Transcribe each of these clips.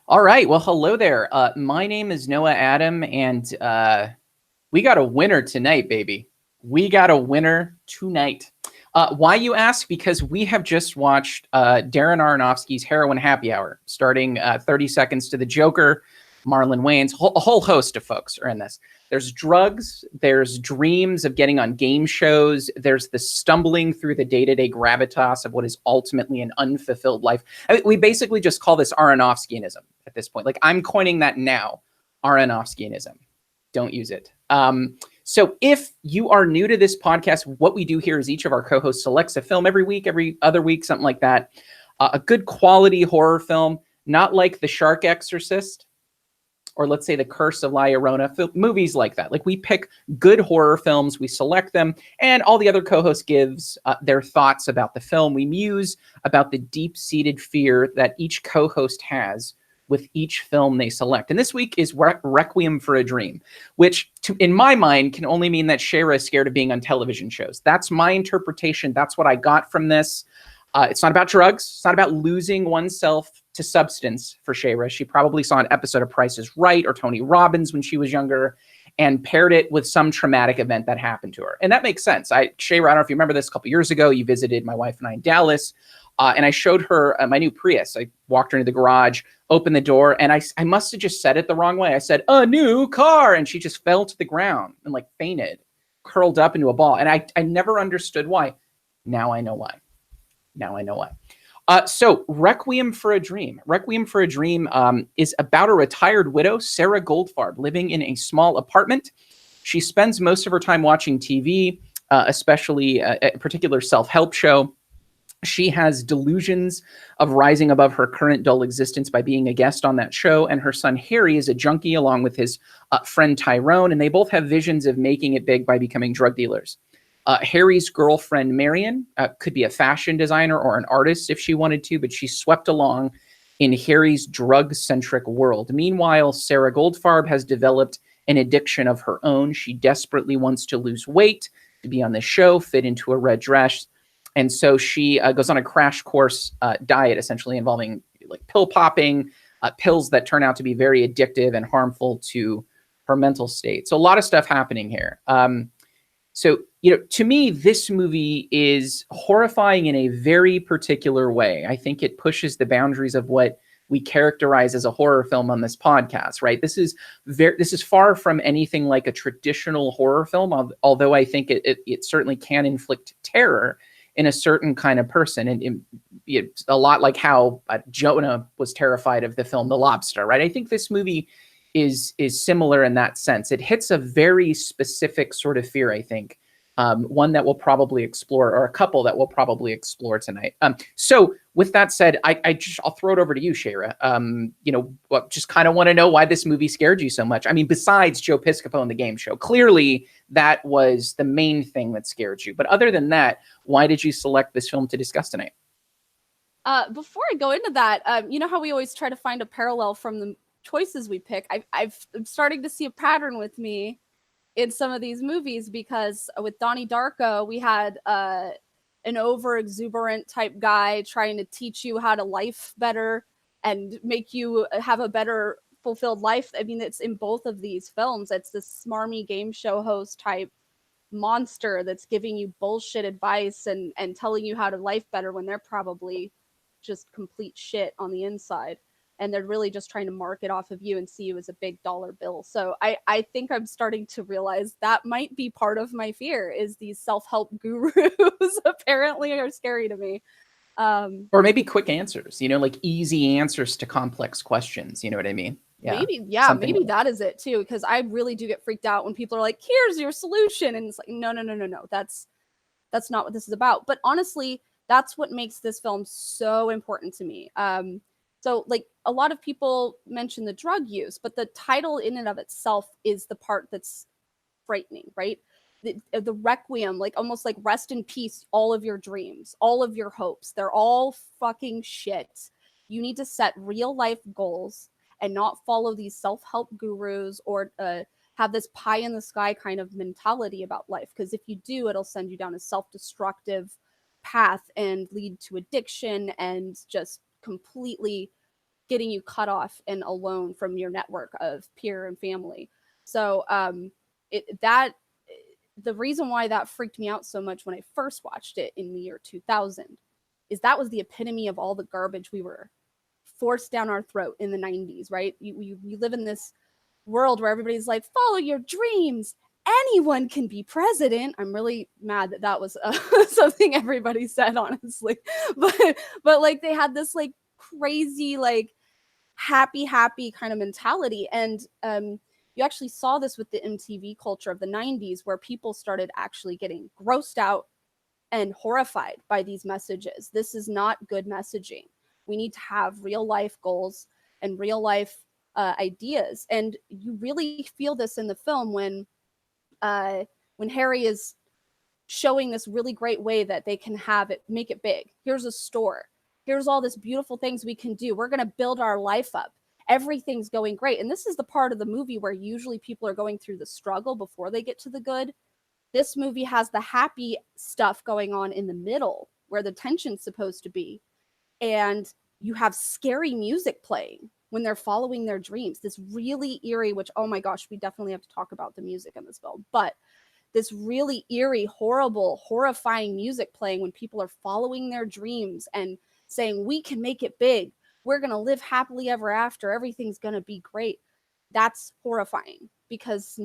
All right. Well, hello there. My name is Noah Adam, and we got a winner tonight, baby. We got a winner tonight. Why, you ask? Because we have just watched Darren Aronofsky's Heroin Happy Hour, starting 30 Seconds to the Joker, Marlon Wayans. A whole host of folks are in this. There's drugs. There's dreams of getting on game shows. There's the stumbling through the day-to-day gravitas of what is ultimately an unfulfilled life. I mean, we basically just call this Aronofskyanism at this point. Like, I'm coining that now, Aronofskyanism. Don't use it. So if you are new to this podcast, what we do here is each of our co-hosts selects a film every week, every other week, something like that. A good quality horror film, not like The Shark Exorcist, or let's say The Curse of La Llorona, movies like that. Like, we pick good horror films, we select them, and all the other co-hosts gives their thoughts about the film. We muse about the deep-seated fear that each co-host has with each film they select. And this week is Requiem for a Dream, which in my mind can only mean that Shayra is scared of being on television shows. That's my interpretation. That's what I got from this. It's not about drugs. It's not about losing oneself to substance for Shayra. She probably saw an episode of Price is Right or Tony Robbins when she was younger and paired it with some traumatic event that happened to her. And that makes sense. Shayra, I don't know if you remember this, a couple years ago, you visited my wife and I in Dallas, and I showed her my new Prius. I walked her into the garage, opened the door, and I must have just said it the wrong way. I said, "A new car," and she just fell to the ground and like fainted, curled up into a ball. And I never understood why. Now I know why. So Requiem for a Dream. Requiem for a Dream is about a retired widow, Sarah Goldfarb, living in a small apartment. She spends most of her time watching TV, especially a particular self-help show. She has delusions of rising above her current dull existence by being a guest on that show. And her son, Harry, is a junkie along with his friend, Tyrone. And they both have visions of making it big by becoming drug dealers. Harry's girlfriend, Marion, could be a fashion designer or an artist if she wanted to, but she's swept along in Harry's drug-centric world. Meanwhile, Sarah Goldfarb has developed an addiction of her own. She desperately wants to lose weight, to be on the show, fit into a red dress. And so she goes on a crash course diet, essentially involving like pill popping, pills that turn out to be very addictive and harmful to her mental state. So a lot of stuff happening here. So, to me, this movie is horrifying in a very particular way. I think it pushes the boundaries of what we characterize as a horror film on this podcast, right? This is far from anything like a traditional horror film, although I think it certainly can inflict terror in a certain kind of person. And it's a lot like how Jonah was terrified of the film The Lobster, right? I think this movie is similar in that sense. It hits a very specific sort of fear, I think. One that we'll probably explore, or a couple that we'll probably explore tonight. So with that said, I'll throw it over to you, Shayra. Just kind of want to know why this movie scared you so much. I mean, besides Joe Piscopo and the game show, clearly that was the main thing that scared you. But other than that, why did you select this film to discuss tonight? Before I go into that, you know how we always try to find a parallel from the choices we pick? I'm starting to see a pattern with me in some of these movies, because with Donnie Darko, we had an over exuberant type guy trying to teach you how to life better and make you have a better fulfilled life. I mean, it's in both of these films. It's this smarmy game show host type monster that's giving you bullshit advice and telling you how to life better when they're probably just complete shit on the inside. And they're really just trying to market off of you and see you as a big dollar bill. So I think I'm starting to realize that might be part of my fear, is these self-help gurus apparently are scary to me. Or maybe quick answers, like easy answers to complex questions. You know what I mean? Yeah. Maybe that is it too. Because I really do get freaked out when people are like, here's your solution. And it's like, no. That's not what this is about. But honestly, that's what makes this film so important to me. So, like, a lot of people mention the drug use, but the title in and of itself is the part that's frightening, right? The Requiem, like, almost like rest in peace, all of your dreams, all of your hopes, they're all fucking shit. You need to set real life goals and not follow these self-help gurus or have this pie in the sky kind of mentality about life. Because if you do, it'll send you down a self-destructive path and lead to addiction and just completely getting you cut off and alone from your network of peer and family. So the reason why that freaked me out so much when I first watched it in the year 2000 is that was the epitome of all the garbage we were forced down our throat in the 90s, right? You live in this world where everybody's like, follow your dreams. Anyone can be president. I'm really mad that that was something everybody said, honestly. But like they had this like crazy, like happy kind of mentality. And you actually saw this with the MTV culture of the 90s, where people started actually getting grossed out and horrified by these messages. This is not good messaging. We need to have real life goals and real life ideas. And you really feel this in the film when Harry is showing this really great way that they can have it, make it big. Here's a store. Here's all this beautiful things we can do. We're going to build our life up. Everything's going great. And this is the part of the movie where usually people are going through the struggle before they get to the good. This movie has the happy stuff going on in the middle where the tension's supposed to be. And you have scary music playing when they're following their dreams. This really eerie, which, oh my gosh, we definitely have to talk about the music in this film. But this really eerie, horrible, horrifying music playing when people are following their dreams and saying, we can make it big. We're going to live happily ever after. Everything's going to be great. That's horrifying because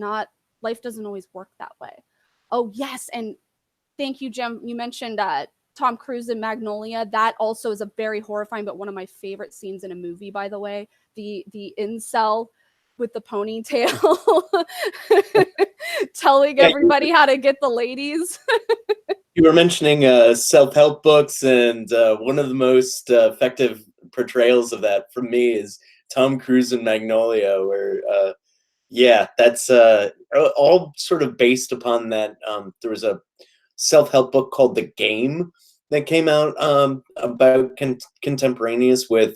life doesn't always work that way. Oh, yes. And thank you, Jim. You mentioned Tom Cruise in Magnolia. That also is a very horrifying, but one of my favorite scenes in a movie, by the way. The incel with the ponytail telling everybody how to get the ladies. You were mentioning self-help books, and one of the most effective portrayals of that for me is Tom Cruise in Magnolia, where that's all sort of based upon that. There was a self-help book called The Game that came out about contemporaneous with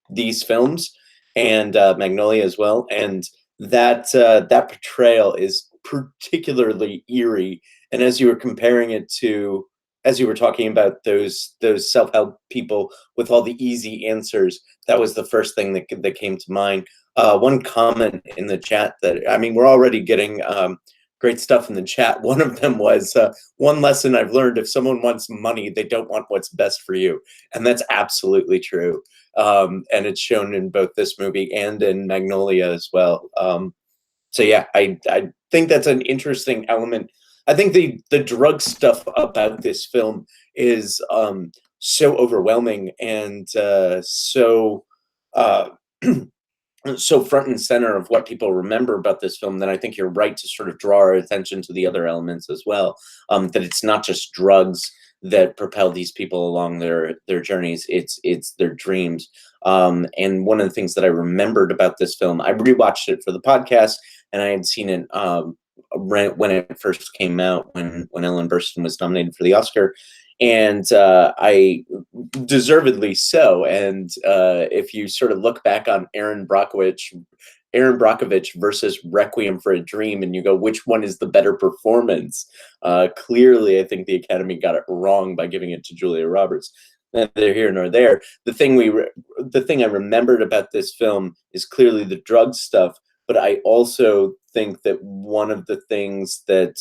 these films and Magnolia as well, and that portrayal is particularly eerie. And as you were comparing it to, as you were talking about those self-help people with all the easy answers, that was the first thing that came to mind. One comment in the chat that, I mean, we're already getting great stuff in the chat. One of them was, one lesson I've learned, if someone wants money, they don't want what's best for you. And that's absolutely true. And it's shown in both this movie and in Magnolia as well. So yeah, I think that's an interesting element. I think the drug stuff about this film is so overwhelming and so so front and center of what people remember about this film, then I think you're right to sort of draw our attention to the other elements as well. That it's not just drugs that propel these people along their journeys, it's their dreams. And one of the things that I remembered about this film, I rewatched it for the podcast, and I had seen it when it first came out, when Ellen Burstyn was nominated for the Oscar. And I deservedly so. And if you sort of look back on Aaron Brockovich versus Requiem for a Dream, and you go, which one is the better performance? Clearly, I think the Academy got it wrong by giving it to Julia Roberts. Neither here nor there. The thing I remembered about this film is clearly the drug stuff, but I also think that one of the things that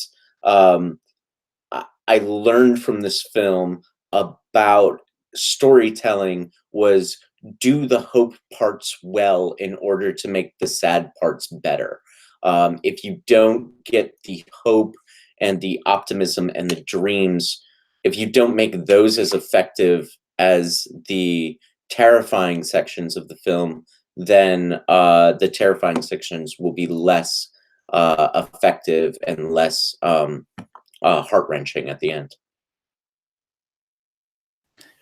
I learned from this film about storytelling was do the hope parts well in order to make the sad parts better. If you don't get the hope and the optimism and the dreams, if you don't make those as effective as the terrifying sections of the film, then the terrifying sections will be less effective and less heart-wrenching at the end.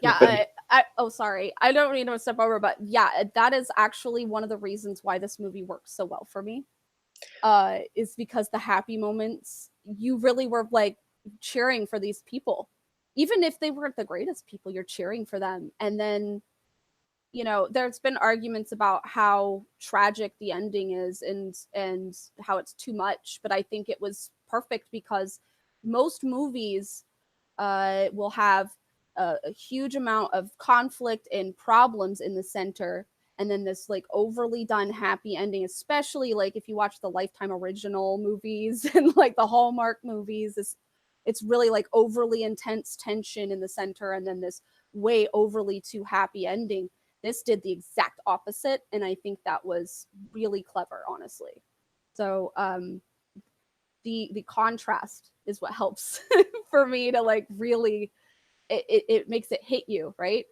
Yeah, sorry. I don't mean to step over, but yeah, that is actually one of the reasons why this movie works so well for me. Is because the happy moments, you really were like cheering for these people. Even if they weren't the greatest people, you're cheering for them. And then, you know, there's been arguments about how tragic the ending is and how it's too much, but I think it was perfect because most movies will have a huge amount of conflict and problems in the center, and then this like overly done happy ending, especially like if you watch the Lifetime original movies and like the Hallmark movies, it's really like overly intense tension in the center and then this way overly too happy ending. This did the exact opposite, and I think that was really clever, honestly. So the contrast is what helps for me to like really it makes it hit you, right?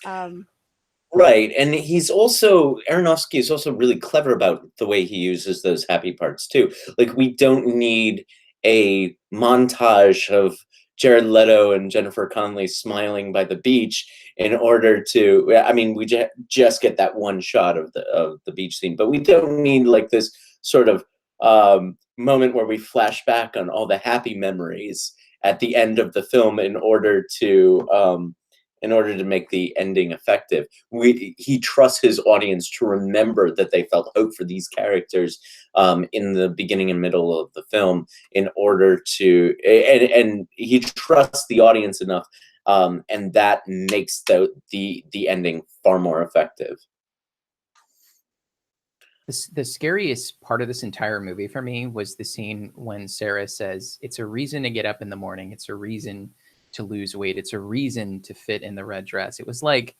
Right, and Aronofsky is also really clever about the way he uses those happy parts too. Like, we don't need a montage of Jared Leto and Jennifer Connelly smiling by the beach in order to. I mean, we just get that one shot of the beach scene, but we don't need like this sort of moment where we flash back on all the happy memories at the end of the film in order to make the ending effective. He trusts his audience to remember that they felt hope for these characters in the beginning and middle of the film in order to, and he trusts the audience enough, and that makes the ending far more effective. The scariest part of this entire movie for me was the scene when Sarah says, "It's a reason to get up in the morning. It's a reason to lose weight. It's a reason to fit in the red dress." It was like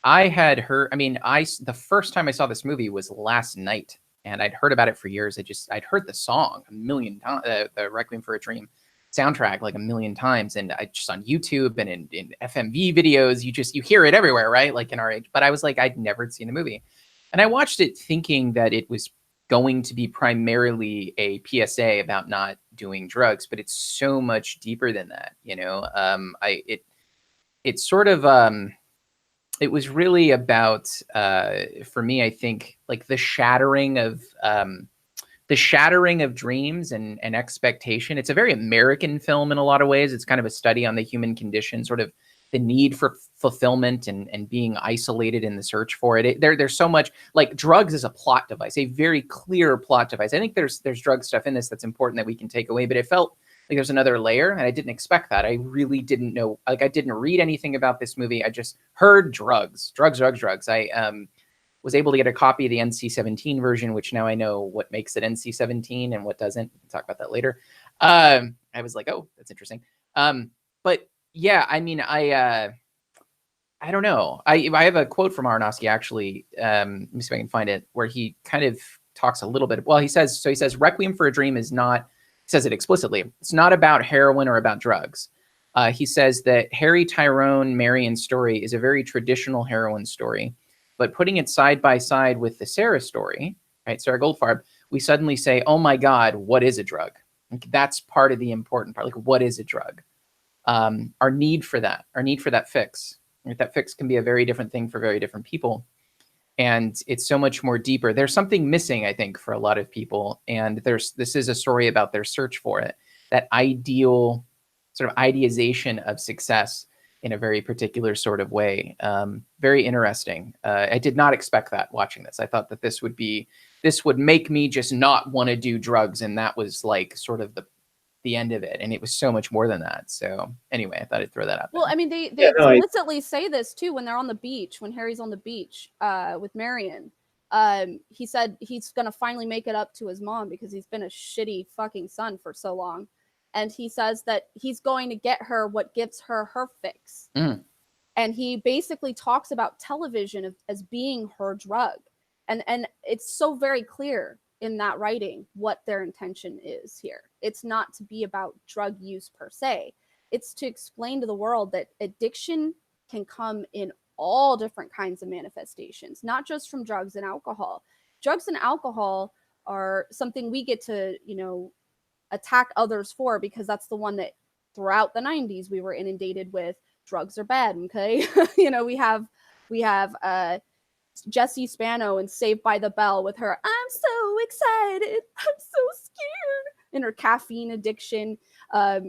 I had heard. I mean, the first time I saw this movie was last night, and I'd heard about it for years. I'd heard the song a million times, the Requiem for a Dream soundtrack like a million times, and I just on YouTube and in FMV videos, you hear it everywhere, right? Like in our age. But I was like, I'd never seen the movie. And I watched it thinking that it was going to be primarily a PSA about not doing drugs, but it's so much deeper than that. It was really about, for me, I think, like the shattering of dreams and expectation. It's a very American film in a lot of ways. It's kind of a study on the human condition, sort of the need for fulfillment and being isolated in the search for it. There's so much, like, drugs as a plot device, a very clear plot device. I think there's drug stuff in this that's important that we can take away, but it felt like there's another layer, and I didn't expect that. I really didn't know. Like, I didn't read anything about this movie. I just heard drugs. I was able to get a copy of the NC-17 version, which now I know what makes it NC-17 and what doesn't. We'll talk about that later. I was like, oh, that's interesting. But yeah, I mean, I don't know. I have a quote from Aronofsky, actually. Let me see if I can find it, where he kind of talks a little bit. Well, he says, Requiem for a Dream is not, he says it explicitly, it's not about heroin or about drugs. He says that Harry Tyrone Marion's story is a very traditional heroine story, but putting it side by side with the Sarah story, right, Sarah Goldfarb, we suddenly say, oh my God, what is a drug? Like, that's part of the important part. Like, what is a drug? Our need for that fix. Right? That fix can be a very different thing for very different people. And it's so much more deeper. There's something missing, I think, for a lot of people. And this is a story about their search for it, that ideal sort of idealization of success in a very particular sort of way. Very interesting. I did not expect that watching this. I thought that this would make me just not want to do drugs. And that was like sort of the end of it. And it was so much more than that. So anyway, I thought I'd throw that out there. Well, I mean, they explicitly say this too when they're on the beach, when Harry's on the beach with Marion. He said he's going to finally make it up to his mom because he's been a shitty fucking son for so long. And he says that he's going to get her what gives her her fix. And he basically talks about television as being her drug. And it's so very clear in that writing what their intention is here. It's not to be about drug use per se. It's to explain to the world that addiction can come in all different kinds of manifestations, not just from drugs and alcohol. Drugs and alcohol are something we get to, attack others for, because that's the one that throughout the 90s we were inundated with. Drugs are bad, okay? we have Jessie Spano in Saved by the Bell with her "I'm so excited, I'm so scared" and her caffeine addiction.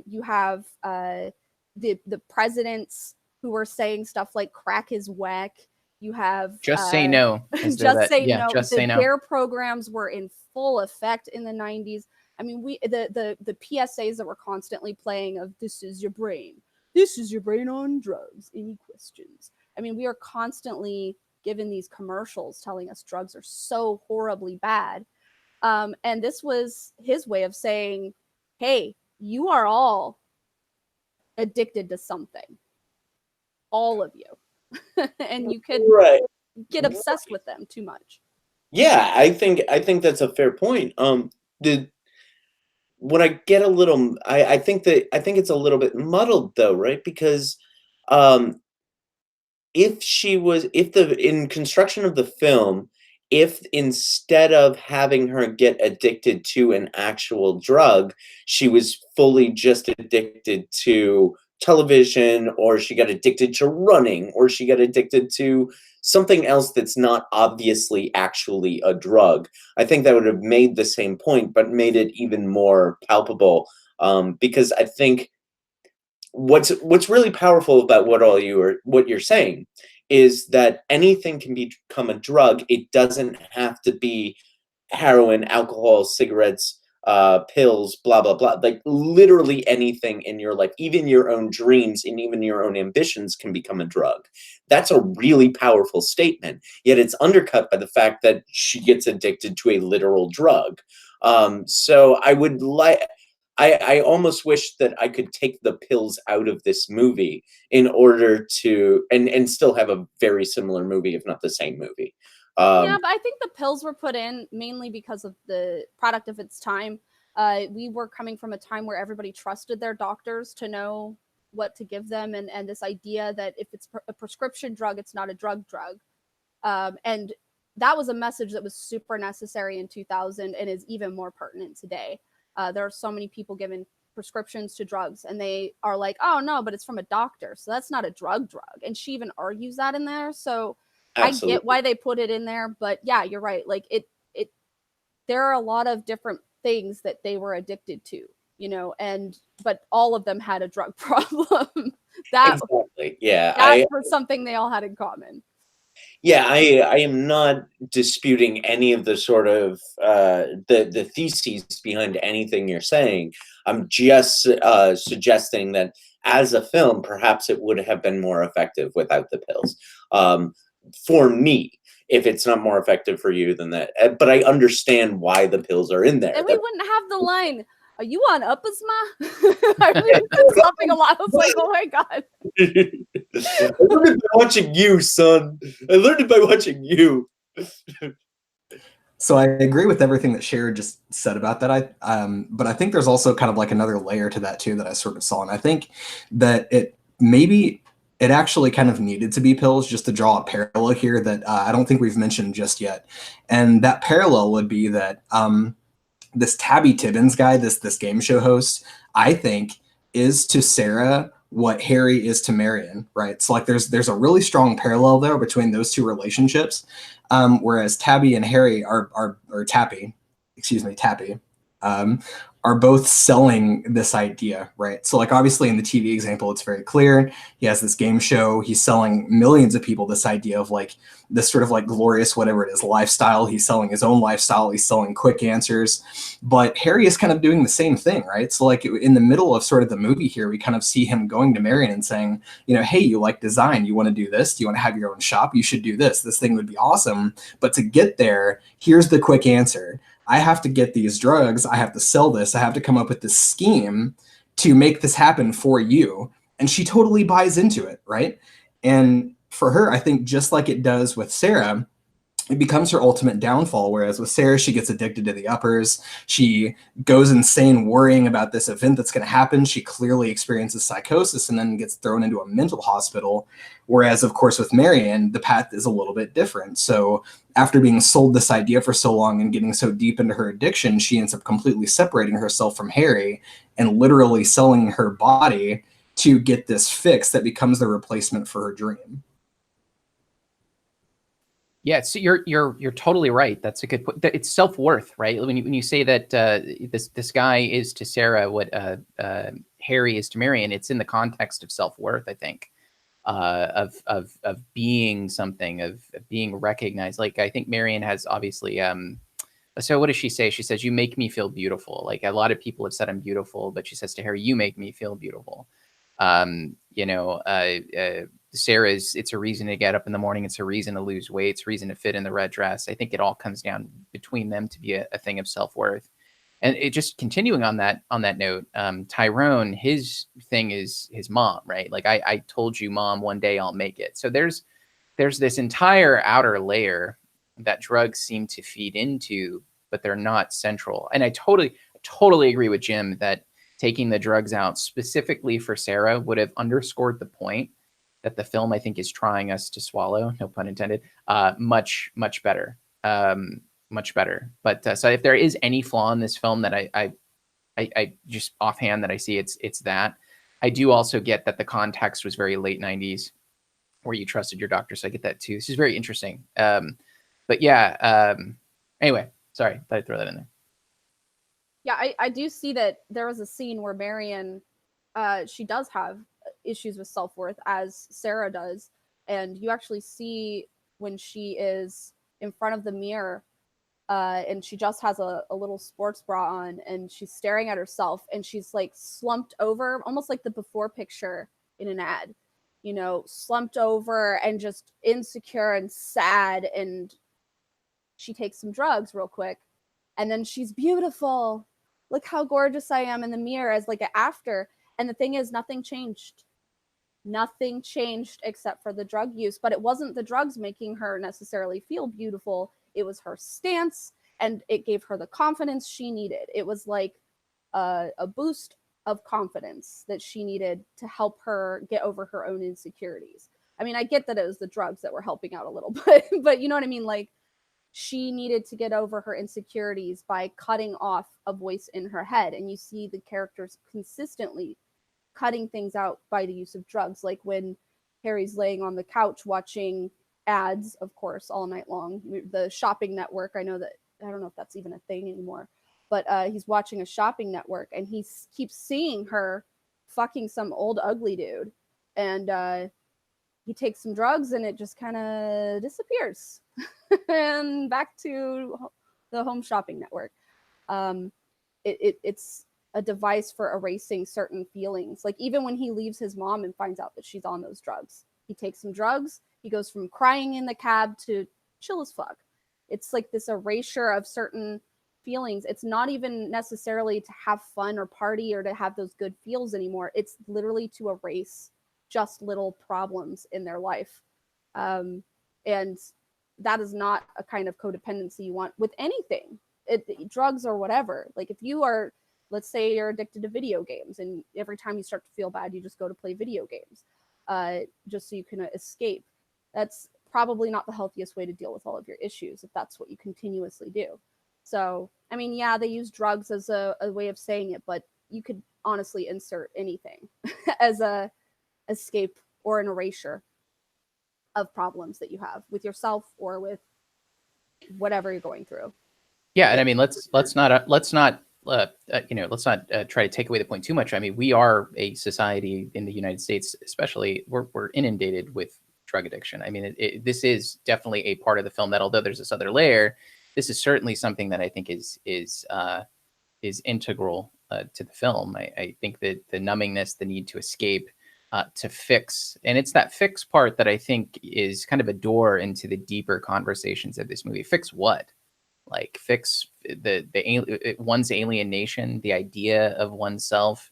You have the presidents who were saying stuff like "crack is whack." You have Just Say No. Just Say No. Just Say No. Their programs were in full effect in the 90s. I mean, the PSAs that were constantly playing of "This is your brain on drugs. Any questions?" I mean, we are constantly given these commercials telling us drugs are so horribly bad. And this was his way of saying, hey, you are all addicted to something, all of you. And you could get obsessed with them too much. Yeah, I think that's a fair point. When I get a little, I think it's a little bit muddled though, right? Because if in construction of the film, if instead of having her get addicted to an actual drug, she was fully just addicted to television, or she got addicted to running, or she got addicted to something else that's not obviously actually a drug, I think that would have made the same point, but made it even more palpable. Because I think what's really powerful about what you're saying is that anything can become a drug. It doesn't have to be heroin, alcohol, cigarettes, pills, blah blah blah. Like literally anything in your life, even your own dreams and even your own ambitions can become a drug. That's a really powerful statement, yet it's undercut by the fact that she gets addicted to a literal drug. So I almost wish that I could take the pills out of this movie in order to and still have a very similar movie, if not the same movie. Yeah, but I think the pills were put in mainly because of the product of its time. We were coming from a time where everybody trusted their doctors to know what to give them, and this idea that if it's a prescription drug, it's not a drug. And that was a message that was super necessary in 2000 and is even more pertinent today. There are so many people given prescriptions to drugs and they are like, oh no, but it's from a doctor, so that's not a drug. And she even argues that in there. So absolutely. I get why they put it in there, but yeah, you're right. Like it there are a lot of different things that they were addicted to, but all of them had a drug problem. Exactly. Yeah. That was something they all had in common. Yeah, I am not disputing any of the sort of the theses behind anything you're saying. I'm just suggesting that as a film, perhaps it would have been more effective without the pills. For me, if it's not more effective for you than that, but I understand why the pills are in there. And we wouldn't have the line, "Are you on Uppasma?" I was laughing a lot. I was like, "Oh my god!" I learned it by watching you, son. I learned it by watching you. So I agree with everything that Cher just said about that. But I think there's also kind of like another layer to that too that I sort of saw, and I think that it actually kind of needed to be pills just to draw a parallel here that I don't think we've mentioned just yet, and that parallel would be that this Tabby Tibbins guy, this game show host, I think is to Sarah what Harry is to Marion, right? So like there's a really strong parallel there between those two relationships. Whereas Tabby and Harry Tappy, are both selling this idea, right? So like obviously in the TV example, it's very clear. He has this game show. He's selling millions of people this idea of like this sort of like glorious, whatever it is, lifestyle. He's selling his own lifestyle. He's selling quick answers. But Harry is kind of doing the same thing, right? So like in the middle of sort of the movie here, we kind of see him going to Marion and saying, hey, you like design. You want to do this? Do you want to have your own shop? You should do this. This thing would be awesome. But to get there, here's the quick answer. I have to get these drugs. I have to sell this. I have to come up with this scheme to make this happen for you. And she totally buys into it, right? And for her, I think just like it does with Sarah, it becomes her ultimate downfall. Whereas with Sarah, she gets addicted to the uppers. She goes insane worrying about this event that's going to happen. She clearly experiences psychosis and then gets thrown into a mental hospital. Whereas, of course, with Marion, the path is a little bit different. So after being sold this idea for so long and getting so deep into her addiction, she ends up completely separating herself from Harry and literally selling her body to get this fix that becomes the replacement for her dream. Yeah, so you're totally right. That's a good point. It's self-worth, right? When you say that this guy is to Sarah what Harry is to Marion, it's in the context of self-worth, I think, of being something, of being recognized. Like I think Marion has obviously. So what does she say? She says, "You make me feel beautiful." Like a lot of people have said I'm beautiful, but she says to Harry, "You make me feel beautiful." Sarah's, it's a reason to get up in the morning. It's a reason to lose weight. It's a reason to fit in the red dress. I think it all comes down between them to be a thing of self-worth. And it just continuing on that note, Tyrone, his thing is his mom, right? Like I told you, Mom, one day I'll make it. So there's this entire outer layer that drugs seem to feed into, but they're not central. And I totally agree with Jim that taking the drugs out specifically for Sarah would have underscored the point that the film, I think, is trying us to swallow, no pun intended, much better. Much better. But so if there is any flaw in this film that I just offhand that I see, it's that. I do also get that the context was very late 90s where you trusted your doctor. So I get that too. This is very interesting. But yeah, anyway, sorry, thought I'd throw that in there. Yeah, I do see that there was a scene where Marion, she does have issues with self-worth, as Sarah does. And you actually see when she is in front of the mirror, and she just has a little sports bra on, and she's staring at herself, and she's like slumped over, almost like the before picture in an ad, you know, slumped over and just insecure and sad. And she takes some drugs real quick, and then she's beautiful. Look how gorgeous I am in the mirror, as like an after. And the thing is, nothing changed. Nothing changed except for the drug use. But it wasn't the drugs making her necessarily feel beautiful. It was her stance, and it gave her the confidence she needed. It was like a boost of confidence that she needed to help her get over her own insecurities. I mean, I get that it was the drugs that were helping out a little bit, but you know what I mean? Like, she needed to get over her insecurities by cutting off a voice in her head. And you see the characters consistently cutting things out by the use of drugs. Like when Harry's laying on the couch watching ads, of course, all night long. The shopping network, I know that, I don't know if that's even a thing anymore, but he's watching a shopping network, and he keeps seeing her fucking some old ugly dude. And he takes some drugs, and it just kind of disappears. And back to the home shopping network. It's a device for erasing certain feelings. Like even when he leaves his mom and finds out that she's on those drugs, he takes some drugs. He goes from crying in the cab to chill as fuck. It's like this erasure of certain feelings. It's not even necessarily to have fun or party or to have those good feels anymore. It's literally to erase just little problems in their life. And that is not a kind of codependency you want with anything, drugs or whatever. Like if you are, let's say you're addicted to video games, and every time you start to feel bad, you just go to play video games just so you can escape. That's probably not the healthiest way to deal with all of your issues if that's what you continuously do. So, I mean, yeah, they use drugs as a way of saying it, but you could honestly insert anything as a escape or an erasure of problems that you have with yourself or with whatever you're going through. Yeah, and I mean, let's not try to take away the point too much. I mean, we are a society in the United States, especially, we're inundated with drug addiction. I mean, this is definitely a part of the film that, although there's this other layer, this is certainly something that I think is integral to the film. I think that the numbingness, the need to escape, to fix, and it's that fix part that I think is kind of a door into the deeper conversations of this movie. Fix what? Like fix one's alienation, the idea of oneself.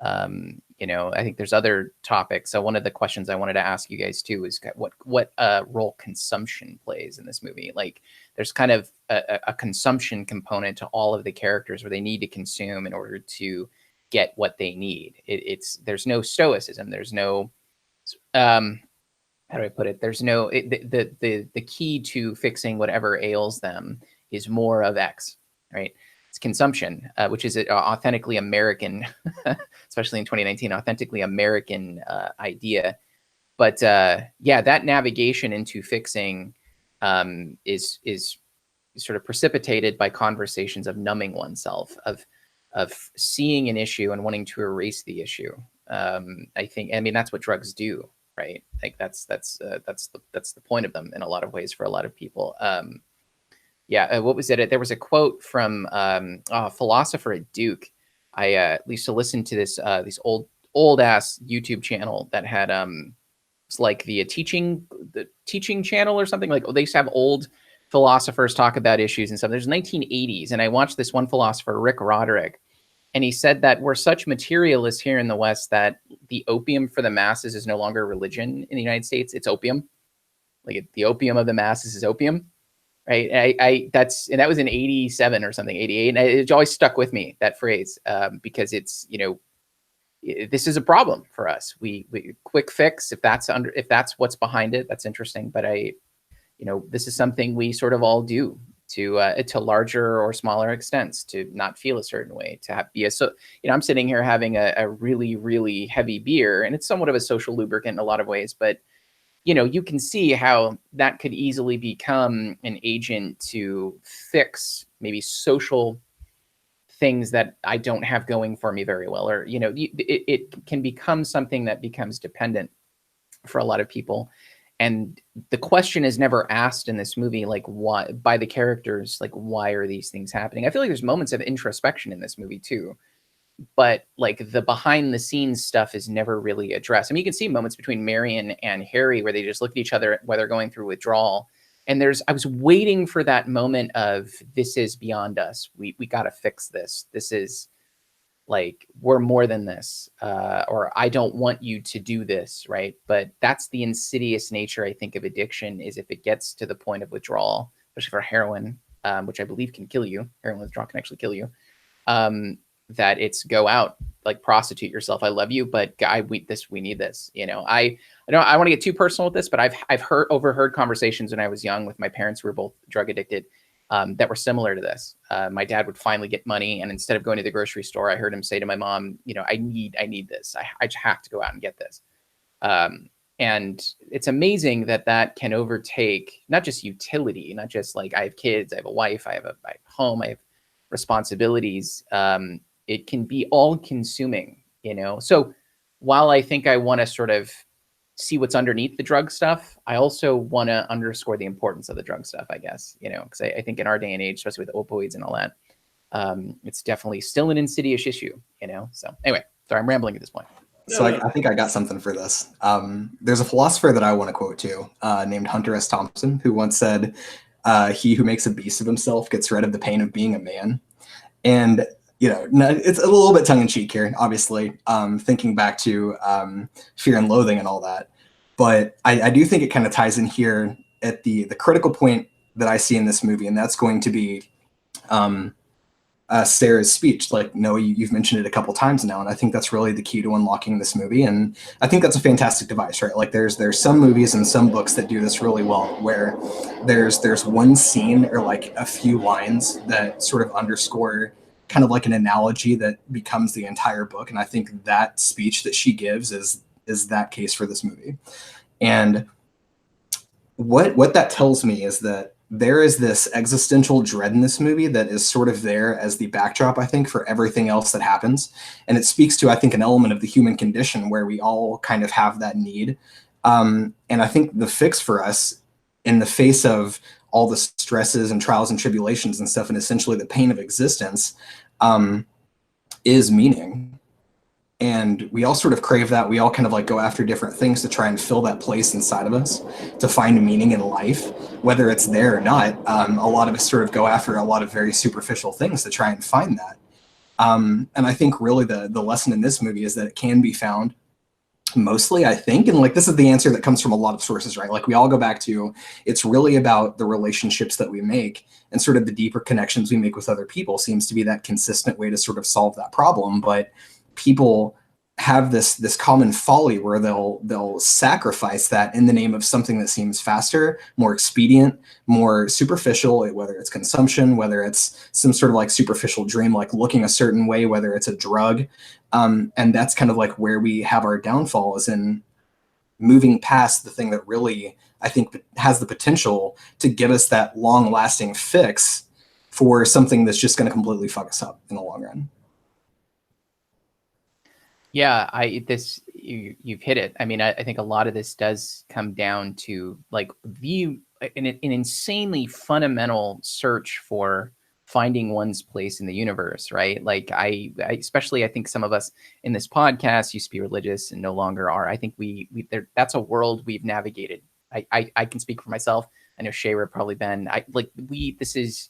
I think there's other topics. So one of the questions I wanted to ask you guys too is what role consumption plays in this movie. Like there's kind of a consumption component to all of the characters where they need to consume in order to get what they need. There's no stoicism. There's no how do I put it? There's no the key to fixing whatever ails them is more of X, right? It's consumption, which is an authentically American, especially in 2019, authentically American idea. But yeah, that navigation into fixing is sort of precipitated by conversations of numbing oneself, of seeing an issue and wanting to erase the issue. I mean, that's what drugs do, right? Like that's the point of them in a lot of ways for a lot of people. What was it? There was a quote from a philosopher at Duke. I used to listen to this old ass YouTube channel that had it's like the teaching channel or something. Like, they used to have old philosophers talk about issues and stuff. There's 1980s, and I watched this one philosopher, Rick Roderick, and he said that we're such materialists here in the West that the opium for the masses is no longer religion in the United States. It's opium. Like, the opium of the masses is opium, right? And that was in 87 or something, 88. And it always stuck with me, that phrase, because it's, this is a problem for us. We quick fix, if that's what's behind it, that's interesting. But this is something we sort of all do to larger or smaller extents, to not feel a certain way, to be I'm sitting here having a really, really heavy beer, and it's somewhat of a social lubricant in a lot of ways, but you can see how that could easily become an agent to fix maybe social things that I don't have going for me very well, or it can become something that becomes dependent for a lot of people. And the question is never asked in this movie, like, why, by the characters, like, why are these things happening? I feel like there's moments of introspection in this movie too, but like the behind the scenes stuff is never really addressed. I mean, you can see moments between Marion and Harry where they just look at each other while they're going through withdrawal. And I was waiting for that moment of, this is beyond us. We got to fix this. This is, like, we're more than this, or I don't want you to do this, right? But that's the insidious nature, I think, of addiction, is if it gets to the point of withdrawal, especially for heroin, which I believe can kill you. Heroin withdrawal can actually kill you. That it's go out, like, prostitute yourself. I love you, but we need this. I don't want to get too personal with this, but I've overheard conversations when I was young with my parents who were both drug addicted, that were similar to this. My dad would finally get money, and instead of going to the grocery store, I heard him say to my mom, I need this. I just have to go out and get this. And it's amazing that can overtake not just utility, not just like, I have kids, I have a wife, I have a home, I have responsibilities. It can be all consuming, So while I think I want to sort of see what's underneath the drug stuff, I also want to underscore the importance of the drug stuff, I guess, because I think in our day and age, especially with opioids and all that, it's definitely still an insidious issue, So anyway, sorry, I'm rambling at this point. So I think I got something for this. There's a philosopher that I want to quote too, named Hunter S. Thompson, who once said, he who makes a beast of himself gets rid of the pain of being a man. And it's a little bit tongue-in-cheek here, obviously, thinking back to Fear and Loathing and all that. But I do think it kind of ties in here at the critical point that I see in this movie, and that's going to be Sarah's speech. Like, Noah, you've mentioned it a couple times now, and I think that's really the key to unlocking this movie. And I think that's a fantastic device, right? Like, there's some movies and some books that do this really well, where there's one scene or like a few lines that sort of underscore kind of like an analogy that becomes the entire book. And I think that speech that she gives is that case for this movie. And what that tells me is that there is this existential dread in this movie that is sort of there as the backdrop, I think, for everything else that happens. And it speaks to, I think, an element of the human condition where we all kind of have that need. And I think the fix for us in the face of all the stresses and trials and tribulations and stuff, and essentially the pain of existence, is meaning. And we all sort of crave that. We all kind of like go after different things to try and fill that place inside of us, to find meaning in life, whether it's there or not. A lot of us sort of go after a lot of very superficial things to try and find that. And I think really the lesson in this movie is that it can be found mostly, I think, and like this is the answer that comes from a lot of sources, right? Like we all go back to, it's really about the relationships that we make, and sort of the deeper connections we make with other people seems to be that consistent way to sort of solve that problem. But people have this common folly where they'll sacrifice that in the name of something that seems faster, more expedient, more superficial, whether it's consumption, whether it's some sort of like superficial dream, like looking a certain way, whether it's a drug. And that's kind of like where we have our downfall, is in moving past the thing that really, I think, has the potential to give us that long lasting fix for something that's just going to completely fuck us up in the long run. Yeah, you've hit it. I mean, I think a lot of this does come down to like an insanely fundamental search for finding one's place in the universe, right? Like I especially, I think some of us in this podcast used to be religious and no longer are. I think that's a world we've navigated. I can speak for myself. I know Shayra, probably Ben. This is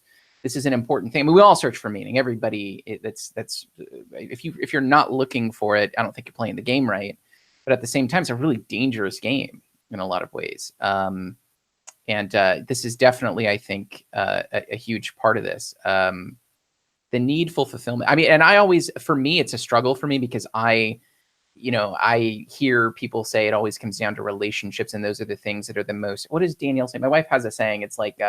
an important thing. I mean, we all search for meaning. Everybody, if you're not looking for it, I don't think you're playing the game right. But at the same time, it's a really dangerous game in a lot of ways. And this is definitely, I think, a huge part of this. The needful fulfillment. I mean, and for me, it's a struggle for me because I hear people say it always comes down to relationships, and those are the things that are the most. What does Danielle say? My wife has a saying. It's like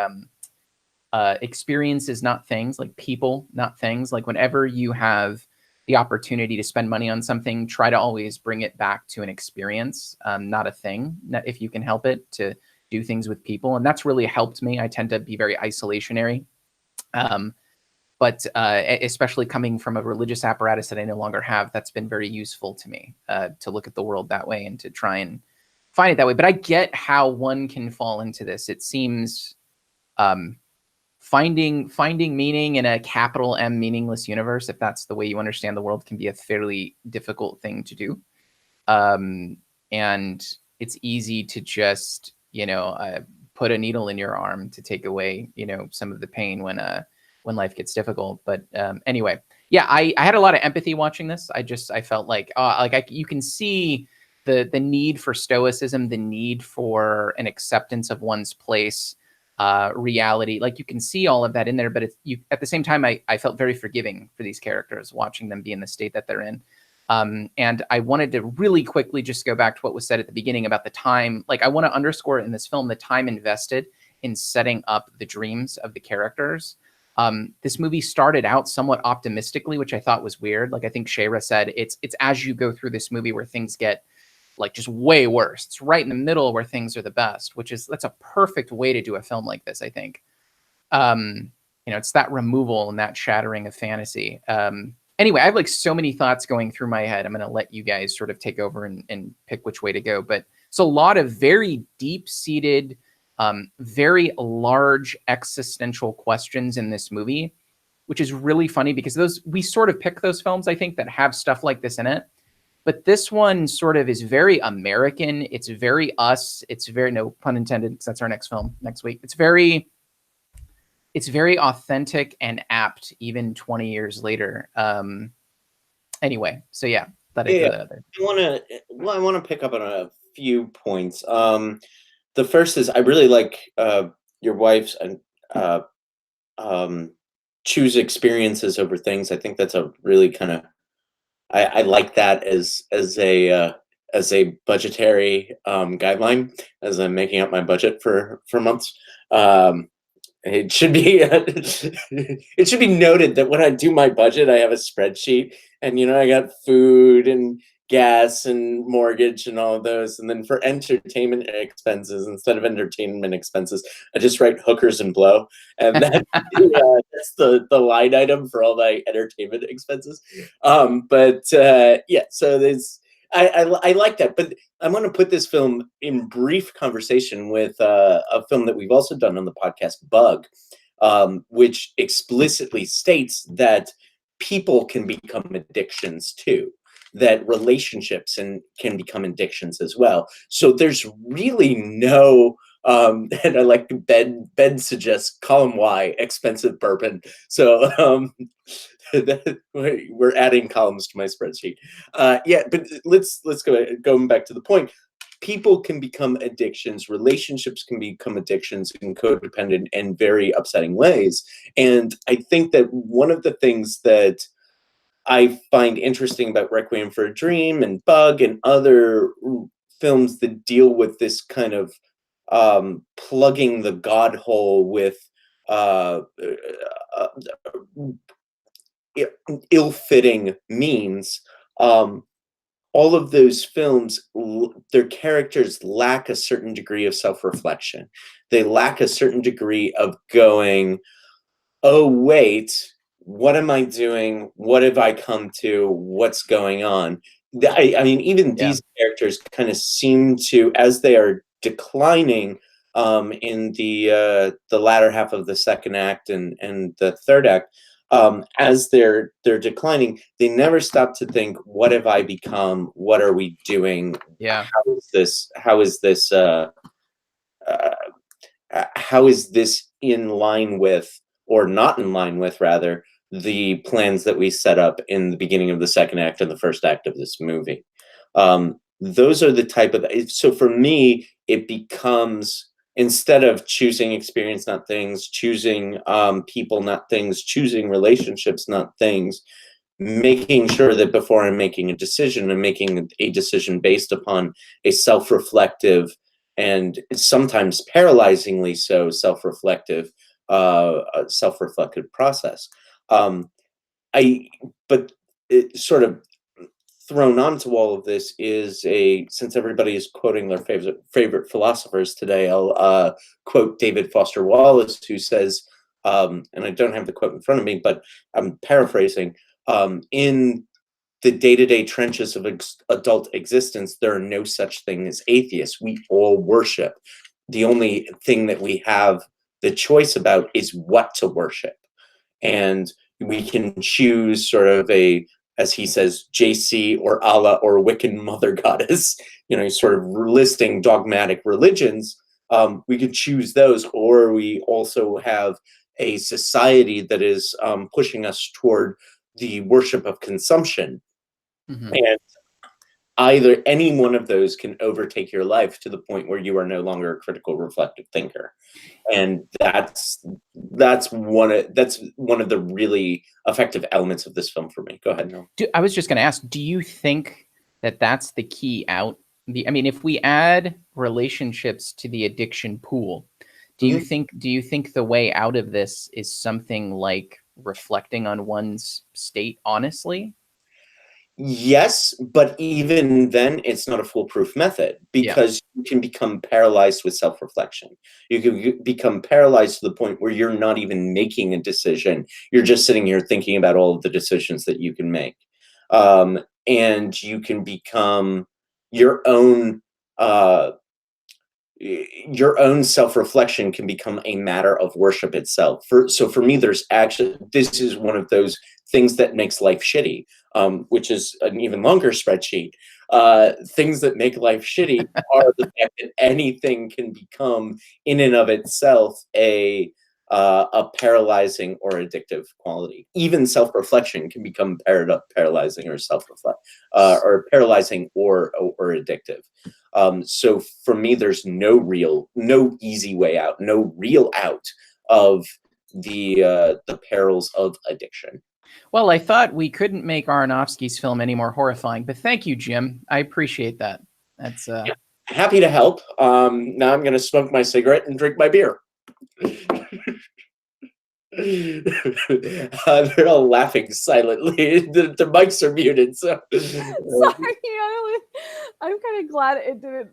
experiences, not things. Like people, not things. Like whenever you have the opportunity to spend money on something, try to always bring it back to an experience, not a thing. If you can help it, to do things with people, and that's really helped me. I tend to be very isolationary. But especially coming from a religious apparatus that I no longer have, that's been very useful to me, to look at the world that way and to try and find it that way. But I get how one can fall into this. It seems finding meaning in a capital M meaningless universe, if that's the way you understand the world, can be a fairly difficult thing to do. And it's easy to just, put a needle in your arm to take away, some of the pain when life gets difficult. But anyway, yeah, I had a lot of empathy watching this. I felt like, you can see the need for stoicism, the need for an acceptance of one's place, reality. Like you can see all of that in there, but at the same time, I felt very forgiving for these characters, watching them be in the state that they're in. And I wanted to really quickly just go back to what was said at the beginning about the time. Like I want to underscore in this film, the time invested in setting up the dreams of the characters. This movie started out somewhat optimistically, which I thought was weird. Like I think Shayra said, it's as you go through this movie where things get like just way worse. It's right in the middle where things are the best, that's a perfect way to do a film like this, I think. It's that removal and that shattering of fantasy. Anyway, I have like so many thoughts going through my head. I'm going to let you guys sort of take over and pick which way to go. But it's a lot of very deep-seated, very large existential questions in this movie, which is really funny because we sort of pick those films, I think, that have stuff like this in it. But this one sort of is very American. It's very us. It's very, no pun intended, because that's our next film next week. It's very authentic and apt, even 20 years later. Anyway, so yeah, I want to pick up on a few points. The first is I really like your wife's choose experiences over things. I think that's a really kind of I like that as a budgetary guideline as I'm making up my budget for months. It should be it should be noted that when I do my budget, I have a spreadsheet, and I got food and gas and mortgage and all of those, and then for entertainment expenses, instead of entertainment expenses, I just write hookers and blow, and that's the line item for all my entertainment expenses. Yeah, so there's I like that, but I want to put this film in brief conversation with a film that we've also done on the podcast, Bug, which explicitly states that people can become addictions too, that relationships can become addictions as well. So there's really no, and I like Ben suggests column Y, expensive bourbon. So we're adding columns to my spreadsheet. Yeah, but let's going back to the point. People can become addictions. Relationships can become addictions in codependent and very upsetting ways. And I think that one of the things that I find interesting about Requiem for a Dream and Bug and other films that deal with this kind of plugging the God hole with ill-fitting means, all of those films, their characters lack a certain degree of self-reflection. They lack a certain degree of going, oh, wait, what am I doing? What have I come to? What's going on? I mean, even these characters kind of seem to, as they are declining, in the latter half of the second act and the third act, as they're declining, they never stop to think, what have I become? What are we doing? Yeah. How is this how is this in line with, or not in line with rather, the plans that we set up in the beginning of the second act and the first act of this movie? Those are the type of, so for me, it becomes, instead of choosing experience, not things, choosing people, not things, choosing relationships, not things, making sure that before I'm making a decision, I'm making a decision based upon a self-reflective and sometimes paralyzingly so self-reflective process. I but it sort of thrown onto all of this is since everybody is quoting their favorite philosophers today, I'll quote David Foster Wallace, who says, and I don't have the quote in front of me, but I'm paraphrasing, in the day-to-day trenches of adult existence, there are no such thing as atheists. We all worship. The only thing that we have the choice about is what to worship. And we can choose sort of as he says, JC or Allah or Wiccan mother goddess, sort of listing dogmatic religions. We could choose those, or we also have a society that is pushing us toward the worship of consumption. Mm-hmm. And either any one of those can overtake your life to the point where you are no longer a critical, reflective thinker. And that's one of the really effective elements of this film for me. Go ahead, Noel. I was just going to ask, do you think that that's the key out? I mean, if we add relationships to the addiction pool, do you think the way out of this is something like reflecting on one's state honestly? Yes, but even then, it's not a foolproof method, because you can become paralyzed with self-reflection. You can become paralyzed to the point where you're not even making a decision. You're just sitting here thinking about all of the decisions that you can make. And you can become your own self-reflection can become a matter of worship itself. So for me, this is one of those things that makes life shitty, which is an even longer spreadsheet. Things that make life shitty are the fact that anything can become, in and of itself, a paralyzing or addictive quality. Even self-reflection can become paralyzing or or paralyzing or addictive. So for me, there's no easy way out, no real out of the perils of addiction. Well, I thought we couldn't make Aronofsky's film any more horrifying, but thank you, Jim. I appreciate that. That's Yeah, happy to help. Now I'm going to smoke my cigarette and drink my beer. They're all laughing silently. The mics are muted, so Sorry, I'm kind of glad it didn't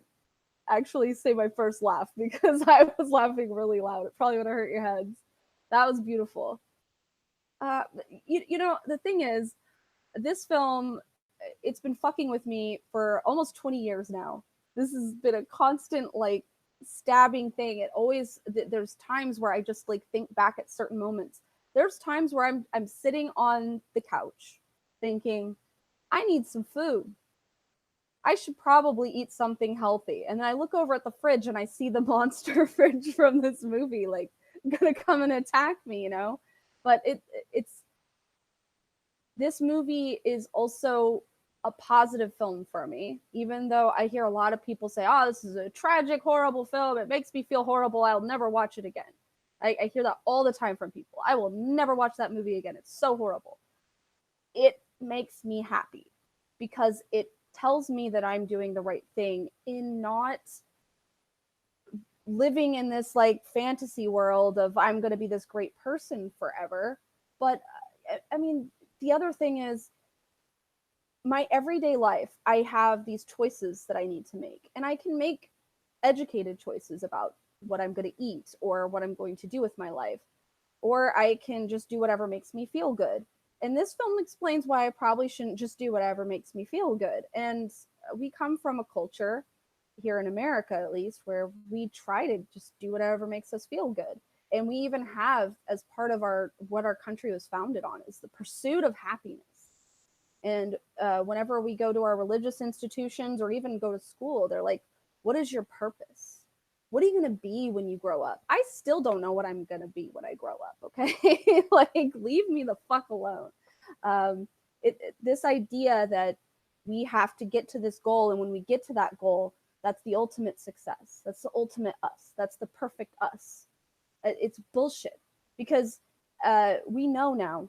actually say my first laugh, because I was laughing really loud. It probably would have hurt your heads. That was beautiful. The thing is, this film, it's been fucking with me for almost 20 years now. This has been a constant, stabbing thing. It always, there's times where I just think back at certain moments. There's times where I'm sitting on the couch thinking, I need some food. I should probably eat something healthy. And then I look over at the fridge and I see the monster fridge from this movie, gonna come and attack me, But it's this movie is also a positive film for me, even though I hear a lot of people say, oh, this is a tragic, horrible film. It makes me feel horrible. I'll never watch it again. I hear that all the time from people. I will never watch that movie again. It's so horrible. It makes me happy because it tells me that I'm doing the right thing in not living in this fantasy world of I'm going to be this great person forever. But I mean, the other thing is, my everyday life, I have these choices that I need to make, and I can make educated choices about what I'm going to eat or what I'm going to do with my life, or I can just do whatever makes me feel good. And this film explains why I probably shouldn't just do whatever makes me feel good. And we come from a culture here in America, at least, where we try to just do whatever makes us feel good. And we even have, as part of what our country was founded on, is the pursuit of happiness. And whenever we go to our religious institutions or even go to school, they're like, what is your purpose? What are you going to be when you grow up? I still don't know what I'm going to be when I grow up. Okay. Like, leave me the fuck alone. This idea that we have to get to this goal. And when we get to that goal, that's the ultimate success. That's the ultimate us. That's the perfect us. It's bullshit, because we know now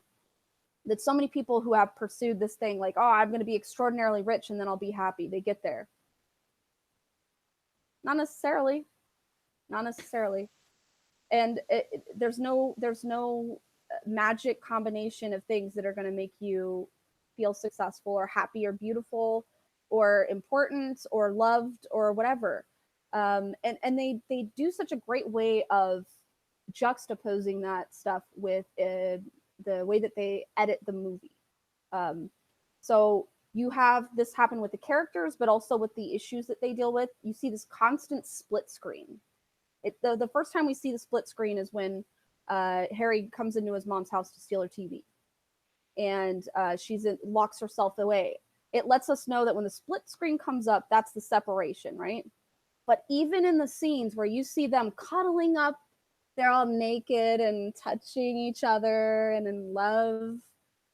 that so many people who have pursued this thing, like, oh, I'm going to be extraordinarily rich and then I'll be happy. They get there. Not necessarily. And there's no magic combination of things that are going to make you feel successful or happy or beautiful or important or loved or whatever. And they do such a great way of juxtaposing that stuff with the way that they edit the movie. So you have this happen with the characters, but also with the issues that they deal with. You see this constant split screen. The first time we see the split screen is when Harry comes into his mom's house to steal her TV. And she locks herself away. It lets us know that when the split screen comes up, that's the separation, right? But even in the scenes where you see them cuddling up, they're all naked and touching each other and in love.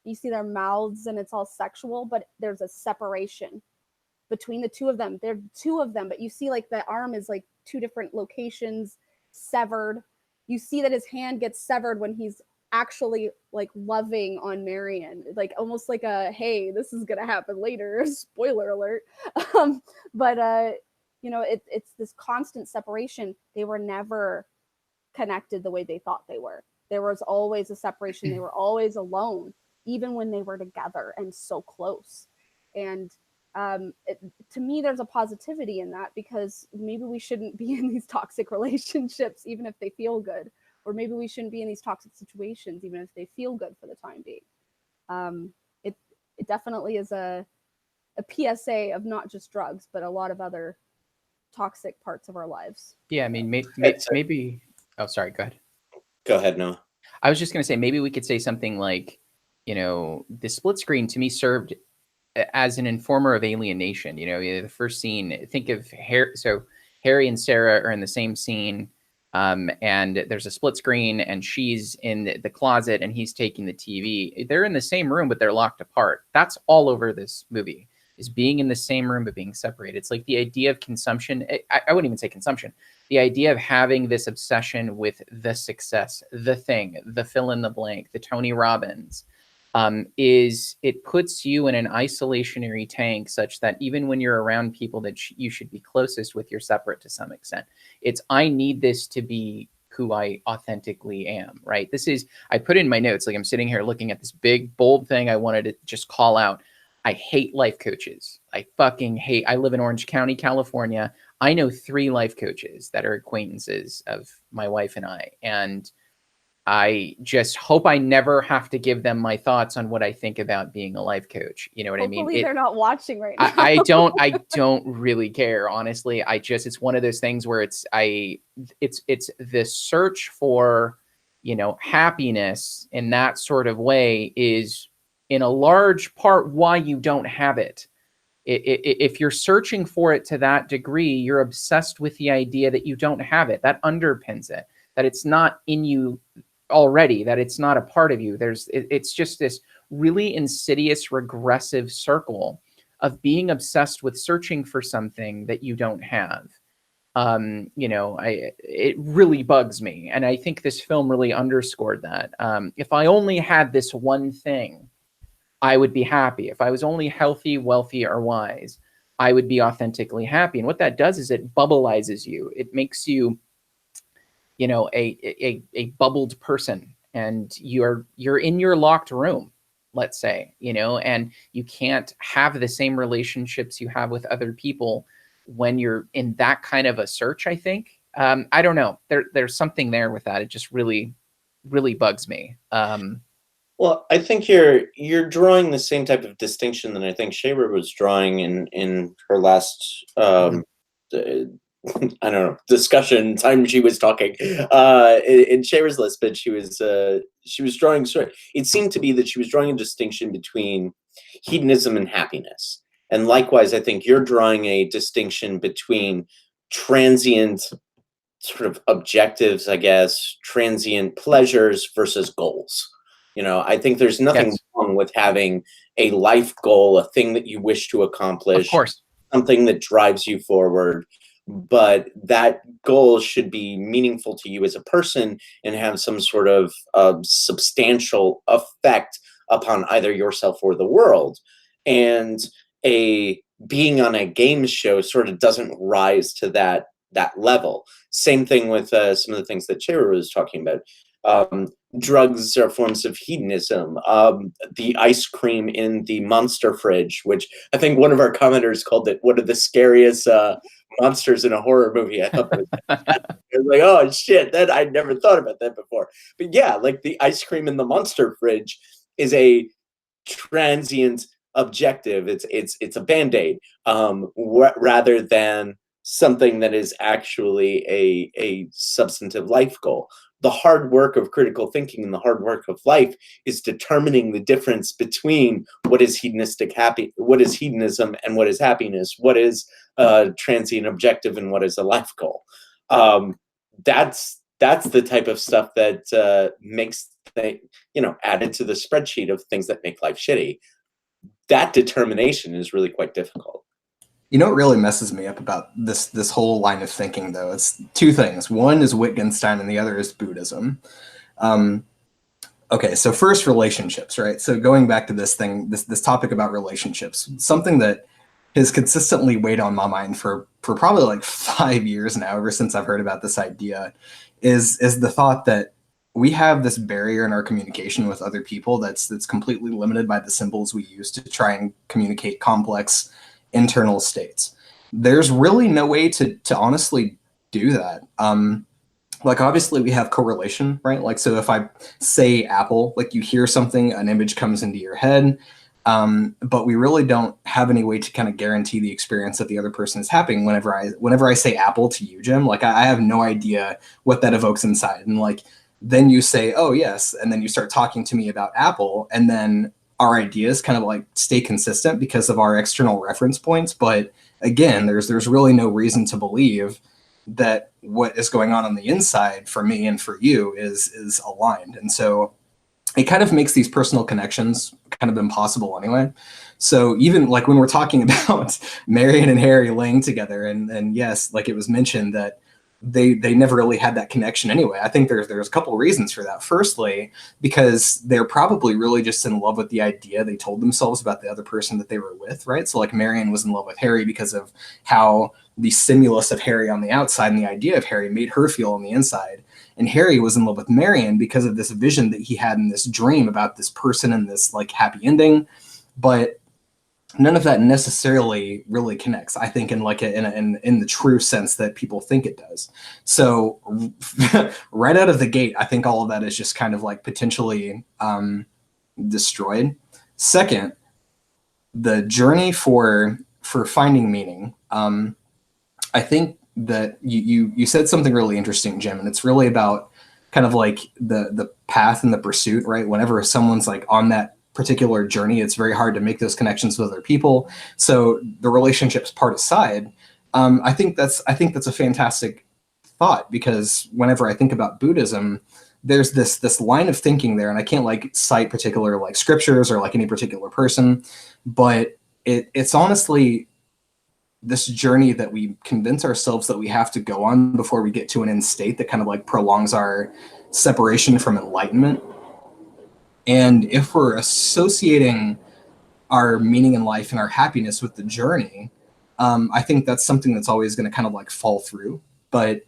You see their mouths and it's all sexual, but there's a separation between the two of them. There are two of them, but you see like the arm is like two different locations severed. You see that his hand gets severed when he's actually like loving on Marion, like almost like a, hey, this is gonna happen later, spoiler alert. But you know, it's this constant separation. They were never connected the way they thought they were. There was always a separation. They were always alone, even when they were together and so close. And to me, there's a positivity in that, because maybe we shouldn't be in these toxic relationships, even if they feel good. Or maybe we shouldn't be in these toxic situations, even if they feel good for the time being. It definitely is a PSA of not just drugs, but a lot of other toxic parts of our lives. Yeah, I mean, maybe. Oh, sorry. Go ahead. Go ahead, Noah. I was just going to say, maybe we could say something like, you know, the split screen to me served as an informer of alienation. You know, the first scene, think of Harry. So Harry and Sarah are in the same scene. And there's a split screen and she's in the closet and he's taking the TV. They're in the same room, but they're locked apart. That's all over this movie, is being in the same room, but being separated. It's like the idea of consumption. I wouldn't even say consumption. The idea of having this obsession with the success, the thing, the fill in the blank, the Tony Robbins, is it puts you in an isolationary tank such that even when you're around people that you should be closest with, you're separate to some extent. It's, I need this to be who I authentically am, right? This is, I put in my notes, like I'm sitting here looking at this big, bold thing I wanted to just call out. I hate life coaches. I fucking hate, I live in Orange County, California. I know 3 life coaches that are acquaintances of my wife and I. And I just hope I never have to give them my thoughts on what I think about being a life coach. You know what I mean? Hopefully they're not watching right now. I don't really care, honestly. It's one of those things where it's the search for, you know, happiness in that sort of way is in a large part why you don't have it. If you're searching for it to that degree, you're obsessed with the idea that you don't have it. That underpins it, that it's not in you already, that it's not a part of you. It's just this really insidious, regressive circle of being obsessed with searching for something that you don't have. You know, it really bugs me. And I think this film really underscored that. If I only had this one thing, I would be happy. If I was only healthy, wealthy, or wise, I would be authentically happy. And what that does is it bubbleizes you. It makes you, you know, a bubbled person, and you're in your locked room, let's say, you know, and you can't have the same relationships you have with other people when you're in that kind of a search, I think. I don't know. There's something there with that. It just really, really bugs me. Well, I think you're drawing the same type of distinction that I think Shaver was drawing in her last I don't know, discussion time she was talking in Shaver's list, but she was drawing it seemed to be that she was drawing a distinction between hedonism and happiness. And likewise, I think you're drawing a distinction between transient sort of objectives, I guess, transient pleasures versus goals. I think there's nothing wrong with having a life goal, a thing that you wish to accomplish, Of course. something that drives you forward. But that goal should be meaningful to you as a person and have some sort of substantial effect upon either yourself or the world. And being on a game show sort of doesn't rise to that level. Same thing with some of the things that Chera was talking about. Drugs are forms of hedonism. The ice cream in the monster fridge, which I think one of our commenters called it one of the scariest monsters in a horror movie. I thought that was I was like, oh shit, that I'd never thought about that before. But yeah, like the ice cream in the monster fridge is a transient objective. It's a band-aid rather than something that is actually a substantive life goal. The hard work of critical thinking and the hard work of life is determining the difference between what is what is hedonism and what is happiness, what is a transient objective and what is a life goal. That's the type of stuff that makes added to the spreadsheet of things that make life shitty. That determination is really quite difficult. What really messes me up about this whole line of thinking, though, it's two things. One is Wittgenstein and the other is Buddhism. Okay, so first, relationships, right? So going back to this topic about relationships, something that has consistently weighed on my mind for probably like 5 years now, ever since I've heard about this idea, is the thought that we have this barrier in our communication with other people that's completely limited by the symbols we use to try and communicate complex internal states. There's really no way to honestly do that. Like obviously we have correlation, right? Like, so if I say apple, like you hear something, an image comes into your head, but we really don't have any way to kind of guarantee the experience that the other person is having. Whenever I say apple to you, Jim, like I have no idea what that evokes inside. And like, then you say, oh yes. And then you start talking to me about apple, and then our ideas kind of like stay consistent because of our external reference points. But again, there's really no reason to believe that what is going on the inside for me and for you is aligned. And so it kind of makes these personal connections kind of impossible anyway. So even like when we're talking about Marion and Harry laying together, and yes, like it was mentioned that they never really had that connection anyway. I think there's a couple of reasons for that. Firstly, because they're probably really just in love with the idea they told themselves about the other person that they were with, right? So like Marion was in love with Harry because of how the stimulus of Harry on the outside and the idea of Harry made her feel on the inside. And Harry was in love with Marion because of this vision that he had in this dream about this person and this like happy ending. But none of that necessarily really connects, I think, in the true sense that people think it does. So right out of the gate, I think all of that is just kind of like potentially destroyed. Second, the journey for finding meaning. I think that you said something really interesting, Jim, and it's really about kind of like the path and the pursuit, right? Whenever someone's like on that particular journey, it's very hard to make those connections with other people. So the relationships part aside, I think that's a fantastic thought, because whenever I think about Buddhism, there's this line of thinking there, and I can't like cite particular like scriptures or like any particular person, but it's honestly this journey that we convince ourselves that we have to go on before we get to an end state that kind of like prolongs our separation from enlightenment. And if we're associating our meaning in life and our happiness with the journey, I think that's something that's always going to kind of like fall through. But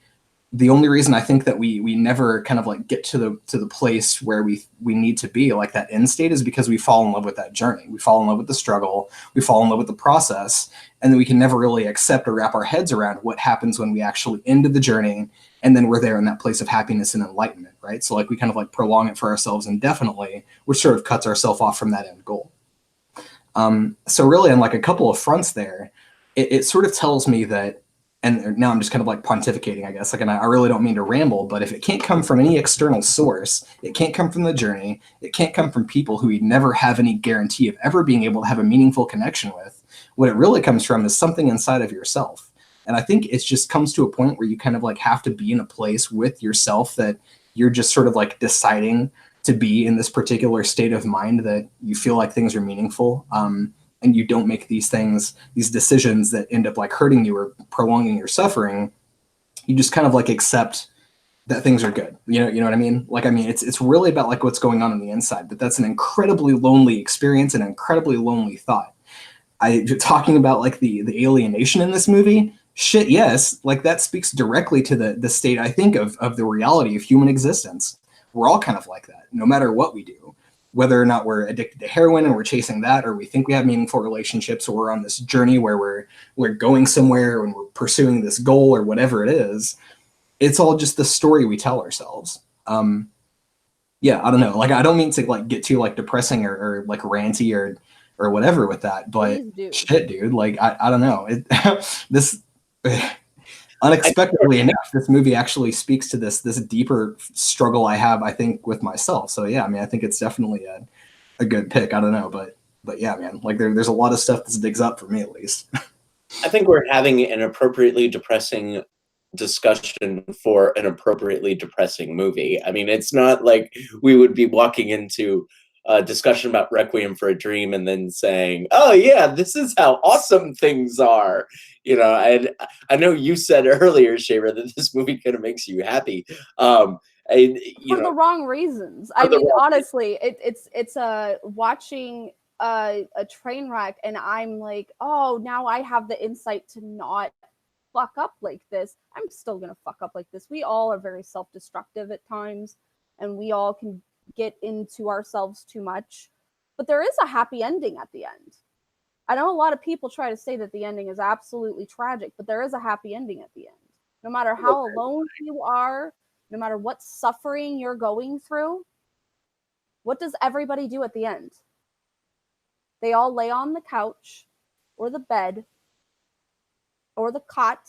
the only reason I think that we never kind of like get to the place where we need to be, like that end state, is because we fall in love with that journey. We fall in love with the struggle. We fall in love with the process. And then we can never really accept or wrap our heads around what happens when we actually ended the journey and then we're there in that place of happiness and enlightenment, right? So like we kind of like prolong it for ourselves indefinitely, which sort of cuts ourselves off from that end goal. So really on like a couple of fronts there, it sort of tells me that, and now I'm just kind of like pontificating, I guess. Like, and I really don't mean to ramble, but if it can't come from any external source, it can't come from the journey, it can't come from people who you never have any guarantee of ever being able to have a meaningful connection with. What it really comes from is something inside of yourself. And I think it just comes to a point where you kind of like have to be in a place with yourself that you're just sort of like deciding to be in this particular state of mind that you feel like things are meaningful. And you don't make these decisions that end up like hurting you or prolonging your suffering. You just kind of like accept that things are good. You know what I mean? Like, I mean, it's really about like what's going on the inside, but that's an incredibly lonely experience, an incredibly lonely thought. Talking about like the alienation in this movie, shit, yes, like that speaks directly to the state, I think, of the reality of human existence. We're all kind of like that, no matter what we do. Whether or not we're addicted to heroin and we're chasing that, or we think we have meaningful relationships, or we're on this journey where we're going somewhere and we're pursuing this goal or whatever it is, it's all just the story we tell ourselves. Yeah, I don't know. Like, I don't mean to like get too like depressing or like ranty or whatever with that, but shit, dude, like I don't know. This unexpectedly enough, this movie actually speaks to this deeper struggle I have, I think, with myself. So yeah, I mean, I think it's definitely a good pick. I don't know, but yeah, man, like there's a lot of stuff that digs up for me, at least. I think we're having an appropriately depressing discussion for an appropriately depressing movie. I mean, it's not like we would be walking into a discussion about Requiem for a Dream and then saying, oh yeah, this is how awesome things are. You know, I know you said earlier, Shaver, that this movie kind of makes you happy. For the wrong reasons. I mean, honestly, it's watching a train wreck, and I'm like, oh, now I have the insight to not fuck up like this. I'm still gonna fuck up like this. We all are very self-destructive at times, and we all can get into ourselves too much. But there is a happy ending at the end. I know a lot of people try to say that the ending is absolutely tragic, but there is a happy ending at the end. No matter how alone you are, no matter what suffering you're going through, what does everybody do at the end? They all lay on the couch or the bed or the cot,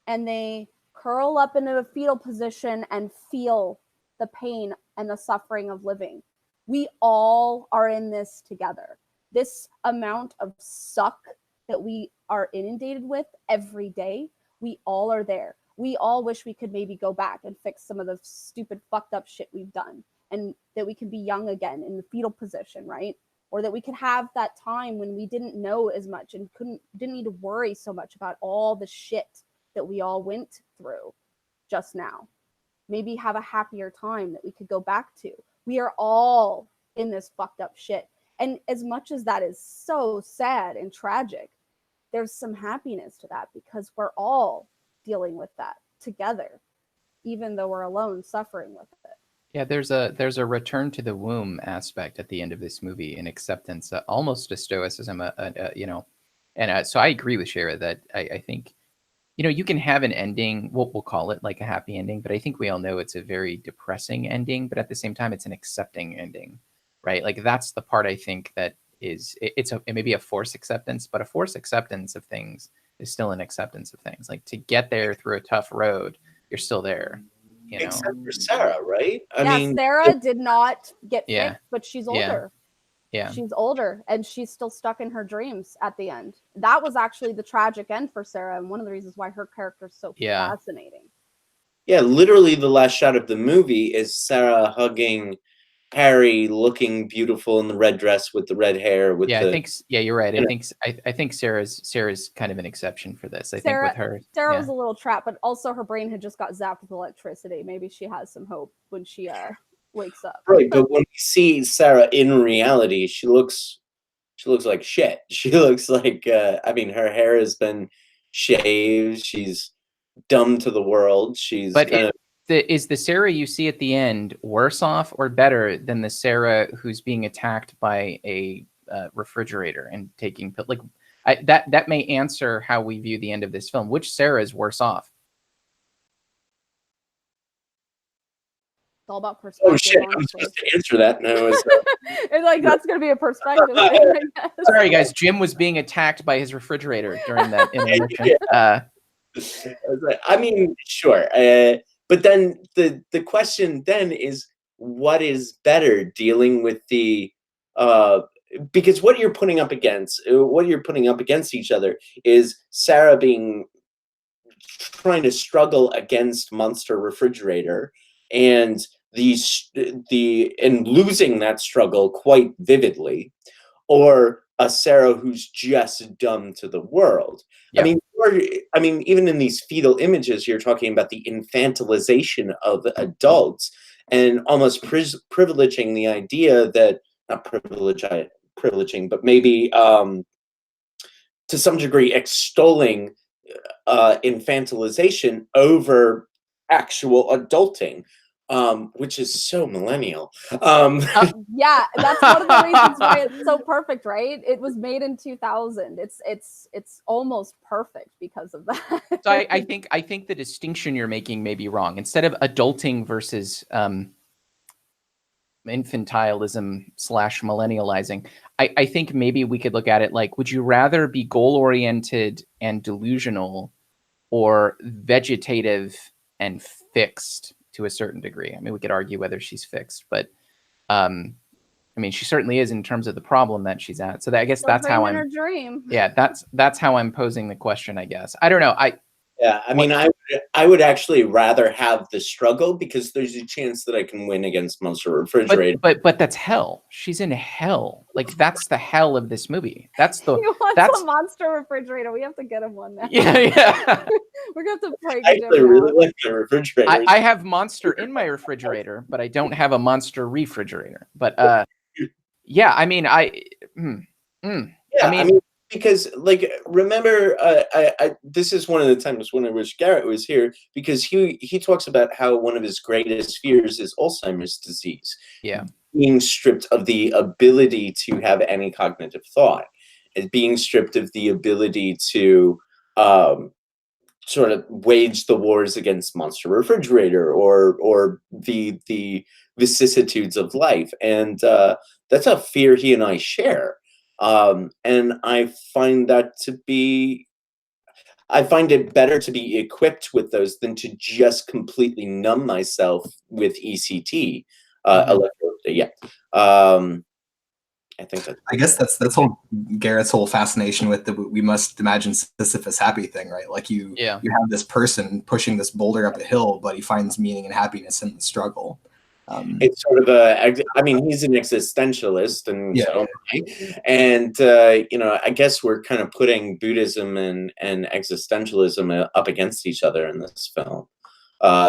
and they curl up into a fetal position and feel the pain and the suffering of living. We all are in this together. This amount of suck that we are inundated with every day, we all are there. We all wish we could maybe go back and fix some of the stupid fucked up shit we've done, and that we could be young again in the fetal position, right? Or that we could have that time when we didn't know as much and didn't need to worry so much about all the shit that we all went through just now. Maybe have a happier time that we could go back to. We are all in this fucked up shit. And as much as that is so sad and tragic, there's some happiness to that, because we're all dealing with that together, even though we're alone suffering with it. Yeah, there's a return to the womb aspect at the end of this movie, an acceptance, almost a stoicism, and so I agree with Shara that I think, you know, you can have an ending, we'll call it like a happy ending, but I think we all know it's a very depressing ending, but at the same time, it's an accepting ending, right? Like that's the part I think that it may be a forced acceptance, but a forced acceptance of things is still an acceptance of things. Like to get there through a tough road, you're still there. You know? Except for Sarah, right? I mean, Sarah did not get Yeah. fixed, but she's older. Yeah. She's older, and she's still stuck in her dreams at the end. That was actually the tragic end for Sarah, and one of the reasons why her character is so fascinating. Yeah, literally the last shot of the movie is Sarah hugging Harry, looking beautiful in the red dress with the red hair. I think you're right. I think Sarah's kind of an exception for this. I think with her, Sarah was a little trapped, but also her brain had just got zapped with electricity. Maybe she has some hope when she wakes up. Right, but when we see Sarah in reality, she looks like shit. She looks like I mean, her hair has been shaved. She's dumb to the world. She's is the Sarah you see at the end worse off or better than the Sarah who's being attacked by a refrigerator and taking like that may answer how we view the end of this film. Which Sarah is worse off? It's all about perspective. Oh shit! I'm supposed to answer that now. It's like that's going to be a perspective thing, I guess. Sorry, guys. Jim was being attacked by his refrigerator during that intermission. I mean, sure. But then the question then is, what is better, dealing with the because what you're putting up against each other is Sarah trying to struggle against Monster Refrigerator, and and losing that struggle quite vividly, or a Sarah who's just dumb to the world. Yeah. I mean, even in these fetal images, you're talking about the infantilization of adults, and almost privileging the idea that, not privileging, but maybe to some degree extolling infantilization over actual adulting, which is so millennial. Yeah, that's one of the reasons why it's so perfect, right? It was made in 2000. It's almost perfect because of that. So I think the distinction you're making may be wrong. Instead of adulting versus infantilism / millennializing, I think maybe we could look at it like, would you rather be goal-oriented and delusional, or vegetative and fixed to a certain degree? I mean, we could argue whether she's fixed, but I mean, she certainly is in terms of the problem that she's at. So I guess that's how I'm. Her dream. Yeah, that's how I'm posing the question, I guess. I don't know. Yeah, I mean, I would actually rather have the struggle, because there's a chance that I can win against Monster Refrigerator. But that's hell. She's in hell. Like, that's the hell of this movie. That's the He wants a Monster Refrigerator. We have to get him one now. Yeah. We're gonna have to prank I him actually really like the refrigerator. I have Monster in my refrigerator, but I don't have a Monster refrigerator. But yeah, I mean, Yeah, I mean, because, like, remember, this is one of the times when I wish Garrett was here, because he talks about how one of his greatest fears is Alzheimer's disease. Yeah. Being stripped of the ability to have any cognitive thought, and being stripped of the ability to sort of wage the wars against Monster Refrigerator, or the vicissitudes of life. And that's a fear he and I share. And I find it better to be equipped with those than to just completely numb myself with ECT. Yeah. I think that. I guess that's whole Garrett's whole fascination with the "we must imagine Sisyphus happy" thing, right? Like you have this person pushing this boulder up a hill, but he finds meaning and happiness in the struggle. It's sort of I mean, he's an existentialist, and Yeah. so am I. And you know, I guess we're kind of putting Buddhism and existentialism up against each other in this film,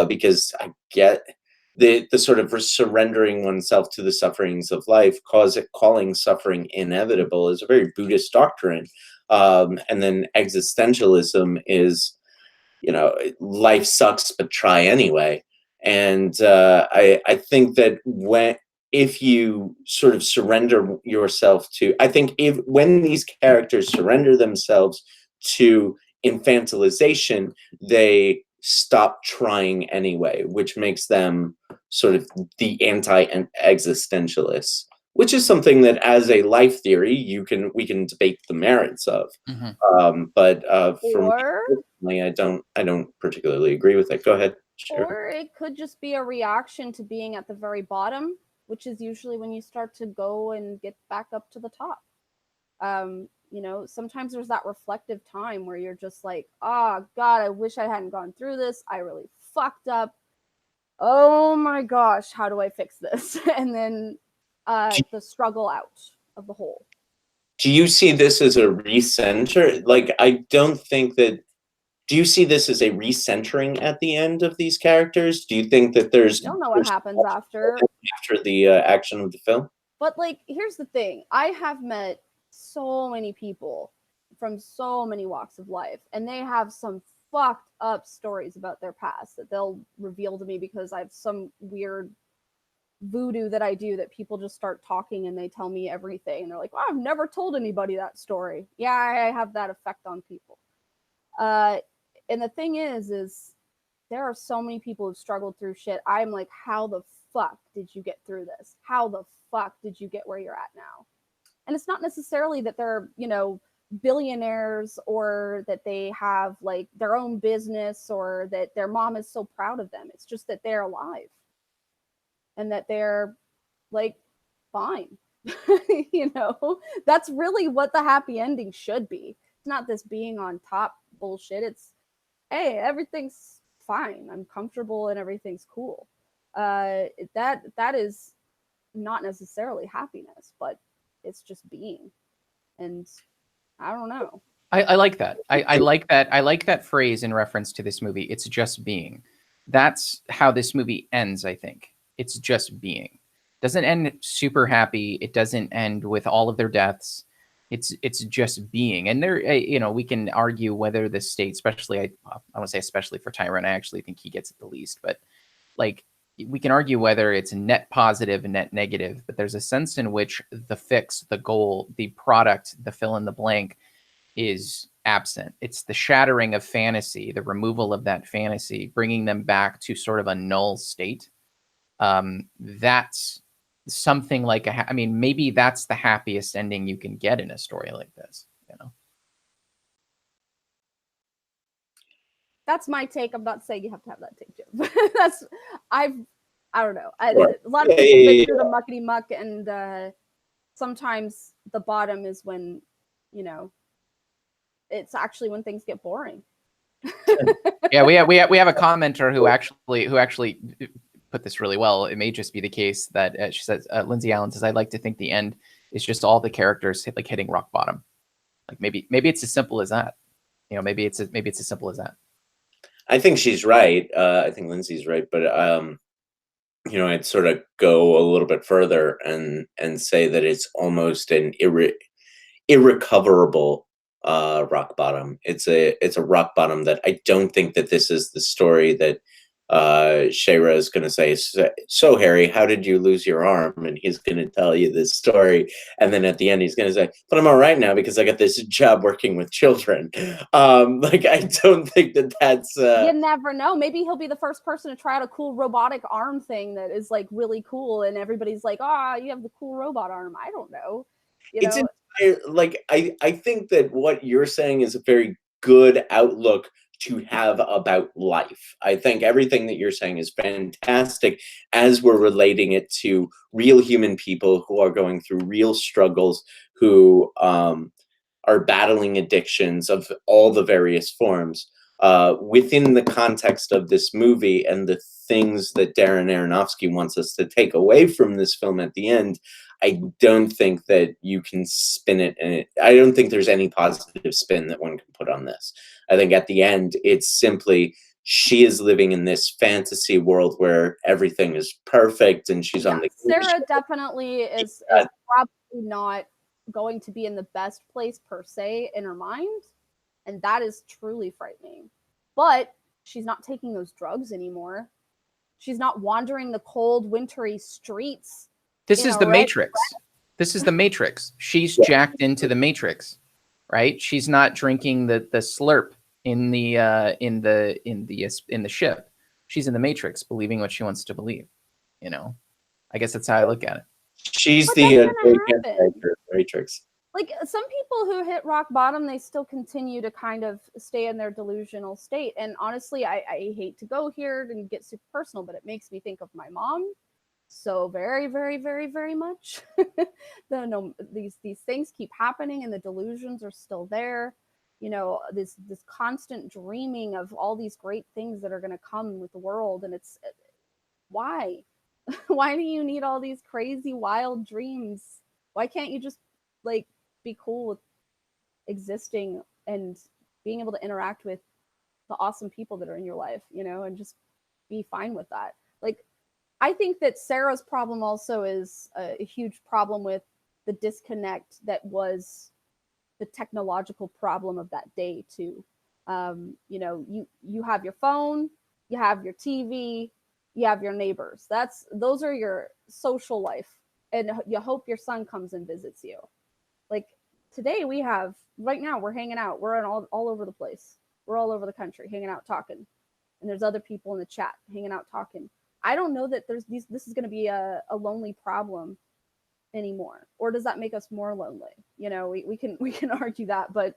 because I get the sort of surrendering oneself to the sufferings of life, calling suffering inevitable, is a very Buddhist doctrine. And then existentialism is, you know, life sucks, but try anyway. And I think that if you sort of surrender yourself to, I think when these characters surrender themselves to infantilization, they stop trying anyway, which makes them sort of the anti-existentialists, which is something that, as a life theory, we can debate the merits of. But for me, I don't particularly agree with it. Go ahead. Sure. Or it could just be a reaction to being at the very bottom, which is usually when you start to go and get back up to the top. You know, sometimes there's that reflective time where you're just like, oh God, I wish I hadn't gone through this. I really fucked up. Oh my gosh, how do I fix this? And then the struggle out of the hole. Do you see this as a recenter? Like, I don't think that. Do you see this as a recentering at the end of these characters? Do you think that You don't know what happens after the action of the film? But, like, here's the thing. I have met so many people from so many walks of life, and they have some fucked up stories about their past that they'll reveal to me because I have some weird voodoo that I do that people just start talking and they tell me everything. And they're like, well, I've never told anybody that story. Yeah, I have that effect on people. And the thing is there are so many people who've struggled through shit. I'm like, how the fuck did you get through this? How the fuck did you get where you're at now? And it's not necessarily that they're, you know, billionaires, or that they have like their own business, or that their mom is so proud of them. It's just that they're alive and that they're like fine. You know, that's really what the happy ending should be. It's not this being on top bullshit. It's, hey, everything's fine, I'm comfortable, and everything's cool. That is not necessarily happiness, but it's just being. And I don't know. I like that. I like that. I like that phrase in reference to this movie. It's just being. That's how this movie ends, I think. It's just being. Doesn't end super happy. It doesn't end with all of their deaths. It's just being. And there, you know, we can argue whether the state, especially, I want to say especially for Tyrone, I actually think he gets it the least. But like, we can argue whether it's net positive and net negative. But there's a sense in which the fix, the goal, the product, the fill in the blank is absent. It's the shattering of fantasy, the removal of that fantasy, bringing them back to sort of a null state. That's something like I mean, maybe that's the happiest ending you can get in a story like this, you know? That's my take. I'm not saying you have to have that take, Jim. That's, I don't know. A lot of people think through the muckety muck, and sometimes the bottom is when, you know, it's actually when things get boring. Yeah, we have a commenter who actually put this really well. It may just be the case that she says, Lindsay Allen says, "I'd like to think the end is just all the characters hitting rock bottom." Like maybe it's as simple as that. You know, maybe it's as simple as that. I think she's right. I think Lindsay's right, but you know, I'd sort of go a little bit further and say that it's almost an irrecoverable rock bottom. It's a rock bottom that I don't think that this is the story that Shayra is going to say, so Harry, how did you lose your arm? And he's going to tell you this story. And then at the end, he's going to say, but I'm all right now because I got this job working with children. Like, I don't think that that's... You never know. Maybe he'll be the first person to try out a cool robotic arm thing that is like really cool. And everybody's like, ah, you have the cool robot arm. I don't know. You know? Like, I think that what you're saying is a very good outlook to have about life. I think everything that you're saying is fantastic as we're relating it to real human people who are going through real struggles, who are battling addictions of all the various forms. Within the context of this movie and the things that Darren Aronofsky wants us to take away from this film at the end, I don't think that you can spin it, and I don't think there's any positive spin that one can put on this. I think at the end, it's simply she is living in this fantasy world where everything is perfect, and she's on the... Sarah definitely is probably not going to be in the best place per se in her mind, and that is truly frightening. But she's not taking those drugs anymore. She's not wandering the cold, wintry streets. This is the Matrix. This is the Matrix. She's jacked into the Matrix, right? She's not drinking the slurp in the ship. She's in the Matrix, believing what she wants to believe. You know, I guess that's how I look at it. She's the Matrix. Like, some people who hit rock bottom, they still continue to kind of stay in their delusional state. And honestly, I hate to go here and get super personal, but it makes me think of my mom. So very, very, very, very much. These things keep happening, and the delusions are still there. You know, this constant dreaming of all these great things that are going to come with the world, and it's why? Why do you need all these crazy, wild dreams? Why can't you just like be cool with existing and being able to interact with the awesome people that are in your life, you know, and just be fine with that? Like, I think that Sarah's problem also is a huge problem with the disconnect that was the technological problem of that day too. You know, you have your phone, you have your TV, you have your neighbors. Those are your social life, and you hope your son comes and visits you. Like, today right now we're hanging out. We're all over the place. We're all over the country hanging out, talking, and there's other people in the chat hanging out, talking. I don't know that this is going to be a lonely problem anymore? Or does that make us more lonely? You know, we can argue that, but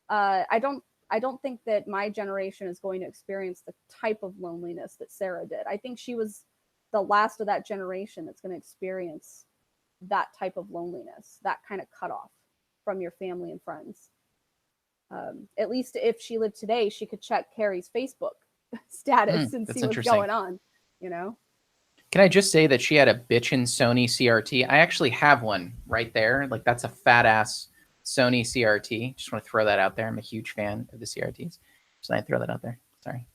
I don't think that my generation is going to experience the type of loneliness that Sarah did. I think she was the last of that generation that's going to experience that type of loneliness, that kind of cutoff from your family and friends. At least if she lived today, she could check Carrie's Facebook status and see what's going on, you know? Can I just say that she had a bitchin' Sony CRT? I actually have one right there. Like, that's a fat ass Sony CRT. Just want to throw that out there. I'm a huge fan of the CRTs. So I throw that out there. Sorry.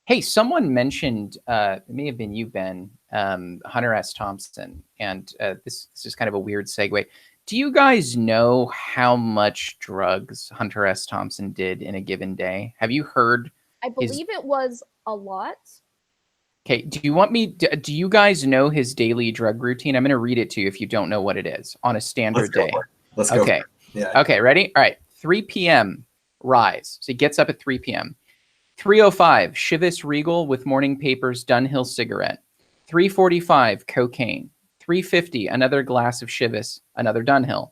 Hey, someone mentioned, it may have been you, Ben, Hunter S. Thompson. And this is kind of a weird segue. Do you guys know how much drugs Hunter S. Thompson did in a given day? Have you heard? I believe it was a lot. Okay, do you guys know his daily drug routine? I'm going to read it to you if you don't know what it is on a standard day. Let's go. Okay. Yeah. Okay, ready? All right. 3 p.m. rise. So he gets up at 3 p.m. 3:05, Chivas Regal with morning papers, Dunhill cigarette. 3:45, cocaine. 3:50, another glass of Chivas, another Dunhill.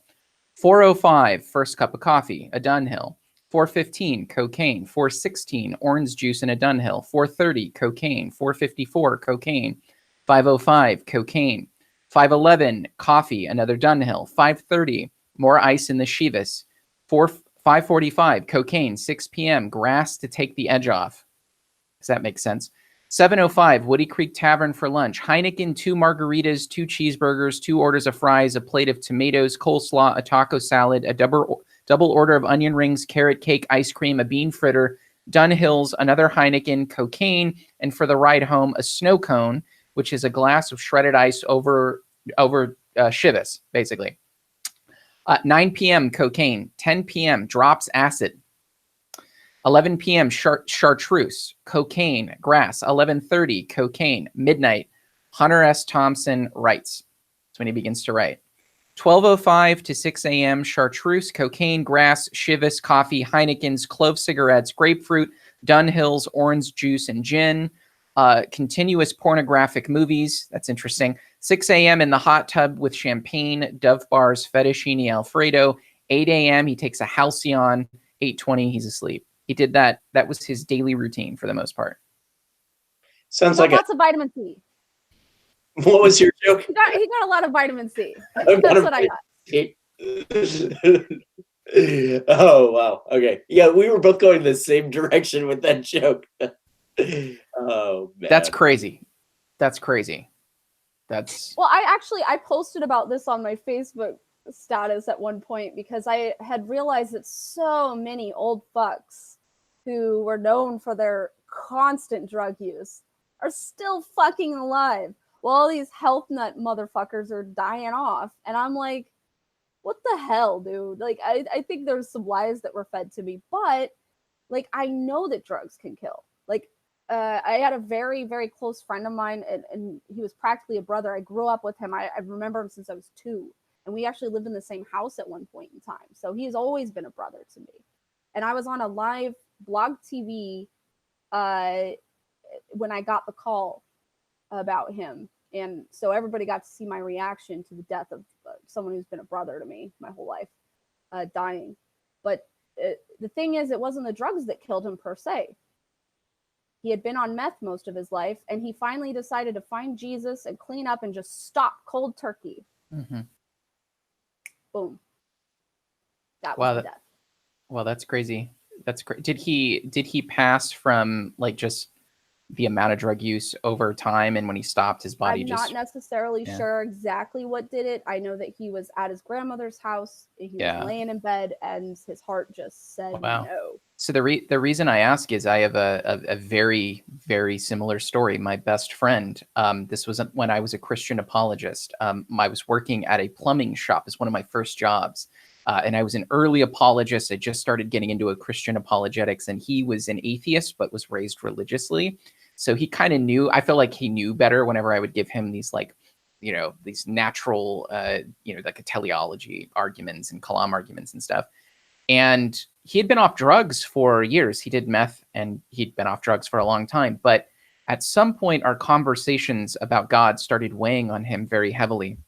4:05, first cup of coffee, a Dunhill. 4:15, cocaine. 4:16, orange juice and a Dunhill. 4:30, cocaine. 4:54, cocaine. 5:05, cocaine. 5:11, coffee, another Dunhill. 5:30, more ice in the Chivas. 5:45, cocaine. 6 p.m., grass to take the edge off. Does that make sense? 7:05, Woody Creek Tavern for lunch. Heineken, 2 margaritas, 2 cheeseburgers, 2 orders of fries, a plate of tomatoes, coleslaw, a taco salad, a double order of onion rings, carrot cake, ice cream, a bean fritter, Dunhills, another Heineken, cocaine, and for the ride home, a snow cone, which is a glass of shredded ice over Chivas, basically. 9 p.m., cocaine. 10 p.m., drops acid. 11 p.m., chartreuse, cocaine, grass. 11:30, cocaine, midnight. Hunter S. Thompson writes. That's when he begins to write. 12:05 to 6 a.m., chartreuse, cocaine, grass, Chivas, coffee, Heinekens, clove cigarettes, grapefruit, Dunhills, orange juice, and gin. Continuous pornographic movies. That's interesting. 6 a.m. in the hot tub with champagne, Dove bars, fettuccine Alfredo. 8 a.m. he takes a halcyon. 8:20 he's asleep. He did that. That was his daily routine for the most part. Sounds like lots of vitamin C. What was your joke? He got a lot of vitamin C. That's what I got. Oh, wow. Okay. Yeah, we were both going the same direction with that joke. Oh, man. That's crazy. That's crazy. Well, I posted about this on my Facebook status at one point because I had realized that so many old fucks who were known for their constant drug use are still fucking alive. Well, all these health nut motherfuckers are dying off. And I'm like, what the hell, dude? Like, I think there's some lies that were fed to me, but like, I know that drugs can kill. Like, I had a very, very close friend of mine, and he was practically a brother. I grew up with him. I remember him since I was 2. And we actually lived in the same house at one point in time. So he's always been a brother to me. And I was on a live blog TV when I got the call about him. And so everybody got to see my reaction to the death of someone who's been a brother to me my whole life, dying. But the thing is, it wasn't the drugs that killed him per se. He had been on meth most of his life, and he finally decided to find Jesus and clean up and just stop cold turkey. Mm-hmm. Boom. That was the death. Well, that's crazy. That's great. Did he pass from like just the amount of drug use over time, and when he stopped, his body I'm just... not necessarily sure exactly what did it. I know that he was at his grandmother's house. He was laying in bed, and his heart just said no. So the reason I ask is I have a very, very similar story. My best friend, this was when I was a Christian apologist. I was working at a plumbing shop as one of my first jobs. And I was an early apologist. I just started getting into a Christian apologetics, and he was an atheist, but was raised religiously. So he kind of knew, I felt like he knew better whenever I would give him these these natural, like a teleology arguments and Kalam arguments and stuff. And he had been off drugs for years. He did meth, and he'd been off drugs for a long time. But at some point, our conversations about God started weighing on him very heavily.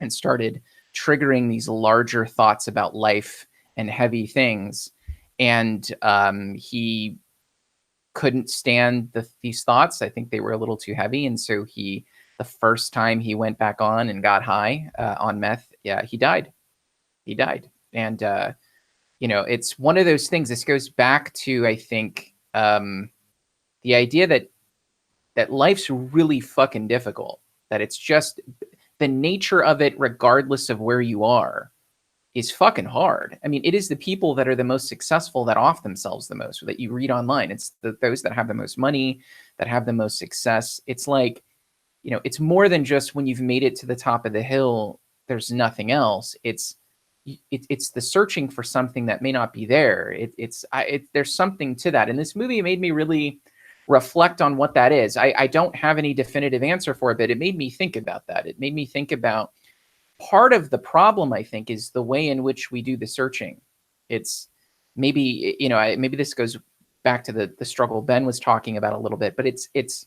and started triggering these larger thoughts about life and heavy things. And he couldn't stand these thoughts. I think they were a little too heavy. And so the first time he went back on and got high on meth, yeah, he died. He died. And, you know, it's one of those things. This goes back to, I think, the idea that life's really fucking difficult, that it's just the nature of it, regardless of where you are, is fucking hard. I mean, it is the people that are the most successful that off themselves the most, that you read online. It's those that have the most money, that have the most success. It's like, you know, it's more than just when you've made it to the top of the hill, there's nothing else. It's the searching for something that may not be there. There's something to that. And this movie made me really reflect on what that is. I don't have any definitive answer for it, but it made me think about that. It made me think about part of the problem, I think, is the way in which we do the searching. It's maybe, you know, maybe this goes back to the struggle Ben was talking about a little bit, but it's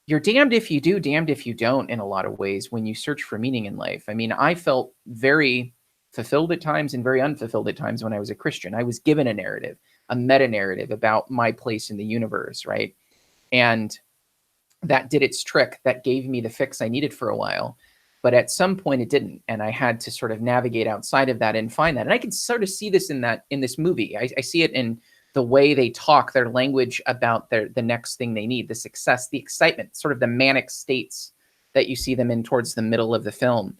you're damned if you do, damned if you don't in a lot of ways when you search for meaning in life. I mean, I felt very fulfilled at times and very unfulfilled at times when I was a Christian. I was given a narrative, a meta narrative about my place in the universe, right? And that did its trick. That gave me the fix I needed for a while. But at some point it didn't. And I had to sort of navigate outside of that and find that. And I can sort of see this in this movie. I see it in the way they talk, their language about the next thing they need, the success, the excitement, sort of the manic states that you see them in towards the middle of the film.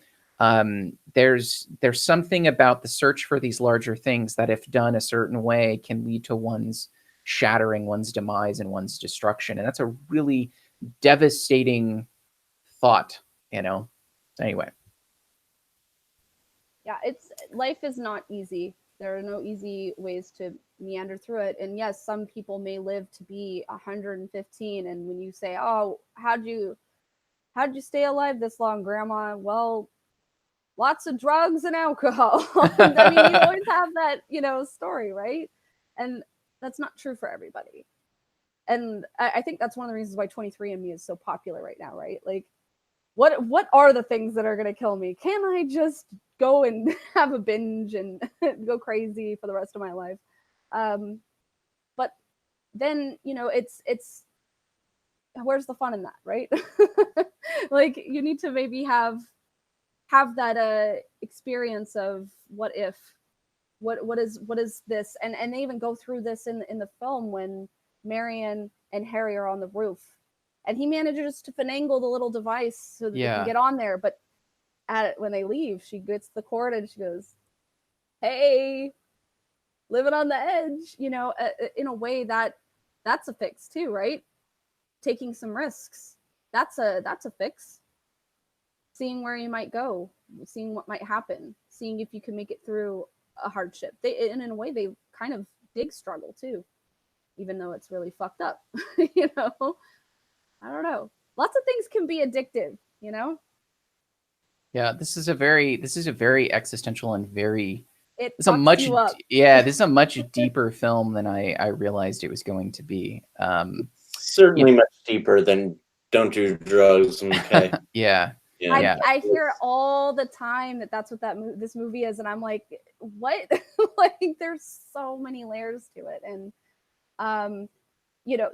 There's something about the search for these larger things that, if done a certain way, can lead to one's shattering, one's demise, and one's destruction. And that's a really devastating thought, you know? Anyway. Yeah, life is not easy. There are no easy ways to meander through it. And yes, some people may live to be 115. And when you say, "Oh, how'd you stay alive this long, Grandma?" Well, lots of drugs and alcohol. I mean, you always have that, you know, story, right? And that's not true for everybody. And I think that's one of the reasons why 23andMe is so popular right now, right? Like, what are the things that are going to kill me? Can I just go and have a binge and go crazy for the rest of my life? But then, you know, it's where's the fun in that, right? Like, you need to maybe have that experience of what if, what is this, and they even go through this in the film when Marion and Harry are on the roof. And he manages to finagle the little device so that they can get on there. But when they leave, she gets the cord and she goes, "Hey, living on the edge," you know, in a way that's a fix too, right? Taking some risks. That's a fix. Seeing where you might go, seeing what might happen, seeing if you can make it through a hardship. And in a way, they kind of dig struggle too, even though it's really fucked up, you know? I don't know. Lots of things can be addictive, you know? Yeah, this is a very existential and very this is a much deeper film than I realized it was going to be. Certainly much deeper than "Don't do drugs." Okay. Yeah. I hear all the time that's what this movie is, and I'm like, what? Like, there's so many layers to it, and you know,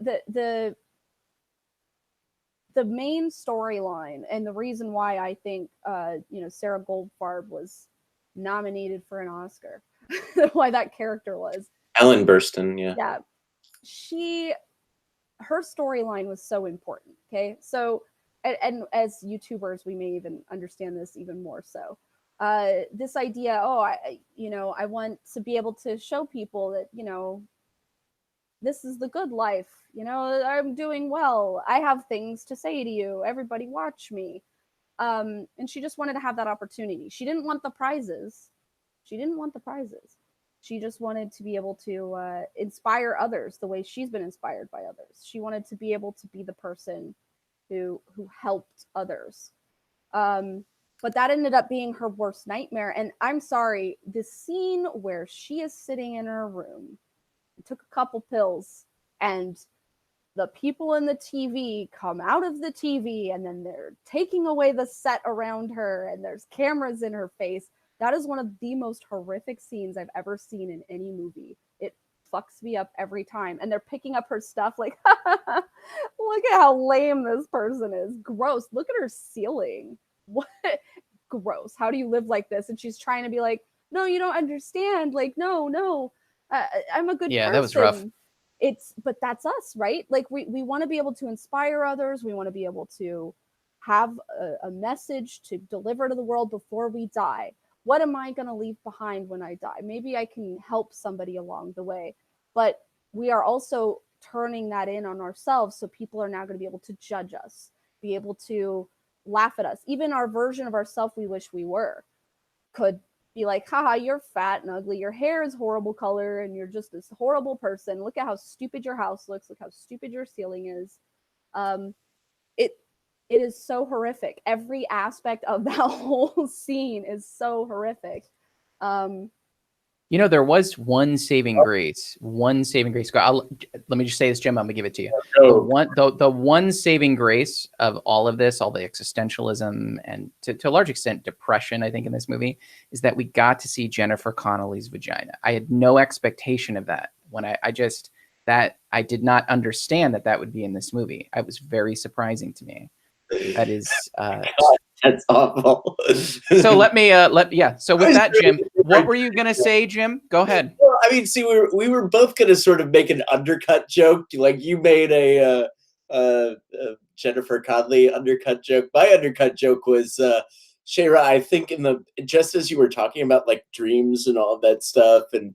the main storyline and the reason why I think you know, Sarah Goldfarb was nominated for an Oscar, why that character was Ellen Burstyn, yeah, her storyline was so important. Okay, so and as YouTubers, we may even understand this even more so. This idea, I want to be able to show people that, you know, this is the good life. You know, I'm doing well. I have things to say to you. Everybody watch me. And she just wanted to have that opportunity. She didn't want the prizes. She just wanted to be able to inspire others the way she's been inspired by others. She wanted to be able to be the person who helped others. But that ended up being her worst nightmare. And I'm sorry, the scene where she is sitting in her room, took a couple pills, and the people in the TV come out of the TV and then they're taking away the set around her and there's cameras in her face. That is one of the most horrific scenes I've ever seen in any movie. It fucks me up every time. And they're picking up her stuff like, look at how lame this person is. Gross. Look at her ceiling. What? Gross. How do you live like this? And she's trying to be like, no, you don't understand. Like, no, I'm a good person. Yeah, that was rough. But that's us, right? Like we want to be able to inspire others. We want to be able to have a message to deliver to the world before we die. What am I going to leave behind when I die? Maybe I can help somebody along the way. But we are also turning that in on ourselves. So people are now going to be able to judge us, be able to laugh at us. Even our version of ourselves we wish we were could be like, haha, you're fat and ugly. Your hair is horrible color and you're just this horrible person. Look at how stupid your house looks. Look how stupid your ceiling is. It is so horrific. Every aspect of that whole scene is so horrific. There was one saving grace. Let me just say this, Jim. I'm gonna give it to you. The one saving grace of all of this, all the existentialism and to a large extent depression, I think, in this movie, is that we got to see Jennifer Connelly's vagina. I had no expectation of that when I did not understand that would be in this movie. It was very surprising to me. That is that's awful. So let me so with that, Jim, what were you gonna say, Jim? Go ahead. Well, I mean, see, we were both gonna sort of make an undercut joke. Like you made a Jennifer Connelly undercut joke. My undercut joke was Shayra, I think just as you were talking about like dreams and all of that stuff and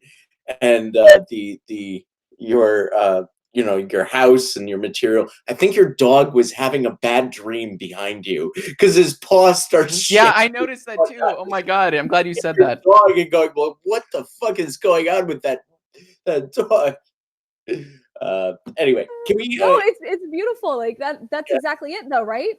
your house and your material. I think your dog was having a bad dream behind you because his paw starts. Yeah, I noticed that too. Oh my god, I'm glad you said that. Dog and going, well, what the fuck is going on with that dog? Anyway, can we? No, it's beautiful. Like that's exactly it, though, right?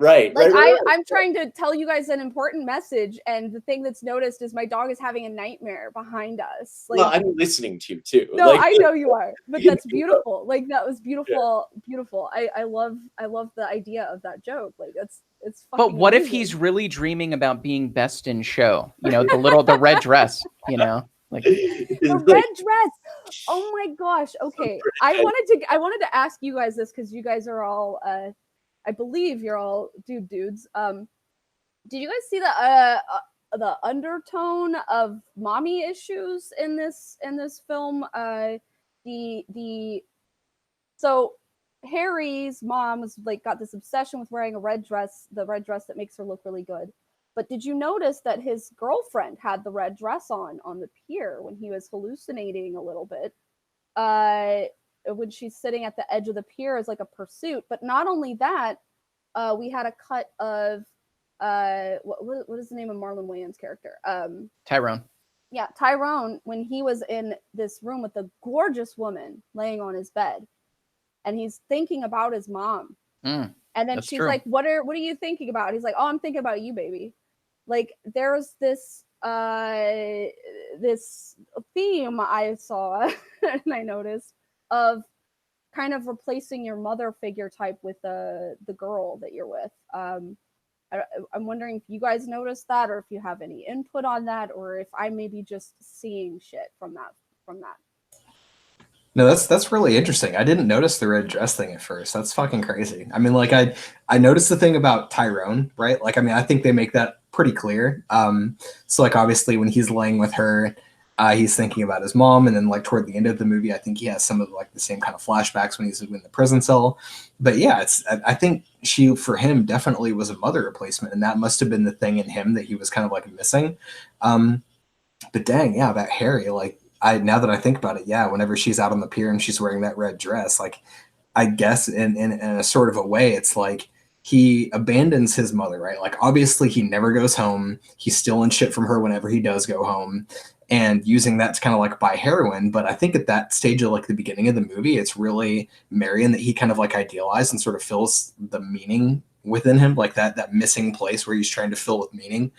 Right. Like right. I'm trying to tell you guys an important message, and the thing that's noticed is my dog is having a nightmare behind us. Like, well, I'm listening to you too. No, I know you are, but that's beautiful. Like that was beautiful, beautiful. I love the idea of that joke. Like it's fucking But what amazing. if he's really dreaming about being best in show? The red dress. Like the red dress. Oh my gosh. Okay, I wanted to ask you guys this because you guys are all. I believe you're all dudes. Did you guys see the undertone of mommy issues in this film? So Harry's mom was like got this obsession with wearing the red dress that makes her look really good. But did you notice that his girlfriend had the red dress on the pier when he was hallucinating a little bit? When she's sitting at the edge of the pier as like a pursuit. But not only that, we had a cut of what is the name of Marlon Wayans' character? Tyrone. Yeah, Tyrone, when he was in this room with a gorgeous woman laying on his bed, and he's thinking about his mom. And then she's like, what are you thinking about? He's like, oh, I'm thinking about you, baby. Like there's this this theme I saw and I noticed of kind of replacing your mother figure type with the girl that you're with. I'm wondering if you guys noticed that, or if you have any input on that, or if I may be just seeing shit from that. No, that's really interesting. I didn't notice the red dress thing at first. That's fucking crazy. I mean, like I noticed the thing about Tyrone, right? Like, I mean, I think they make that pretty clear. So like obviously when he's laying with her, he's thinking about his mom, and then like toward the end of the movie, I think he has some of like the same kind of flashbacks when he's in the prison cell. But yeah, I think she for him definitely was a mother replacement, and that must have been the thing in him that he was kind of like missing. But dang, yeah, that Harry, like now that I think about it, yeah, whenever she's out on the pier and she's wearing that red dress, like I guess in a sort of a way, it's like he abandons his mother, right? Like obviously he never goes home. He's stealing shit from her whenever he does go home, and using that to kind of like buy heroin. But I think at that stage of like the beginning of the movie, it's really Marion that he kind of like idealized and sort of fills the meaning within him, like that missing place where he's trying to fill with meaning.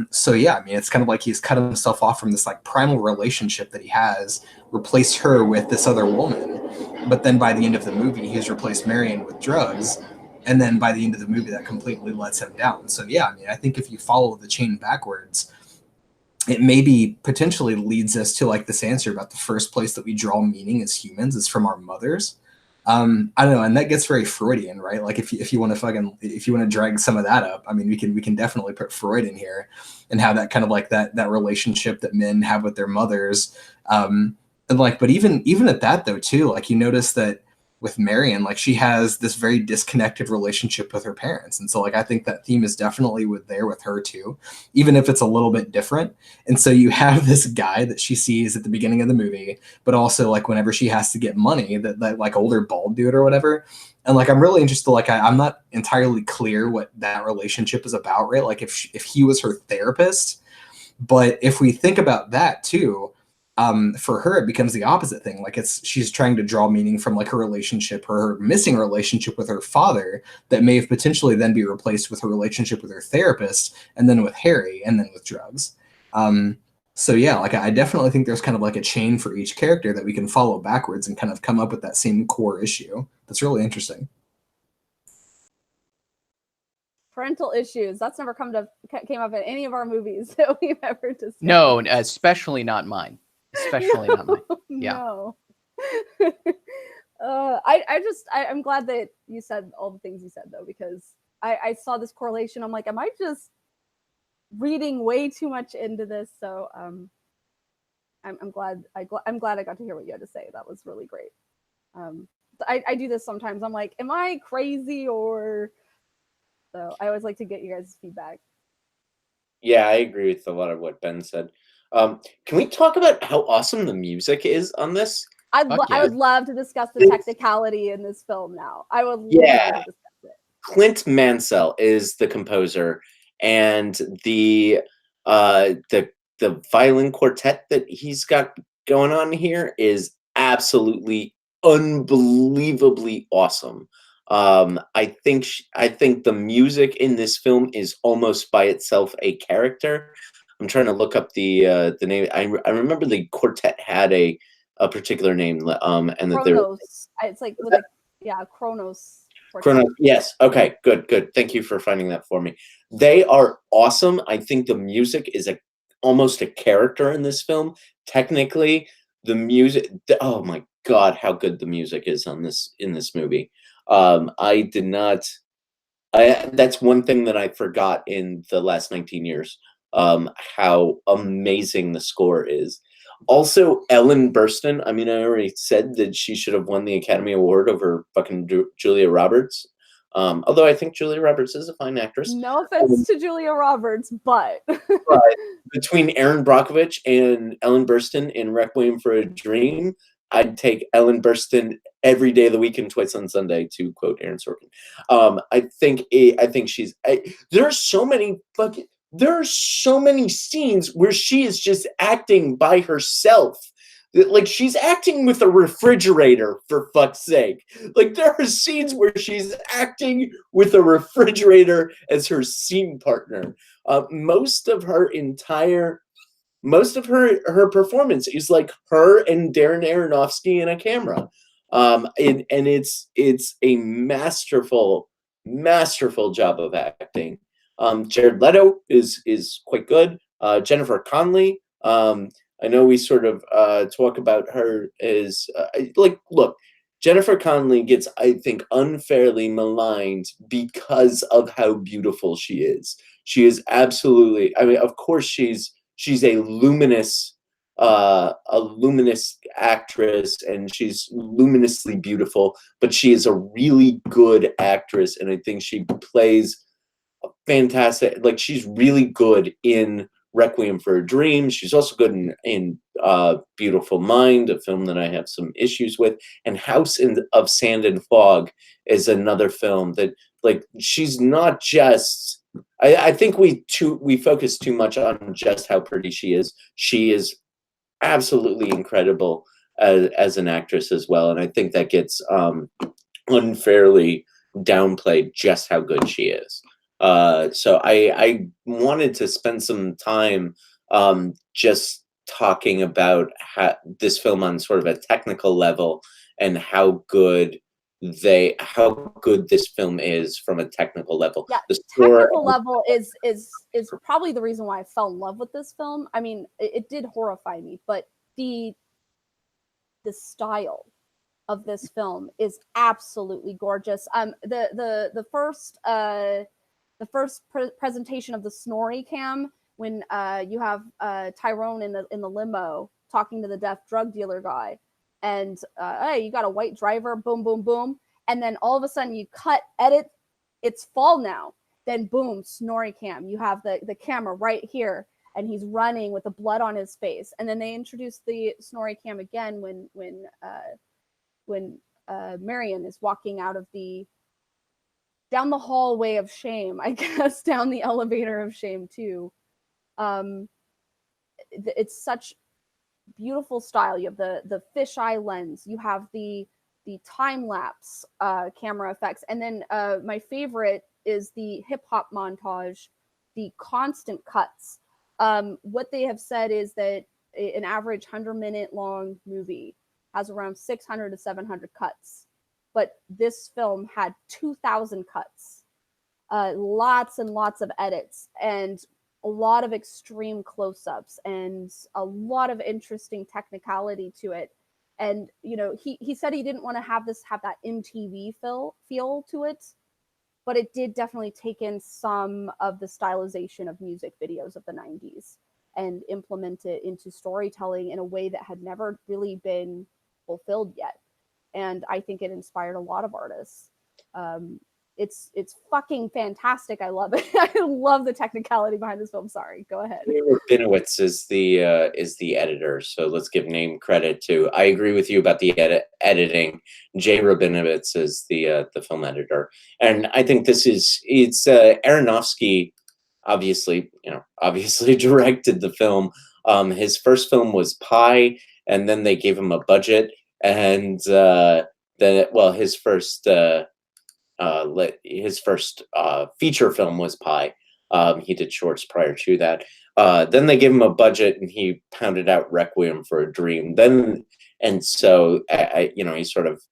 So yeah, I mean, it's kind of like he's cut himself off from this like primal relationship that he has, replaced her with this other woman. but then by the end of the movie, he's replaced Marion with drugs. And then by the end of the movie, that completely lets him down. So yeah, I mean, I think if you follow the chain backwards, it maybe potentially leads us to like this answer about the first place that we draw meaning as humans is from our mothers. I don't know, and that gets very Freudian, right? Like if you want to drag some of that up, I mean, we can definitely put Freud in here and how that kind of like that relationship that men have with their mothers, and like, but even at that though too, like you notice that with Marion, like she has this very disconnected relationship with her parents. And so like, I think that theme is definitely there with her too, even if it's a little bit different. And so you have this guy that she sees at the beginning of the movie, but also like whenever she has to get money, that like older bald dude or whatever. And like, I'm really interested, like I'm not entirely clear what that relationship is about, right? Like if he was her therapist, but if we think about that too, for her, it becomes the opposite thing. Like she's trying to draw meaning from like her relationship, her missing relationship with her father that may have potentially then be replaced with her relationship with her therapist, and then with Harry, and then with drugs. So yeah, like I definitely think there's kind of like a chain for each character that we can follow backwards and kind of come up with that same core issue. That's really interesting. Parental issues. That's never came up in any of our movies that we've ever discussed. No, especially not mine. Especially not mine. Yeah. No. I'm glad that you said all the things you said though, because I saw this correlation. I'm like, am I just reading way too much into this? So I'm glad I got to hear what you had to say. That was really great. I do this sometimes. I'm like, am I crazy or? So I always like to get you guys' feedback. Yeah, I agree with a lot of what Ben said. Can we talk about how awesome the music is on this? I would love to discuss the technicality in this film now. I would love to discuss it. Clint Mansell is the composer, and the violin quartet that he's got going on here is absolutely unbelievably awesome. I think the music in this film is almost by itself a character. I'm trying to look up the name. I remember the quartet had a particular name, and that Kronos. It's like with Kronos. Kronos. Yes. Okay. Good. Thank you for finding that for me. They are awesome. I think the music is almost a character in this film. Technically, the music. Oh my God, how good the music is in this movie. That's one thing that I forgot in the last 19 years. How amazing the score is. Also, Ellen Burstyn. I mean, I already said that she should have won the Academy Award over fucking Julia Roberts. Although I think Julia Roberts is a fine actress. No offense to Julia Roberts, but between Aaron Brockovich and Ellen Burstyn in Requiem for a Dream, I'd take Ellen Burstyn every day of the week and twice on Sunday, to quote Aaron Sorkin. I think she's. There are so many scenes where she is just acting by herself. Like she's acting with a refrigerator, for fuck's sake. Like there are scenes where she's acting with a refrigerator as her scene partner. Most of her performance is like her and Darren Aronofsky in a camera. And it's a masterful job of acting. Jared Leto is quite good. Jennifer Connelly, I know we sort of talk about her as look, Jennifer Connelly gets, I think, unfairly maligned because of how beautiful she is. She is absolutely, I mean, of course she's a luminous actress, and she's luminously beautiful, but she is a really good actress, and I think she plays fantastic. Like she's really good in Requiem for a Dream. She's also good in Beautiful Mind, a film that I have some issues with, and House of Sand and Fog is another film that, like, she's not just. I think we focus too much on just how pretty she is. She is absolutely incredible as an actress as well, and I think that gets unfairly downplayed just how good she is. So I wanted to spend some time just talking about this film on sort of a technical level and how good this film is from a technical level. Yeah, The score, technical level is probably the reason why I fell in love with this film. I mean, it did horrify me, but the style of this film is absolutely gorgeous. The first presentation of the Snorri cam, when you have Tyrone in the limo talking to the deaf drug dealer guy, and hey, you got a white driver, boom, boom, boom, and then all of a sudden you edit, it's fall now, then boom, Snorri cam, you have the camera right here, and he's running with the blood on his face, and then they introduce the Snorri cam again when Marion is walking out of down the hallway of shame, I guess, down the elevator of shame too. It's such beautiful style. You have the fisheye lens, you have the time lapse camera effects, and then my favorite is the hip hop montage, the constant cuts. What they have said is that an average 100-minute long movie has around 600 to 700 cuts, but this film had 2,000 cuts, lots and lots of edits, and a lot of extreme close-ups, and a lot of interesting technicality to it. And you know, he said he didn't want to have that MTV feel to it, but it did definitely take in some of the stylization of music videos of the 90s and implement it into storytelling in a way that had never really been fulfilled yet. And I think it inspired a lot of artists. It's fucking fantastic. I love it. I love the technicality behind this film. Sorry, go ahead. Rabinowitz is the editor, so let's give name credit to. I agree with you about the editing. Jay Rabinowitz is the film editor, and I think it's Aronofsky. Obviously directed the film. His first film was Pi, and then they gave him a budget, and his first feature film was Pi. He did shorts prior to that. Then they gave him a budget, and he pounded out Requiem for a Dream. So he's sort of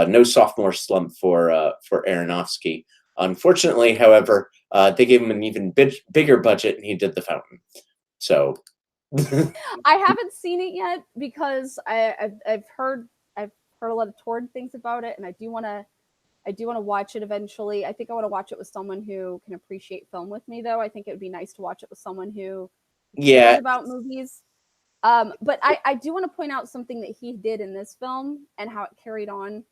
no sophomore slump for Aronofsky. Unfortunately, however, they gave him an even bigger budget, and he did The Fountain. So I haven't seen it yet because I've heard a lot of toward things about it, and I do want to watch it eventually. I think I want to watch it with someone who can appreciate film with me, though. I think it would be nice to watch it with someone who cares about movies. But I do want to point out something that he did in this film and how it carried on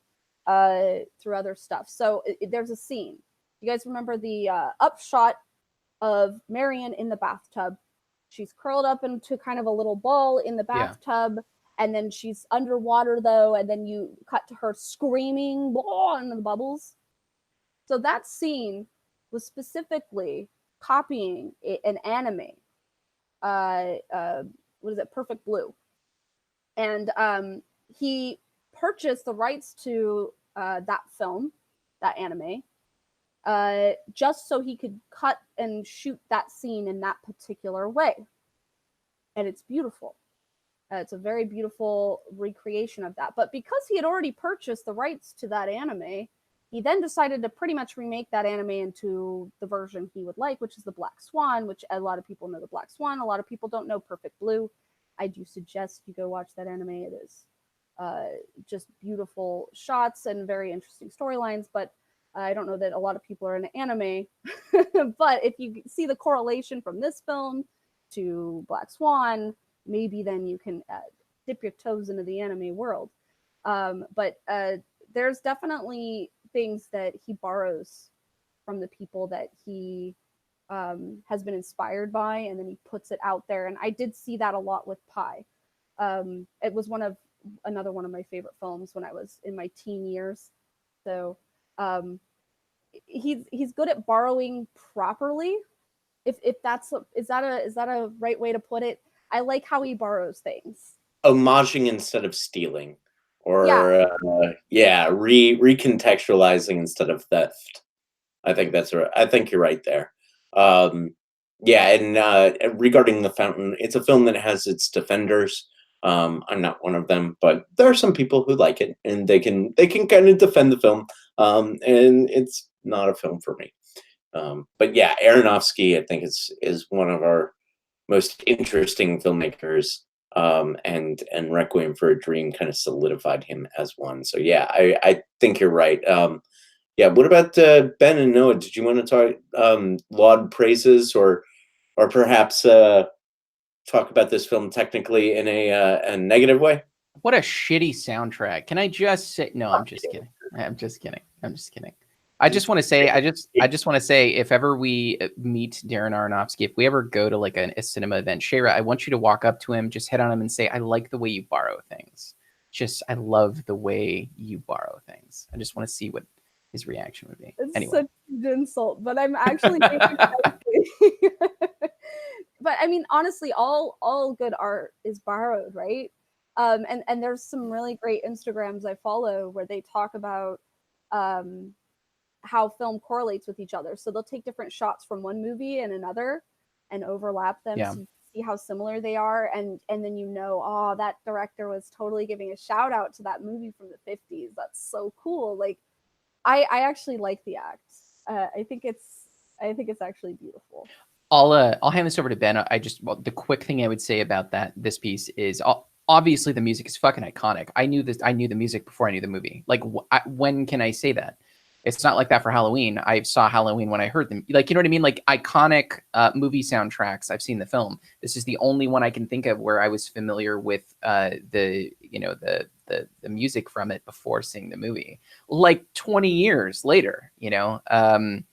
through other stuff. So there's a scene. You guys remember the upshot of Marion in the bathtub? She's curled up into kind of a little ball in the bathtub. Yeah. And then she's underwater, though, and then you cut to her screaming into the bubbles. So that scene was specifically copying an anime. What is it? Perfect Blue. And he purchased the rights to that film, that anime, just so he could cut and shoot that scene in that particular way. And it's beautiful. It's a very beautiful recreation of that. But because he had already purchased the rights to that anime, he then decided to pretty much remake that anime into the version he would like, which is the Black Swan, which a lot of people know the Black Swan. A lot of people don't know Perfect Blue. I do suggest you go watch that anime. It is just beautiful shots and very interesting storylines, but I don't know that a lot of people are into anime. But if you see the correlation from this film to Black Swan, maybe then you can dip your toes into the anime world. But there's definitely things that he borrows from the people that he has been inspired by, and then he puts it out there. And I did see that a lot with Pi. It was another one of my favorite films when I was in my teen years. So he's good at borrowing properly. If is that a right way to put it? I like how he borrows things. Homaging instead of stealing, or recontextualizing instead of theft. I think you're right there. And regarding The Fountain, it's a film that has its defenders. I'm not one of them, but there are some people who like it, and they can kind of defend the film. And it's not a film for me. But yeah, Aronofsky, I think, is one of our most interesting filmmakers. And Requiem for a Dream kind of solidified him as one. So yeah, I think you're right. Yeah, what about Ben and Noah? Did you want to talk laud praises, or perhaps talk about this film technically in a negative way? What a shitty soundtrack. Can I just say no, I'm just kidding. I'm just kidding. I'm just kidding. I just want to say, I just want to say, if ever we meet Darren Aronofsky, if we ever go to like a cinema event, Shayra, I want you to walk up to him, just hit on him and say, I like the way you borrow things. Just, I love the way you borrow things. I just want to see what his reaction would be. It's anyway. such an insult, but I'm actually being but I mean, honestly, all good art is borrowed, right? And there's some really great Instagrams I follow where they talk about how film correlates with each other. So they'll take different shots from one movie and another and overlap them, so you see how similar they are, and then oh, that director was totally giving a shout out to that movie from the 50s. That's so cool. Like, I actually like the act. I think it's actually beautiful. I'll hand this over to Ben. The quick thing I would say about this piece is, obviously the music is fucking iconic. I knew the music before I knew the movie. Like, when can I say that? It's not like that for Halloween. I saw Halloween when I heard them. Like, you know what I mean? Like, iconic movie soundtracks. I've seen the film. This is the only one I can think of where I was familiar with the music from it before seeing the movie. Like 20 years later, Can I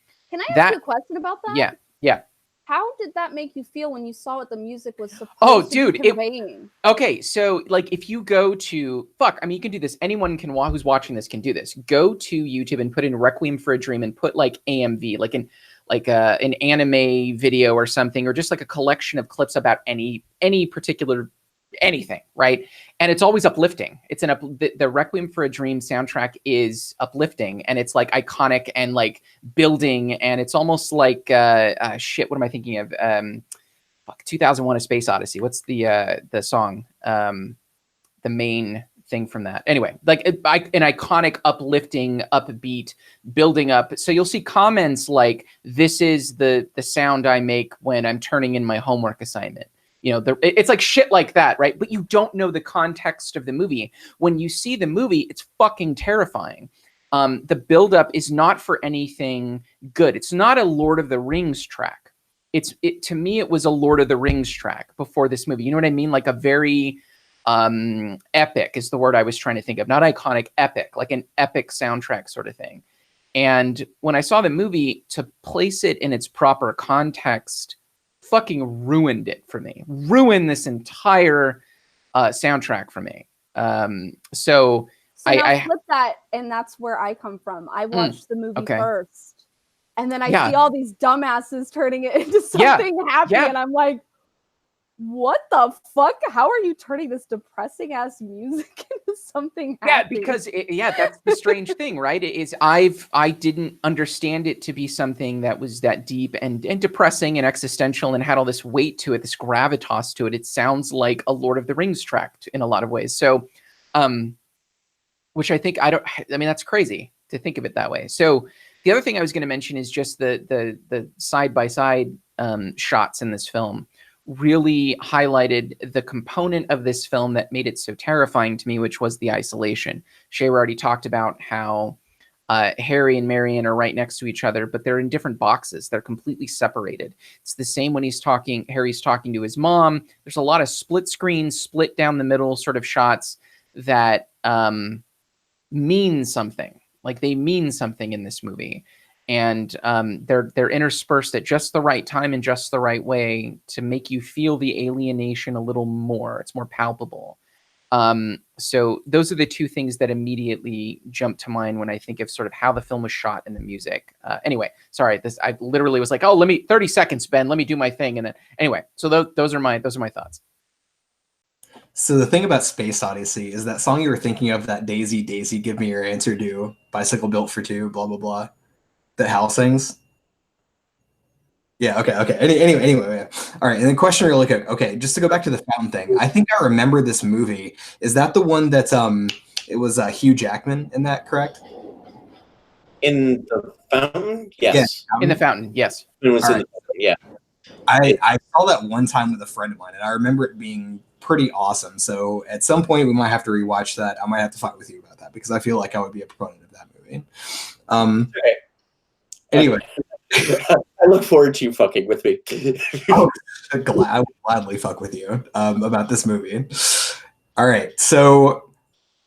ask you a question about that? Yeah. How did that make you feel when you saw what the music was supposed to be conveying? Okay, so like if you go to you can do this. Anyone who's watching this can do this. Go to YouTube and put in Requiem for a Dream and put like AMV, like an anime video or something, or just like a collection of clips about any particular anything, right? And it's always uplifting. It's the Requiem for a Dream soundtrack is uplifting, and it's like iconic and like building, and it's almost like shit. What am I thinking of? 2001: A Space Odyssey. What's the song? The main thing from that. Anyway, like an iconic, uplifting, upbeat, building up. So you'll see comments like, "This is the sound I make when I'm turning in my homework assignment." It's like shit like that, right? But you don't know the context of the movie. When you see the movie, it's fucking terrifying. The buildup is not for anything good. It's not a Lord of the Rings track. To me, it was a Lord of the Rings track before this movie. You know what I mean? Like a very epic is the word I was trying to think of. Not iconic, epic, like an epic soundtrack sort of thing. And when I saw the movie, to place it in its proper context fucking ruined it for me. Ruined this entire soundtrack for me. So I flip that, and that's where I come from. I watched the movie first, and then I see all these dumbasses turning it into something happy, and I'm like, what the fuck? How are you turning this depressing ass music into something happy? Yeah, because that's the strange thing, right? I didn't understand it to be something that was that deep and depressing and existential and had all this weight to it, this gravitas to it. It sounds like a Lord of the Rings track in a lot of ways. So, which I think that's crazy to think of it that way. So the other thing I was going to mention is just the side by side shots in this film really highlighted the component of this film that made it so terrifying to me, which was the isolation. Shayra already talked about how Harry and Marion are right next to each other, but they're in different boxes. They're completely separated. It's the same when Harry's talking to his mom. There's a lot of split screen, split down the middle sort of shots that mean something. Like they mean something in this movie. And they're interspersed at just the right time and just the right way to make you feel the alienation a little more. It's more palpable. So those are the two things that immediately jump to mind when I think of sort of how the film was shot and the music. Anyway, sorry, I literally was like, 30 seconds, Ben, let me do my thing. And then anyway, so those are my thoughts. So the thing about Space Odyssey is that song you were thinking of, that Daisy, Daisy, Give Me Your Answer Do, Bicycle Built for Two, blah, blah, blah, that Hal sings. Yeah. Okay. Okay. Anyway. Yeah. All right. And then question really quick. Okay. Just to go back to the fountain thing, I think I remember this movie. Is that the one that it was Hugh Jackman in that? Correct. In the fountain, Yeah. yes. In the fountain, yes. It was All in right. the fountain, yeah. I saw that one time with a friend of mine, and I remember it being pretty awesome. So at some point, we might have to rewatch that. I might have to fight with you about that because I feel like I would be a proponent of that movie. Okay. Anyway, I look forward to you fucking with me. I would gladly fuck with you about this movie. All right, so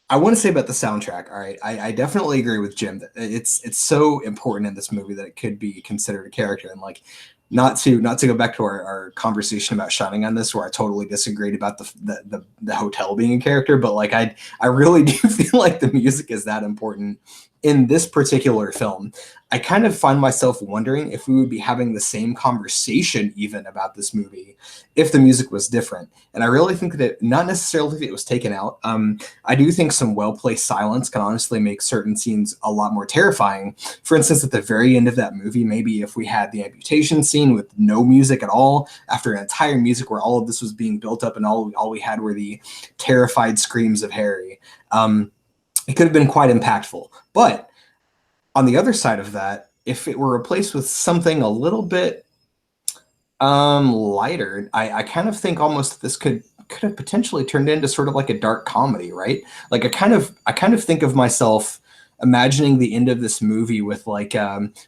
I want to say about the soundtrack. All right, I definitely agree with Jim that it's so important in this movie that it could be considered a character, and like not to go back to our conversation about Shining on this, where I totally disagreed about the hotel being a character, but like I really do feel like the music is that important in this particular film. I kind of find myself wondering if we would be having the same conversation even about this movie if the music was different. And I really think that not necessarily if it was taken out. I do think some well-placed silence can honestly make certain scenes a lot more terrifying. For instance, at the very end of that movie, maybe if we had the amputation scene with no music at all, after an entire music where all of this was being built up and all we had were the terrified screams of Harry, it could have been quite impactful. But on the other side of that, if it were replaced with something a little bit lighter, I kind of think almost this could have potentially turned into sort of like a dark comedy, right? Like I kind of think of myself imagining the end of this movie with like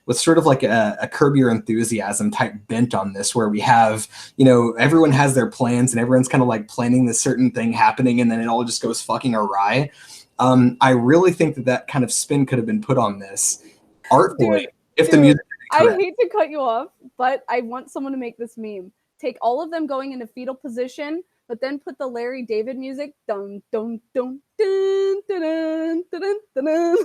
with sort of like a Curb Your Enthusiasm type bent on this, where we have, you know, everyone has their plans and everyone's kind of like planning this certain thing happening, and then it all just goes fucking awry. I really think that kind of spin could have been put on this artfully if the music. I hate to cut you off, but I want someone to make this meme. Take all of them going into fetal position, but then put the Larry David music. Dun dun dun dun dun dun dun dun. Dun.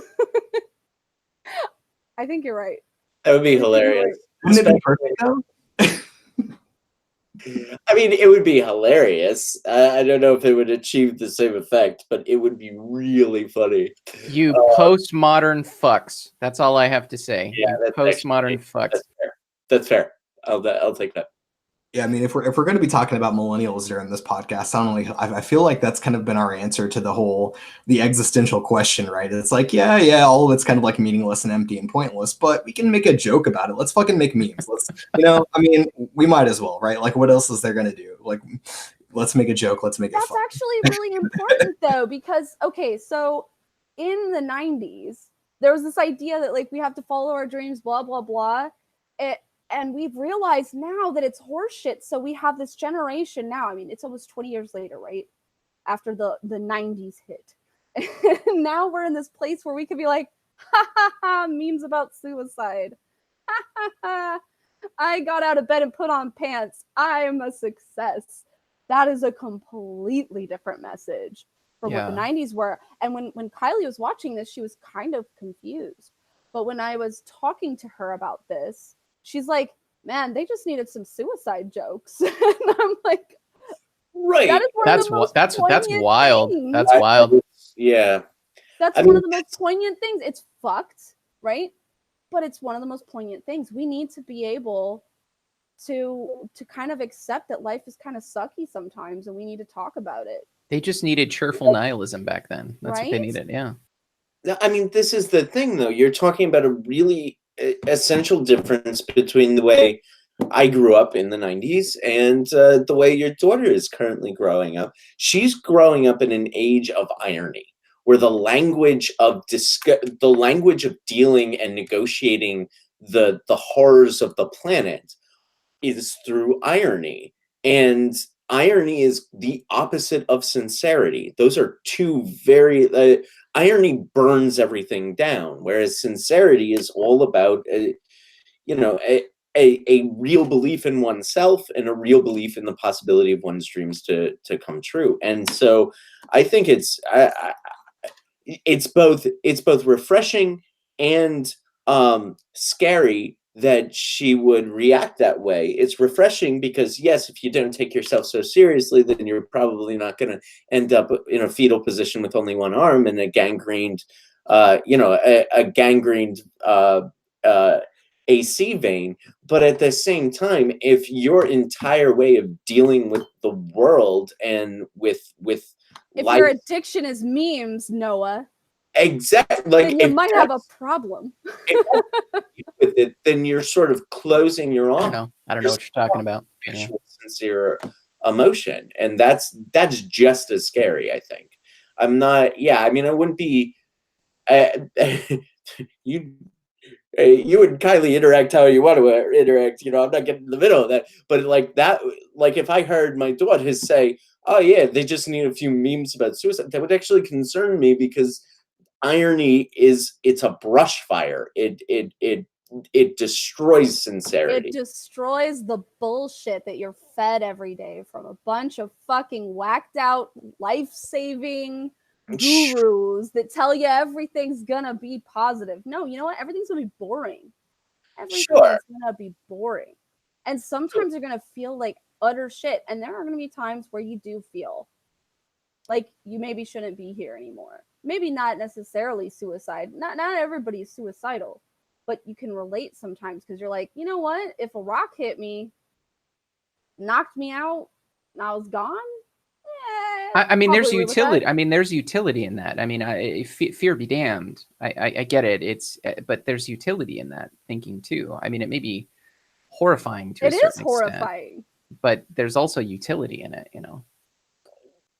I think you're right. That would be hilarious. Wouldn't it be perfect though? I mean, it would be hilarious. I don't know if it would achieve the same effect, but it would be really funny. You postmodern fucks. That's all I have to say. Yeah, you postmodern fucks. That's fair. I'll take that. Yeah, I mean, if we're going to be talking about millennials during this podcast, I feel like that's kind of been our answer to the existential question, right? It's like, yeah, all of it's kind of like meaningless and empty and pointless, but we can make a joke about it. Let's fucking make memes. Let's, I mean, we might as well, right? Like, what else is there going to do? Like, let's make a joke. Let's make it fun. That's actually really important though, because okay, so in the 90s, there was this idea that like we have to follow our dreams, blah blah blah. And we've realized now that it's horseshit. So we have this generation now. I mean, it's almost 20 years later, right? After the 90s hit. And now we're in this place where we could be like, ha ha ha, memes about suicide. Ha ha ha. I got out of bed and put on pants. I am a success. That is a completely different message from what the 90s were. And when Kylie was watching this, she was kind of confused. But when I was talking to her about this, she's like, man, they just needed some suicide jokes. And I'm like, right. That is that's wild. Things. That's wild. Yeah. That's one of the most poignant things. It's fucked, right? But it's one of the most poignant things. We need to be able to kind of accept that life is kind of sucky sometimes, and we need to talk about it. They just needed cheerful nihilism back then. That's right? what they needed. Yeah. I mean, this is the thing, though. You're talking about a really essential difference between the way I grew up in the 90s and the way your daughter is currently growing up. She's growing up in an age of irony, where the language of dealing and negotiating the horrors of the planet is through irony. And irony is the opposite of sincerity. Those are two very irony burns everything down, whereas sincerity is all about a real belief in oneself and a real belief in the possibility of one's dreams to come true. And so I think it's both refreshing and scary that she would react that way. It's refreshing because, yes, if you don't take yourself so seriously, then you're probably not going to end up in a fetal position with only one arm and a gangrened, AC vein, but at the same time, if your entire way of dealing with the world and with If life, your addiction is memes, Noah, exactly, like then you if might have a problem. with it, then you're sort of closing your I off. don't know what you're talking about. Yeah. Actual sincere emotion, and that's just as scary, I think. I'm not, yeah, I mean, I wouldn't be you you and Kylie interact how you want to interact, you know, I'm not getting in the middle of that, but like that, like if I heard my daughter say, oh yeah, they just need a few memes about suicide, that would actually concern me, because irony is, it's a brush fire. It destroys sincerity. It destroys the bullshit that you're fed every day from a bunch of fucking whacked out, life-saving gurus that tell you everything's gonna be positive. No, you know what? Everything's gonna be boring. Everything Sure. is gonna be boring. And sometimes you're gonna feel like utter shit. And there are gonna be times where you do feel like you maybe shouldn't be here anymore. Maybe not necessarily suicide. Not everybody's suicidal, but you can relate sometimes because you're like, you know what? If a rock hit me, knocked me out, and I was gone. I mean, there's probably live with utility. that. I mean, there's utility in that. I mean, fear be damned. I get it. But there's utility in that thinking too. I mean, it may be horrifying to a It certain is extent, horrifying. but there's also utility in it. You know.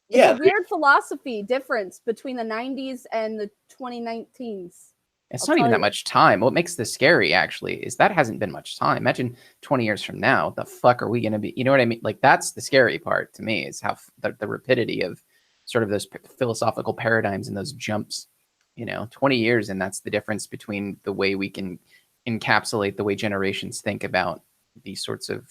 Yeah, It's a weird philosophy difference between the 90s and the 2019s. It's I'll not even tell that you. much time. What makes this scary, actually, is that hasn't been much time. Imagine 20 years from now, the fuck are we going to be? You know what I mean? Like, that's the scary part to me, is how the rapidity of sort of those philosophical paradigms and those jumps, 20 years. And that's the difference between the way we can encapsulate the way generations think about these sorts of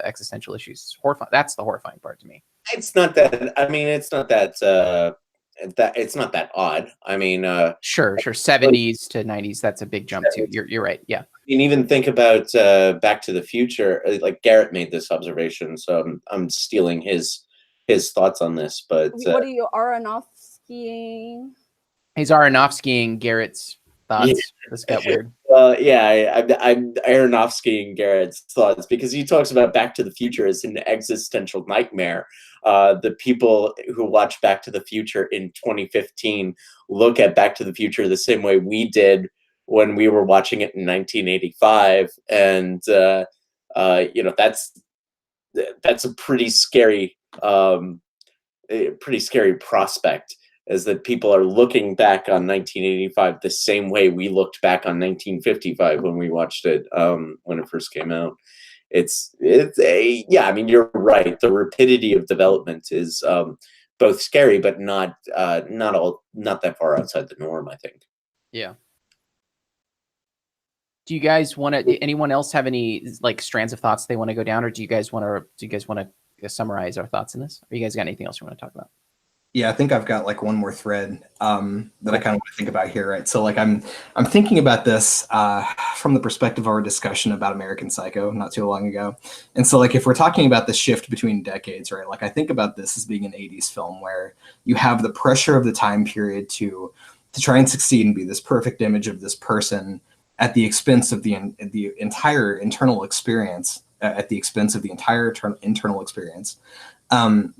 existential issues. It's horrifying. That's the horrifying part to me. it's not that, I mean, it's not that it's not that odd. I mean, Sure. 70s to 90s. That's a big jump too. You're right. Yeah. and even think about Back to the Future. Like Garrett made this observation, so I'm stealing his thoughts on this. But What are you, Aronofsky? He's Aronofskying Garrett's thoughts. Yeah. This got weird. Yeah, I'm Aronofsky and Garrett's thoughts, because he talks about Back to the Future as an existential nightmare. The people who watch Back to the Future in 2015 look at Back to the Future the same way we did when we were watching it in 1985, and that's a pretty scary prospect, is that people are looking back on 1985 the same way we looked back on 1955 when we watched it, when it first came out. Yeah, I mean, you're right. The rapidity of development is both scary, but not that far outside the norm, I think. Yeah. Do you guys want to? Anyone else have any like strands of thoughts they want to go down, or do you guys want to summarize our thoughts in this? Or you guys got anything else you want to talk about? Yeah, I think I've got like one more thread that I kind of want to think about here, right? So like I'm thinking about this from the perspective of our discussion about American Psycho not too long ago. And so like if we're talking about the shift between decades, right? Like I think about this as being an 80s film where you have the pressure of the time period to try and succeed and be this perfect image of this person at the expense of the entire internal experience,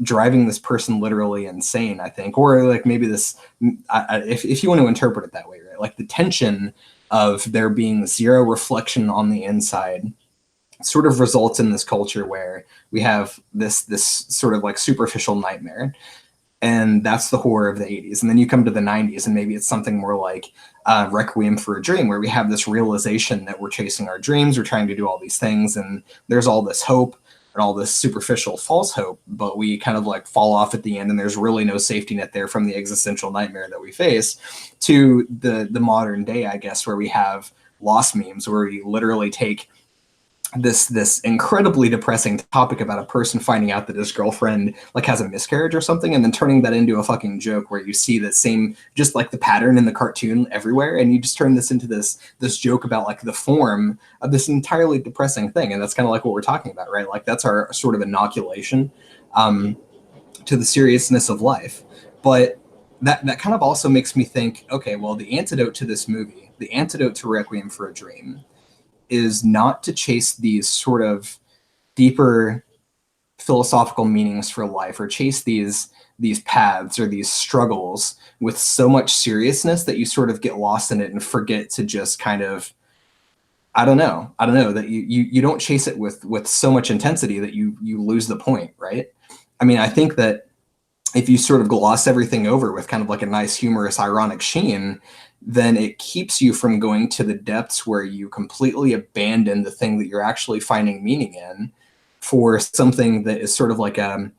driving this person literally insane, I think, or like maybe this, if you want to interpret it that way, right? Like the tension of there being zero reflection on the inside sort of results in this culture where we have this sort of like superficial nightmare. And that's the horror of the 80s. And then you come to the 90s, and maybe it's something more like Requiem for a Dream, where we have this realization that we're chasing our dreams, we're trying to do all these things, and there's all this hope and all this superficial false hope, but we kind of like fall off at the end, and there's really no safety net there from the existential nightmare that we face, to the modern day, I guess, where we have lost memes, where we literally take this incredibly depressing topic about a person finding out that his girlfriend like has a miscarriage or something, and then turning that into a fucking joke where you see the same, just like the pattern in the cartoon everywhere, and you just turn this into this joke about like the form of this entirely depressing thing. And that's kind of like what we're talking about, right? Like that's our sort of inoculation to the seriousness of life. But that kind of also makes me think, okay, well, the antidote to this movie, the antidote to Requiem for a Dream, is not to chase these sort of deeper philosophical meanings for life, or chase these paths or these struggles with so much seriousness that you sort of get lost in it and forget to just kind of, I don't know, that you don't chase it with so much intensity that you lose the point, right? I mean, I think that if you sort of gloss everything over with kind of like a nice humorous ironic sheen, then it keeps you from going to the depths where you completely abandon the thing that you're actually finding meaning in for something that is sort of like a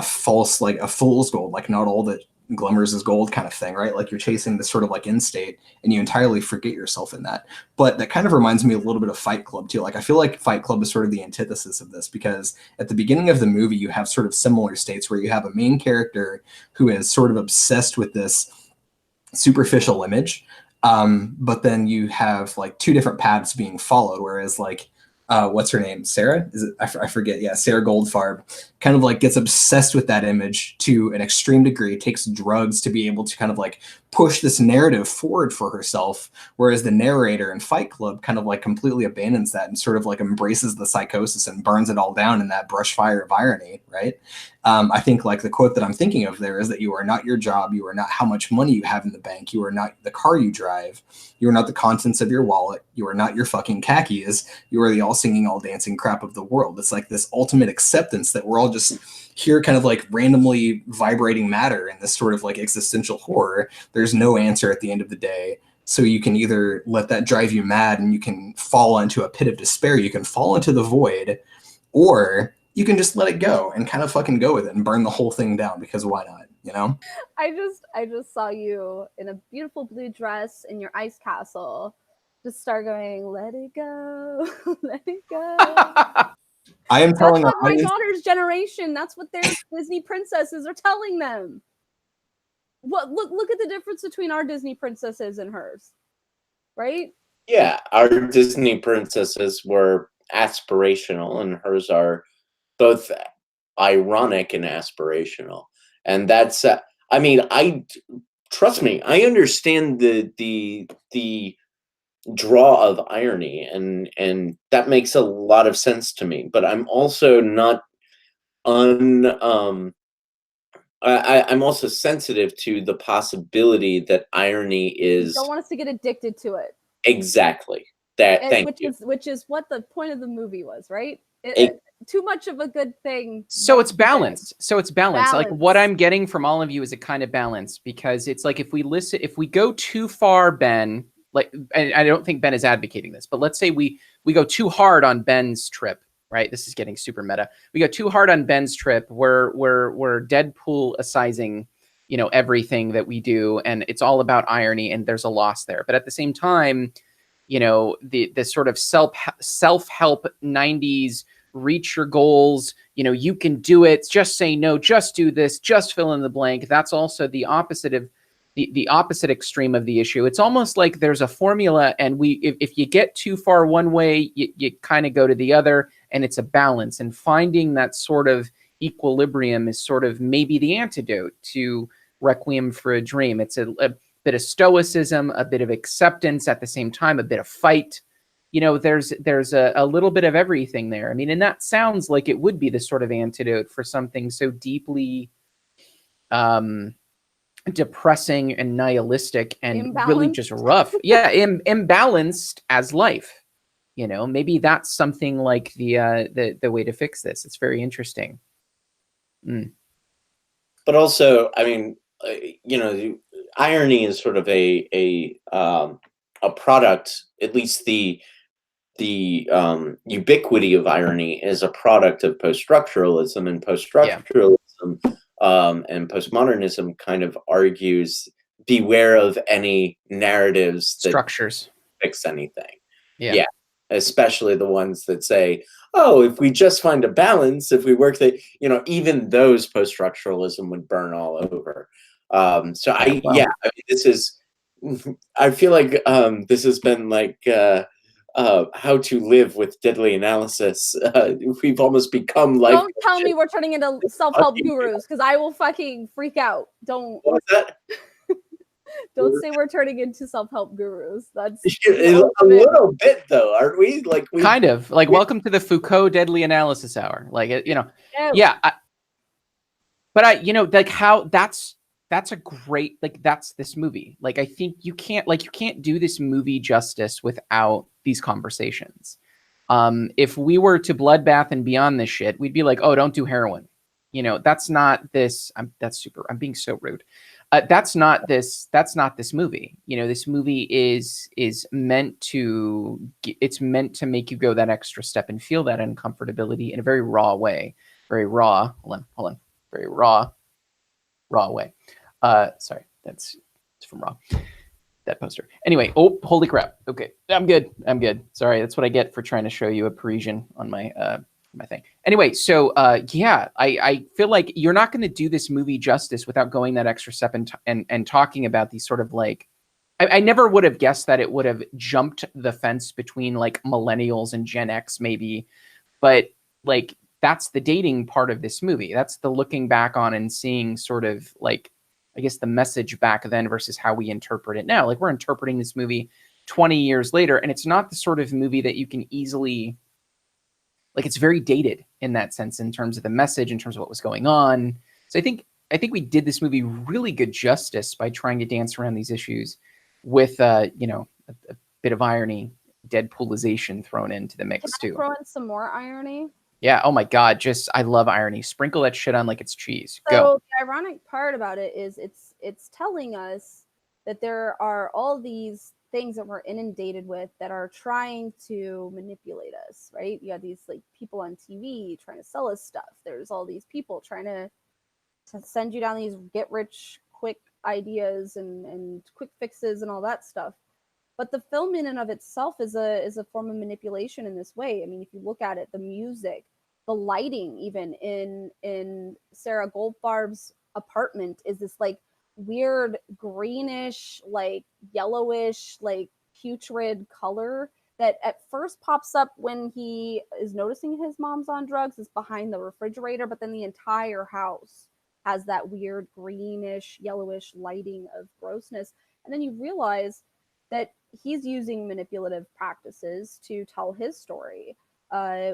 false, like a fool's gold, like not all that glimmers is gold kind of thing, right? Like you're chasing this sort of like end state and you entirely forget yourself in that. But that kind of reminds me a little bit of Fight Club too. Like I feel like Fight Club is sort of the antithesis of this, because at the beginning of the movie you have sort of similar states where you have a main character who is sort of obsessed with this superficial image, but then you have like two different paths being followed, whereas like what's her name? Sarah? Is it? I forget. Yeah, Sarah Goldfarb kind of like gets obsessed with that image to an extreme degree, takes drugs to be able to kind of like push this narrative forward for herself. Whereas the narrator in Fight Club kind of like completely abandons that and sort of like embraces the psychosis and burns it all down in that brush fire of irony, right? I think like the quote that I'm thinking of there is that you are not your job, you are not how much money you have in the bank, you are not the car you drive, you are not the contents of your wallet, you are not your fucking khakis, you are the all singing, all dancing crap of the world. It's like this ultimate acceptance that we're all just here kind of like randomly vibrating matter in this sort of like existential horror. There's no answer at the end of the day. So you can either let that drive you mad and you can fall into a pit of despair, you can fall into the void, or you can just let it go and kind of fucking go with it and burn the whole thing down, because why not, you know? I just saw you in a beautiful blue dress in your ice castle. Just start going, let it go, let it go. I am telling That's what my audience, daughter's generation, that's what their Disney princesses are telling them. What look at the difference between our Disney princesses and hers. Right? Yeah, our Disney princesses were aspirational and hers are both ironic and aspirational. And that's I mean, trust me, I understand the draw of irony, and that makes a lot of sense to me, but I'm also not I'm also sensitive to the possibility that irony You is don't want us to get addicted to it. exactly that. And Thank you. which is what the point of the movie was, right? It- Too much of a good thing. So it's won't be good. balanced. So it's balanced. Like what Balance. I'm getting from all of you is a kind of balance, because it's like if we go too far, Ben, like, and I don't think Ben is advocating this, but let's say we go too hard on Ben's trip, right? This is getting super meta. We go too hard on Ben's trip. We're Deadpool-icizing, you know, everything that we do, and it's all about irony, and there's a loss there. But at the same time, you know, the sort of self-help 90s reach your goals, you know, you can do it, just say no, just do this, just fill in the blank. That's also the opposite of the opposite extreme of the issue. It's almost like there's a formula, and if you get too far one way, you kind of go to the other, and it's a balance. And finding that sort of equilibrium is sort of maybe the antidote to Requiem for a Dream. It's a bit of stoicism, a bit of acceptance at the same time, a bit of fight. You know, there's a little bit of everything there. I mean, and that sounds like it would be the sort of antidote for something so deeply depressing and nihilistic and really just rough. Yeah, imbalanced as life. You know, maybe that's something like the way to fix this. It's very interesting. But also, I mean, you know, irony is sort of a product. At least the ubiquity of irony is a product of post-structuralism, and post-structuralism and postmodernism kind of argues beware of any narratives that Structures fix anything. Yeah. Especially the ones that say, oh, if we just find a balance, if we work that, you know, even those post-structuralism would burn all over. So I mean, this is, I feel like this has been like how to live with deadly analysis. We've almost become like. Don't tell me we're turning into self-help gurus, because I will fucking freak out. Don't. What was that? Don't say we're turning into self-help gurus. That's A little bit, though, aren't we? Like we kind of like welcome to the Foucault Deadly Analysis Hour. Like yeah. But like how that's a great that's this movie. Like I think you can't do this movie justice without these conversations. If we were to Bloodbath and Beyond this shit, we'd be like, oh, don't do heroin. That's not this. I'm being so rude. That's not this movie. This movie is meant to make you go that extra step and feel that uncomfortability in a very raw way. Very raw. Hold on. Very raw way. Sorry, it's from Raw. That poster. Anyway, oh, holy crap. Okay, I'm good. Sorry, that's what I get for trying to show you a Parisian on my my thing. Anyway, so yeah, I feel like you're not going to do this movie justice without going that extra step and talking about these sort of like, I never would have guessed that it would have jumped the fence between like millennials and Gen X maybe, but like that's the dating part of this movie. That's the looking back on and seeing sort of like, I guess the message back then versus how we interpret it now. Like we're interpreting this movie 20 years later, and it's not the sort of movie that you can easily, like it's very dated in that sense in terms of the message, in terms of what was going on. So I think we did this movie really good justice by trying to dance around these issues with a bit of irony, Deadpoolization thrown into the mix too. Throw in some more irony. Yeah. Oh my God. I love irony. Sprinkle that shit on like it's cheese. So Go. the ironic part about it is it's telling us that there are all these things that we're inundated with that are trying to manipulate us, right? You have these like people on TV trying to sell us stuff. There's all these people trying to send you down these get rich quick ideas and quick fixes and all that stuff. But the film in and of itself is a form of manipulation in this way. I mean, if you look at it, the music, the lighting, even in Sarah Goldfarb's apartment, is this like weird greenish, like yellowish, like putrid color that at first pops up when he is noticing his mom's on drugs. It's behind the refrigerator, but then the entire house has that weird greenish, yellowish lighting of grossness. And then you realize that he's using manipulative practices to tell his story.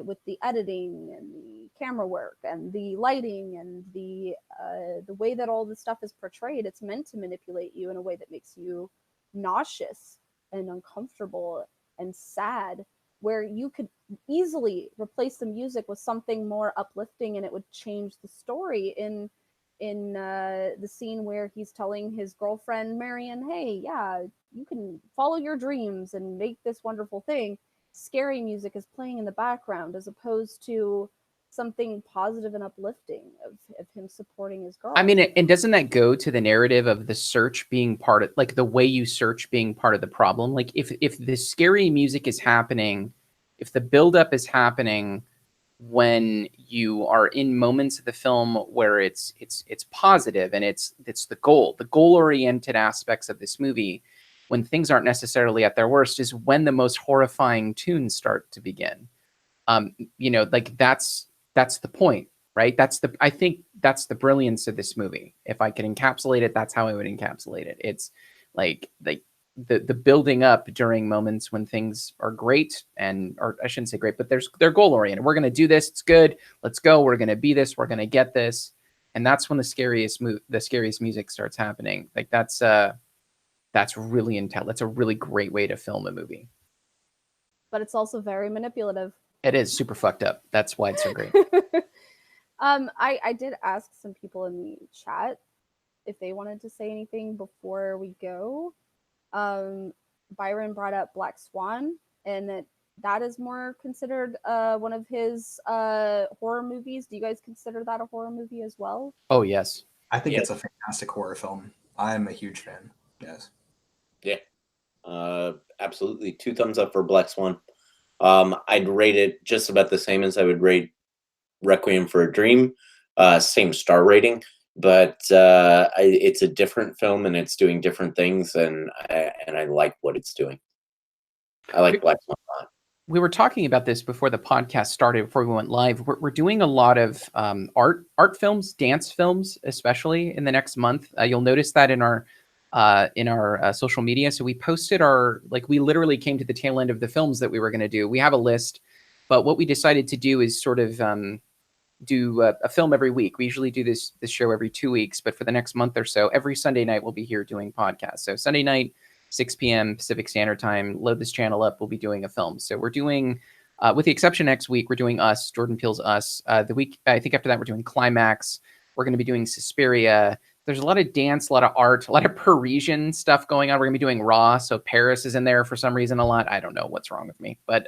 With the editing and the camera work and the lighting and the way that all this stuff is portrayed, it's meant to manipulate you in a way that makes you nauseous and uncomfortable and sad, where you could easily replace the music with something more uplifting and it would change the story. In the scene where he's telling his girlfriend Marion, hey, yeah, you can follow your dreams and make this wonderful thing, scary music is playing in the background as opposed to something positive and uplifting of him supporting his girl. I mean, and doesn't that go to the narrative of the search being part of, like the way you search being part of the problem? Like if the scary music is happening, if the buildup is happening when you are in moments of the film where it's positive and it's the goal-oriented aspects of this movie, when things aren't necessarily at their worst, is when the most horrifying tunes start to begin. Like that's the point, right? I think that's the brilliance of this movie. If I could encapsulate it, that's how I would encapsulate it. It's like the building up during moments when things are great, or I shouldn't say great, but they're goal oriented. We're going to do this. It's good. Let's go. We're going to be this. We're going to get this. And that's when the scariest music starts happening. Like that's really that's a really great way to film a movie. But it's also very manipulative. It is super fucked up. That's why it's so great. I did ask some people in the chat if they wanted to say anything before we go. Byron brought up Black Swan, and that is more considered one of his horror movies. Do you guys consider that a horror movie as well? Oh, yes. I think it's a fantastic horror film. I'm a huge fan. Yes. Yeah. Absolutely. 2 thumbs up for Black Swan. I'd rate it just about the same as I would rate Requiem for a Dream. Same star rating, but it's a different film and it's doing different things, and I like what it's doing. I like Black Swan a lot. We were talking about this before the podcast started, before we went live. We're doing a lot of art films, dance films, especially in the next month. You'll notice that in our in our social media. So we posted our, like, we literally came to the tail end of the films that we were going to do. We have a list, but what we decided to do is sort of do a film every week. We usually do this show every 2 weeks, but for the next month or so, every Sunday night we'll be here doing podcasts. So Sunday night, 6 p.m. Pacific Standard Time, load this channel up. We'll be doing a film. So we're doing, with the exception next week, we're doing Us, Jordan Peele's Us. The week, I think after that, we're doing Climax. We're going to be doing Suspiria. There's a lot of dance, a lot of art, a lot of Parisian stuff going on. We're going to be doing Raw. So Paris is in there for some reason a lot. I don't know what's wrong with me, but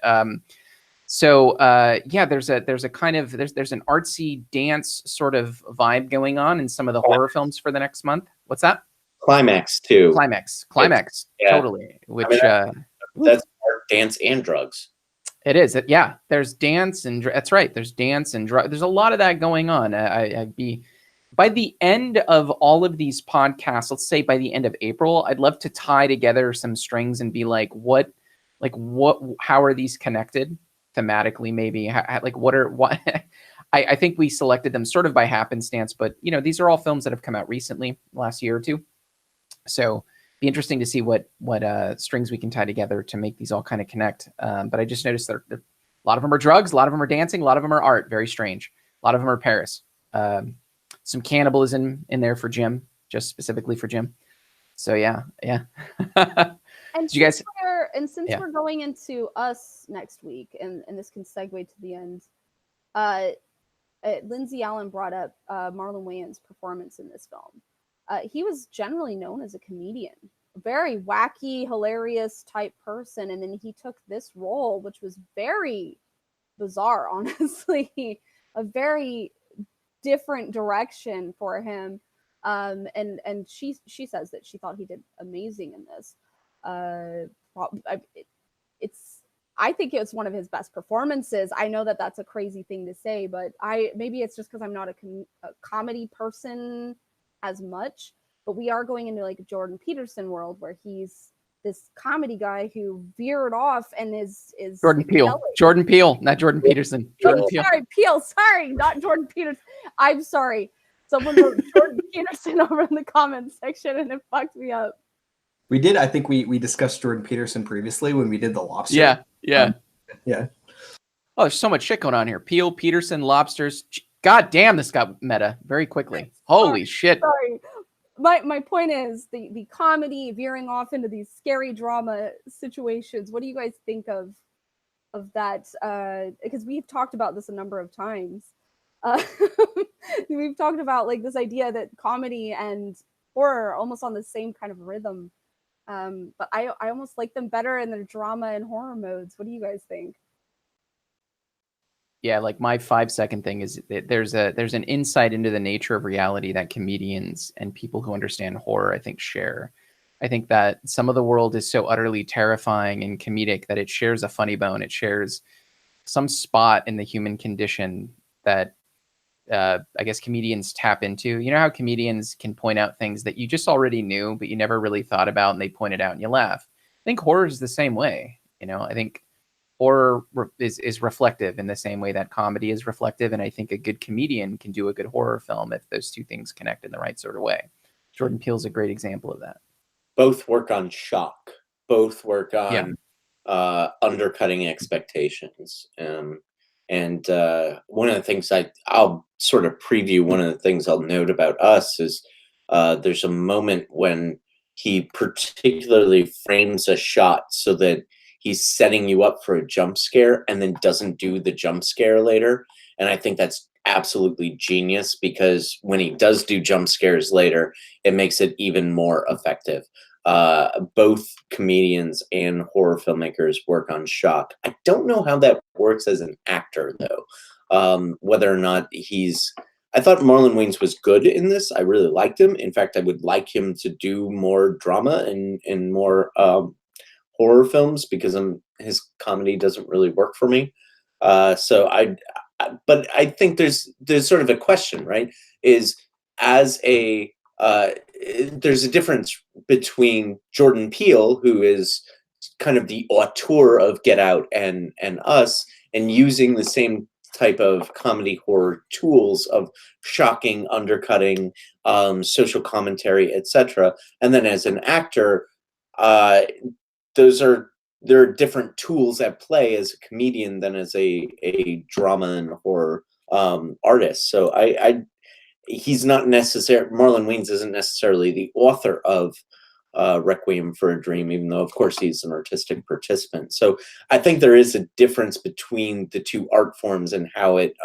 so yeah, there's a kind of there's an artsy dance sort of vibe going on in some of the horror films for the next month. What's that? Climax too. Climax, Yeah. totally. Which that's art, dance, and drugs. it is. Yeah, there's dance and that's right. There's dance and there's a lot of that going on. I'd be by the end of all of these podcasts, let's say by the end of April, I'd love to tie together some strings and be like, how are these connected thematically? Maybe what I think we selected them sort of by happenstance, but these are all films that have come out recently, last year or two. So be interesting to see what strings we can tie together to make these all kind of connect. But I just noticed that a lot of them are drugs, a lot of them are dancing, a lot of them are art. Very strange. A lot of them are Paris. Some cannibalism in there for Jim, just specifically for Jim. So yeah. And you guys, since we're going into Us next week, and this can segue to the end, Lindsay Allen brought up Marlon Wayans' performance in this film. He was generally known as a comedian, a very wacky, hilarious type person, and then he took this role, which was very bizarre, honestly, a very different direction for him. And she says that she thought he did amazing in this. I think it's one of his best performances. I know that that's a crazy thing to say, but maybe it's just because I'm not a comedy person as much, but we are going into like a Jordan Peterson world where he's this comedy guy who veered off and is Jordan Peele, not Jordan Peterson. Jordan Peele. Sorry, not Jordan Peterson. I'm sorry. Someone wrote Jordan Peterson over in the comments section and it fucked me up. We did. I think we discussed Jordan Peterson previously when we did the Lobster. Yeah. Yeah. Oh, there's so much shit going on here. Peele, Peterson, lobsters. God damn, this got meta very quickly. Holy shit. Sorry. My point is the comedy veering off into these scary drama situations. What do you guys think of that? Because we've talked about this a number of times. We've talked about like this idea that comedy and horror are almost on the same kind of rhythm. But I almost like them better in their drama and horror modes. What do you guys think? Yeah, like my 5-second thing is that there's an insight into the nature of reality that comedians and people who understand horror, I think, share. I think that some of the world is so utterly terrifying and comedic that it shares a funny bone. It shares some spot in the human condition that I guess comedians tap into. You know how comedians can point out things that you just already knew, but you never really thought about, and they point it out and you laugh. I think horror is the same way. I think horror is reflective in the same way that comedy is reflective. And I think a good comedian can do a good horror film if those two things connect in the right sort of way. Jordan Peele's a great example of that. Both work on shock. Both work on undercutting expectations. And one of the things I'll sort of preview, one of the things I'll note about Us is there's a moment when he particularly frames a shot so that he's setting you up for a jump scare and then doesn't do the jump scare later. And I think that's absolutely genius because when he does do jump scares later, it makes it even more effective. Both comedians and horror filmmakers work on shock. I don't know how that works as an actor, though. Whether or not I thought Marlon Wayans was good in this. I really liked him. In fact, I would like him to do more drama and more horror films because his comedy doesn't really work for me. But I think there's sort of a question, right? There's a difference between Jordan Peele, who is kind of the auteur of Get Out and Us, and using the same type of comedy horror tools of shocking, undercutting, social commentary, etc. And then as an actor, there are different tools at play as a comedian than as a drama and horror artist. So he's not necessarily, Marlon Wayans isn't necessarily the author of Requiem for a Dream, even though of course he's an artistic participant. So I think there is a difference between the two art forms and how it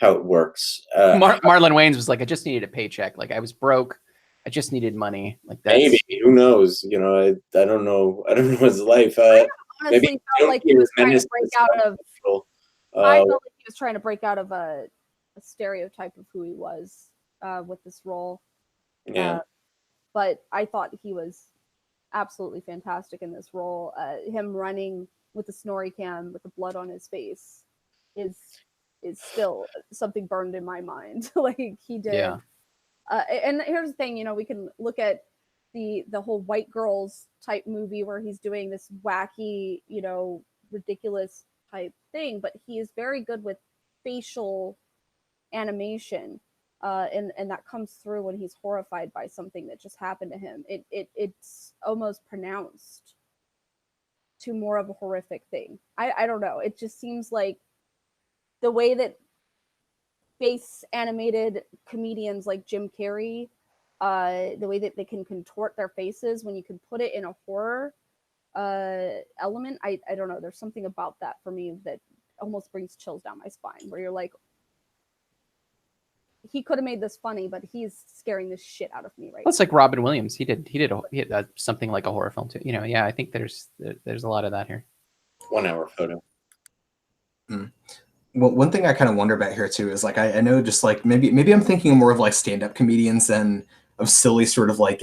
works. Marlon Wayans was like, I just needed a paycheck. Like, I was broke. I just needed money. Like, that's... Maybe, who knows? You know, I don't know. I don't know his life. Honestly, felt like he was trying to break out of. I felt like he was trying to break out of a stereotype of who he was with this role. Yeah. But I thought he was absolutely fantastic in this role. Him running with the snorri cam with the blood on his face is still something burned in my mind. Like he did. Yeah. And here's the thing, you know, we can look at the whole White Girls type movie where he's doing this wacky, you know, ridiculous type thing, but he is very good with facial animation. And that comes through when he's horrified by something that just happened to him. It's almost pronounced to more of a horrific thing. I don't know. It just seems like the way that face animated comedians like Jim Carrey, the way that they can contort their faces when you can put it in a horror element, I don't know. There's something about that for me that almost brings chills down my spine, where you're like, he could have made this funny, but he's scaring the shit out of me right now. It's like Robin Williams. He did something like a horror film too. You know, yeah, I think there's a lot of that here. 1 hour photo. Well, one thing I kind of wonder about here too is like I know just like maybe I'm thinking more of like stand-up comedians than of silly sort of like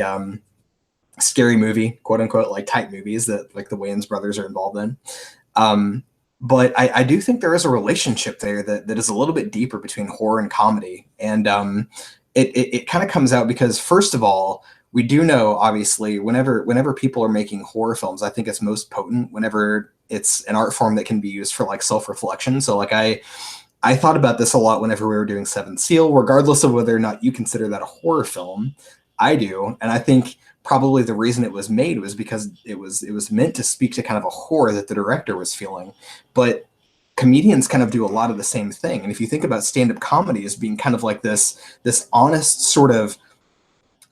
scary movie, quote unquote, like type movies that like the Wayans brothers are involved in. But I do think there is a relationship there that is a little bit deeper between horror and comedy. And it kind of comes out because, first of all, we do know, obviously, whenever people are making horror films, I think it's most potent whenever it's an art form that can be used for like self-reflection. So like I thought about this a lot whenever we were doing Seventh Seal, regardless of whether or not you consider that a horror film. I do. And I think probably the reason it was made was because it was meant to speak to kind of a horror that the director was feeling. But comedians kind of do a lot of the same thing. And if you think about stand-up comedy as being kind of like this honest sort of,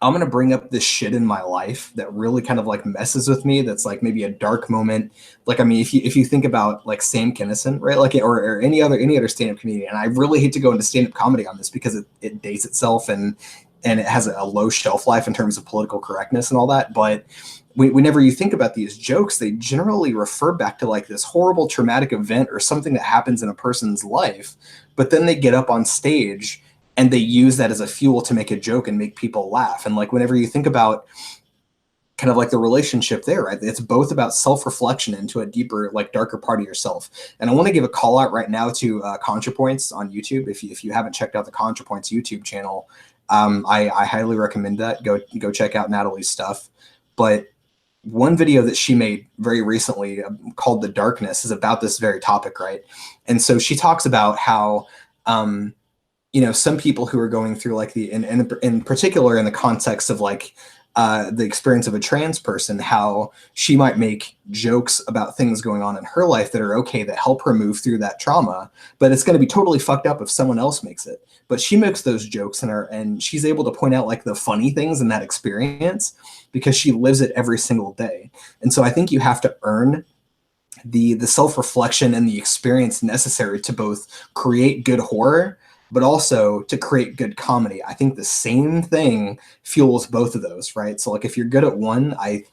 I'm going to bring up this shit in my life that really kind of like messes with me. That's like maybe a dark moment. Like, I mean, if you think about like Sam Kinison, right? Like, or any other stand-up comedian, and I really hate to go into stand-up comedy on this because it dates itself and it has a low shelf life in terms of political correctness and all that. But whenever you think about these jokes, they generally refer back to like this horrible traumatic event or something that happens in a person's life. But then they get up on stage and they use that as a fuel to make a joke and make people laugh. And like whenever you think about kind of like the relationship there, right? It's both about self-reflection into a deeper, like darker part of yourself. And I want to give a call out right now to ContraPoints on YouTube. If you haven't checked out the ContraPoints YouTube channel, I highly recommend that. Go check out Natalie's stuff. But one video that she made very recently called The Darkness is about this very topic, right? And so she talks about how you know, some people who are going through like in particular in the context of like the experience of a trans person, how she might make jokes about things going on in her life that are okay, that help her move through that trauma, but it's going to be totally fucked up if someone else makes it. But she makes those jokes and she's able to point out like the funny things in that experience because she lives it every single day. And so I think you have to earn the self-reflection and the experience necessary to both create good horror, but also to create good comedy. I think the same thing fuels both of those, right? So like if you're good at one, I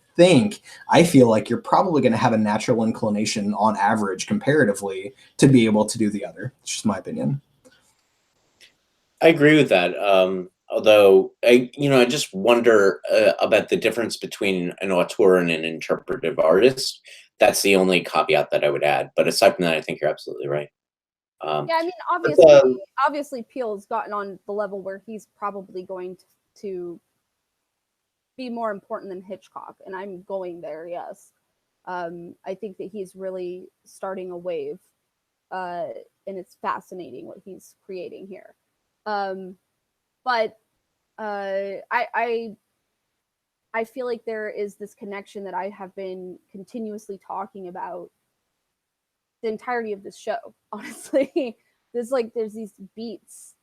feel like you're probably going to have a natural inclination on average comparatively to be able to do the other. It's just my opinion. I agree with that. Although I just wonder about the difference between an auteur and an interpretive artist. That's the only caveat that I would add. But aside from that, I think you're absolutely right. Yeah, I mean, obviously, Peele's gotten on the level where he's probably going to be more important than Hitchcock, and I'm going there. Yes, I think that he's really starting a wave it's fascinating what he's creating here. But I feel like there is this connection that I have been continuously talking about the entirety of this show, honestly. There's these beats,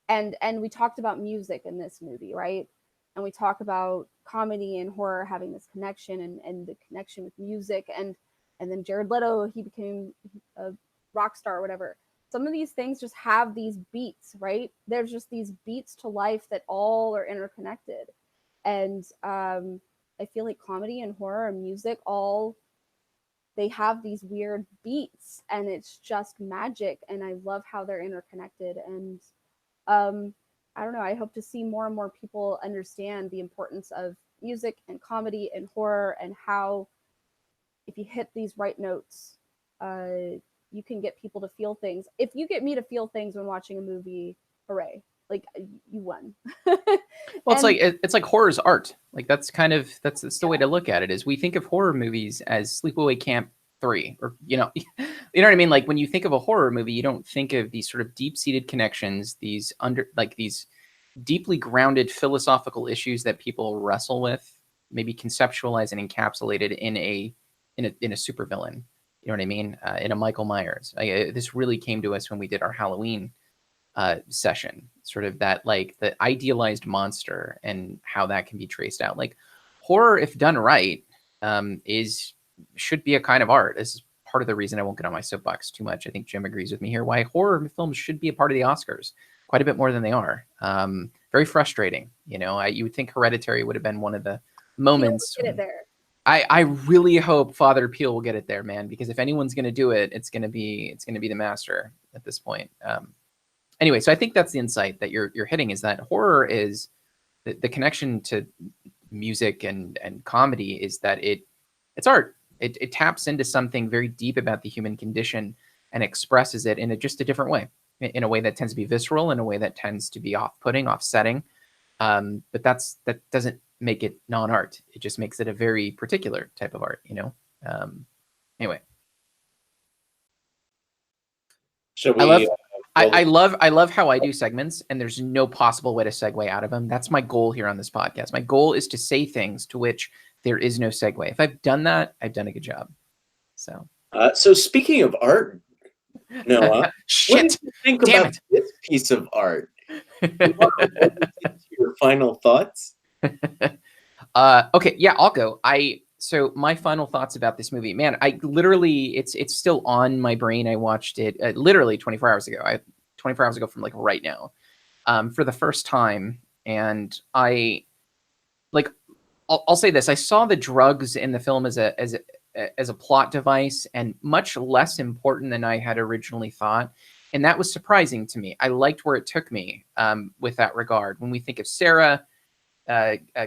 and we talked about music in this movie, right? And we talk about comedy and horror having this connection, and the connection with music, and then Jared Leto, he became a rock star or whatever. Some of these things just have these beats, right? There's just these beats to life that all are interconnected. And I feel like comedy and horror and music all, they have these weird beats, and it's just magic, and I love how they're interconnected. And I don't know, I hope to see more and more people understand the importance of music and comedy and horror, and how if you hit these right notes, you can get people to feel things. If you get me to feel things when watching a movie, hooray, like you won. Well, it's like horror's art. Like that's the way to look at it. Is we think of horror movies as Sleepaway Camp 3, or you know what I mean. Like when you think of a horror movie, you don't think of these sort of deep-seated connections, these deeply grounded philosophical issues that people wrestle with, maybe conceptualize and encapsulated in a supervillain. You know what I mean? In a Michael Myers. This really came to us when we did our Halloween session, sort of that, like the idealized monster and how that can be traced out. Like horror, if done right, should be a kind of art. This is part of the reason I won't get on my soapbox too much. I think Jim agrees with me here. Why horror films should be a part of the Oscars quite a bit more than they are. Very frustrating. You know, you would think Hereditary would have been one of the moments. Get it there. I really hope Father Peele will get it there, man, because if anyone's going to do it, it's going to be the master at this point. Anyway, so I think that's the insight that you're hitting, is that horror is the connection to music and comedy is that it's art. It taps into something very deep about the human condition and expresses it in just a different way, in a way that tends to be visceral, in a way that tends to be off-putting, offsetting. But that doesn't make it non-art. It just makes it a very particular type of art, you know? Anyway. Shall we... I love how I do segments, and there's no possible way to segue out of them. That's my goal here on this podcast. My goal is to say things to which there is no segue. If I've done that, I've done a good job. So speaking of art, Noah, shit, what do you think damn about this piece of art? Your final thoughts? Okay, yeah, I'll go. So my final thoughts about this movie, man, I literally, it's still on my brain. I watched it literally 24 hours ago. 24 hours ago from like right now, for the first time. And I'll say this: I saw the drugs in the film as a plot device, and much less important than I had originally thought. And that was surprising to me. I liked where it took me with that regard. When we think of Sarah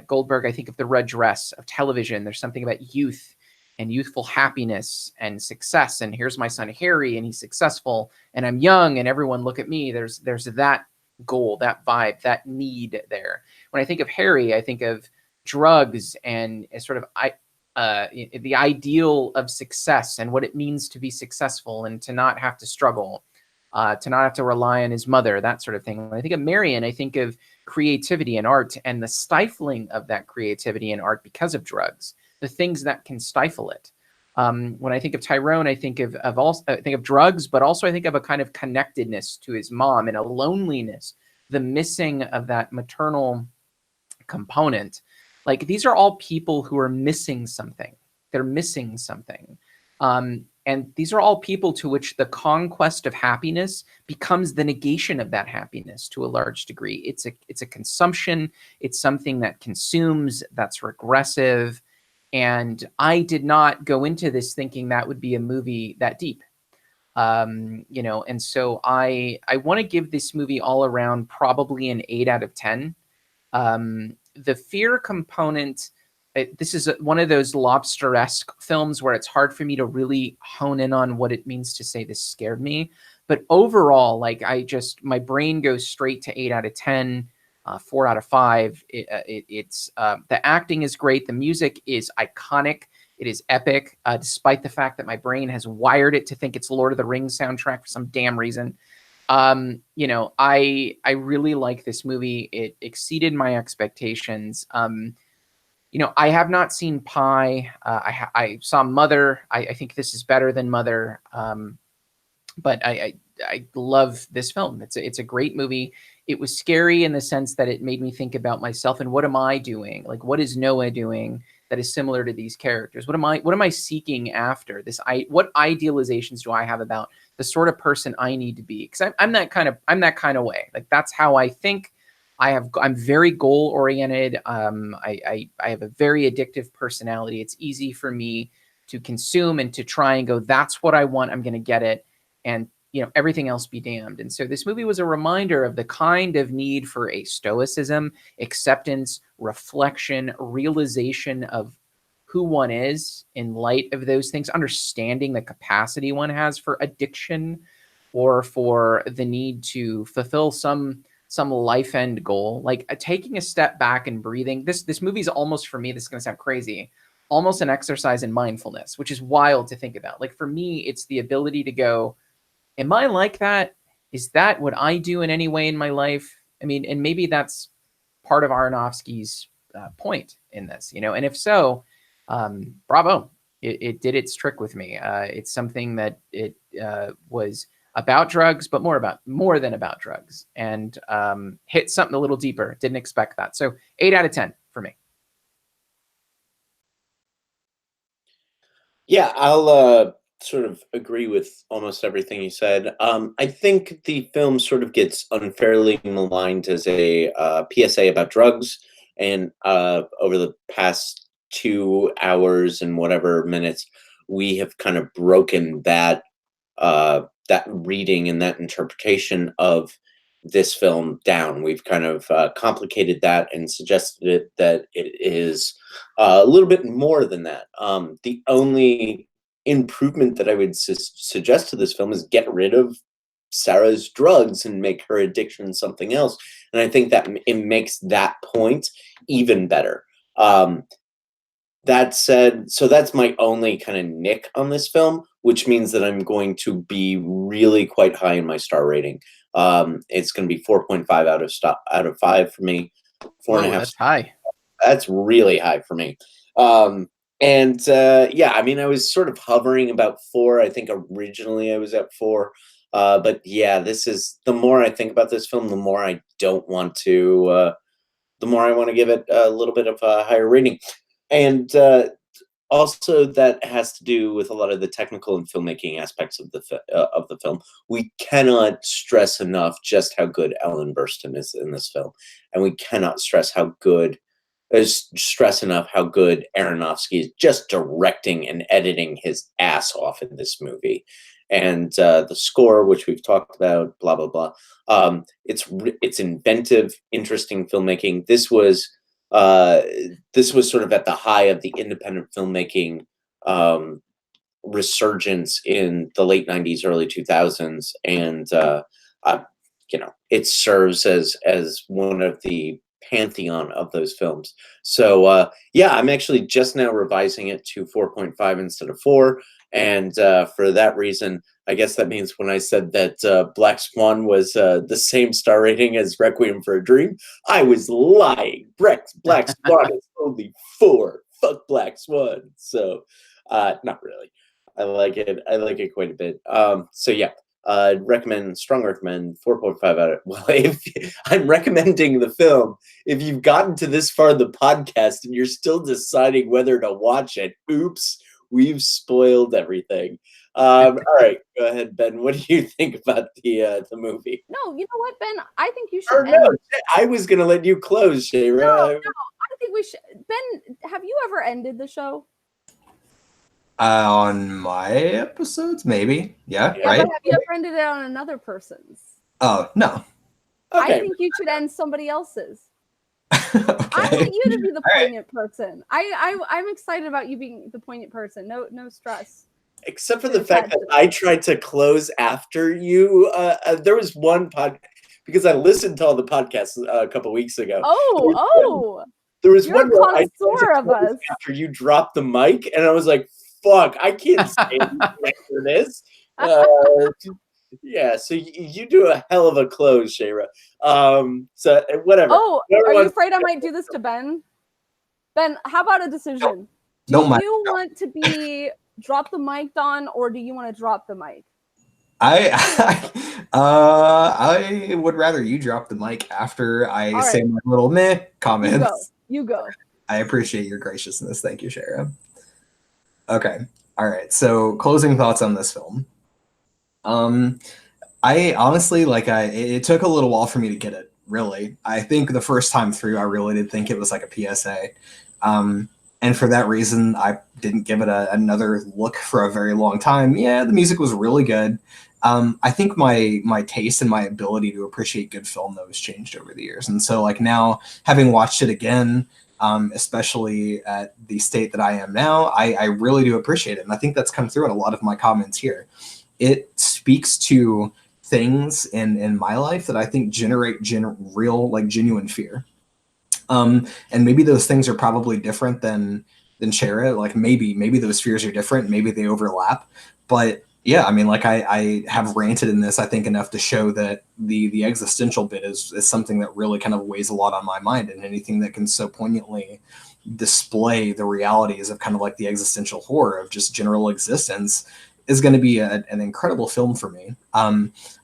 Goldberg, I think of the red dress of television. There's something about youth and youthful happiness and success. And here's my son Harry, and he's successful, and I'm young, and everyone look at me. There's that goal, that vibe, that need there. When I think of Harry, I think of drugs and sort of the ideal of success and what it means to be successful and to not have to struggle, to not have to rely on his mother, that sort of thing. When I think of Marion, I think of creativity and art and the stifling of that creativity and art because of drugs, the things that can stifle it. When I think of Tyrone, I think of drugs, but also I think of a kind of connectedness to his mom and a loneliness, the missing of that maternal component. Like, these are all people who are missing something. They're missing something. And these are all people to which the conquest of happiness becomes the negation of that happiness to a large degree. It's a consumption. It's something that consumes, that's regressive. And I did not go into this thinking that would be a movie that deep. And so I want to give this movie all around probably an 8 out of 10. The fear component, this is one of those lobster-esque films where it's hard for me to really hone in on what it means to say this scared me. But overall, my brain goes straight to 8 out of 10, 4 out of 5. It's the acting is great. The music is iconic. It is epic, despite the fact that my brain has wired it to think it's Lord of the Rings soundtrack for some damn reason. You know, I really like this movie. It exceeded my expectations. You know, I have not seen Pi. I saw Mother. I think this is better than Mother. But I love this film. It's a great movie. It was scary in the sense that it made me think about myself and what am I doing? Like, what is Noah doing that is similar to these characters? What am I seeking after? What idealizations do I have about the sort of person I need to be? Because I'm that kind of way. Like, that's how I think. I'm very goal oriented. I have a very addictive personality. It's easy for me to consume and to try and go, that's what I want. I'm going to get it. And, you know, everything else be damned. And so this movie was a reminder of the kind of need for a stoicism, acceptance, reflection, realization of who one is in light of those things, understanding the capacity one has for addiction or for the need to fulfill some life end goal, like taking a step back and breathing. This movie's almost, for me, this is going to sound crazy, almost an exercise in mindfulness, which is wild to think about. Like, for me, it's the ability to go, am I like that? Is that what I do in any way in my life? I mean, and maybe that's part of Aronofsky's point in this, you know, and if so, bravo. It did its trick with me. It's something that it was about drugs, but more than about drugs, and hit something a little deeper. Didn't expect that. So 8 out of 10 for me. Yeah, I'll sort of agree with almost everything you said. I think the film sort of gets unfairly maligned as a PSA about drugs, and over the past 2 hours and whatever minutes, we have kind of broken that that reading and that interpretation of this film down. We've kind of complicated that and suggested that it is a little bit more than that. The only improvement that I would suggest to this film is get rid of Sarah's drugs and make her addiction something else. And I think that it makes that point even better. That said, so that's my only kind of nick on this film, which means that I'm going to be really quite high in my star rating. It's going to be 4.5 out of 5 for me. 4.5. That's high. That's really high for me. Yeah, I mean, I was sort of hovering about 4. I think originally I was at 4. But yeah, this is, the more I think about this film, the more I don't want to, the more I want to give it a little bit of a higher rating. And also, that has to do with a lot of the technical and filmmaking aspects of the film. We cannot stress enough just how good Ellen Burstyn is in this film, and we cannot stress enough how good Aronofsky is just directing and editing his ass off in this movie. And the score, which we've talked about, blah blah blah. It's inventive, interesting filmmaking. This was sort of at the high of the independent filmmaking resurgence in the late 90s, early 2000s, and you know, it serves as one of the pantheon of those films. So yeah, I'm actually just now revising it to 4.5 instead of 4, and for that reason, I guess that means when I said that Black Swan was the same star rating as Requiem for a Dream, I was lying. Black Swan is only 4. Fuck Black Swan. So not really. I like it. I like it quite a bit. So yeah, strong recommend 4.5 out of, well, if I'm recommending the film, if you've gotten to this far in the podcast and you're still deciding whether to watch it, oops, we've spoiled everything. All right, go ahead, Ben. What do you think about the movie? No, you know what, Ben? I think you should. Or no, I was gonna let you close, Shayra. No, I think we should. Ben, have you ever ended the show? On my episodes, maybe. Yeah, right? But have you ever ended it on another person's? Oh, no. Okay. I think you should end somebody else's. Okay. I want you to be the poignant person. I'm excited about you being the poignant person. No stress. Except for the fact that I tried to close after you. There was one podcast, because I listened to all the podcasts a couple weeks ago. Oh. There was You're one a where I connoisseur of us. after you dropped the mic, and I was like, "Fuck, I can't stand after this." Yeah, so you do a hell of a close, Shayra. So whatever. Oh, Whoever are you wants- afraid I might do this to Ben? Ben, how about a decision? Do Don't mind. you want to be drop the mic on, or do you want to drop the mic? I would rather you drop the mic after I All say right. my little meh comments. You go. I appreciate your graciousness. Thank you, Shara. Okay. All right. So closing thoughts on this film. I honestly it took a little while for me to get it, really. I think the first time through I really did think it was like a PSA. And for that reason, I didn't give it another look for a very long time. Yeah, the music was really good. I think my taste and my ability to appreciate good film though has changed over the years. And so like now having watched it again, especially at the state that I am now, I really do appreciate it. And I think that's come through in a lot of my comments here. It speaks to things in my life that I think generate real, like genuine fear. And maybe those things are probably different than Shara. Like maybe those fears are different. Maybe they overlap. But yeah, I mean, like I have ranted in this, I think, enough to show that the existential bit is something that really kind of weighs a lot on my mind, and anything that can so poignantly display the realities of kind of like the existential horror of just general existence is going to be an incredible film for me.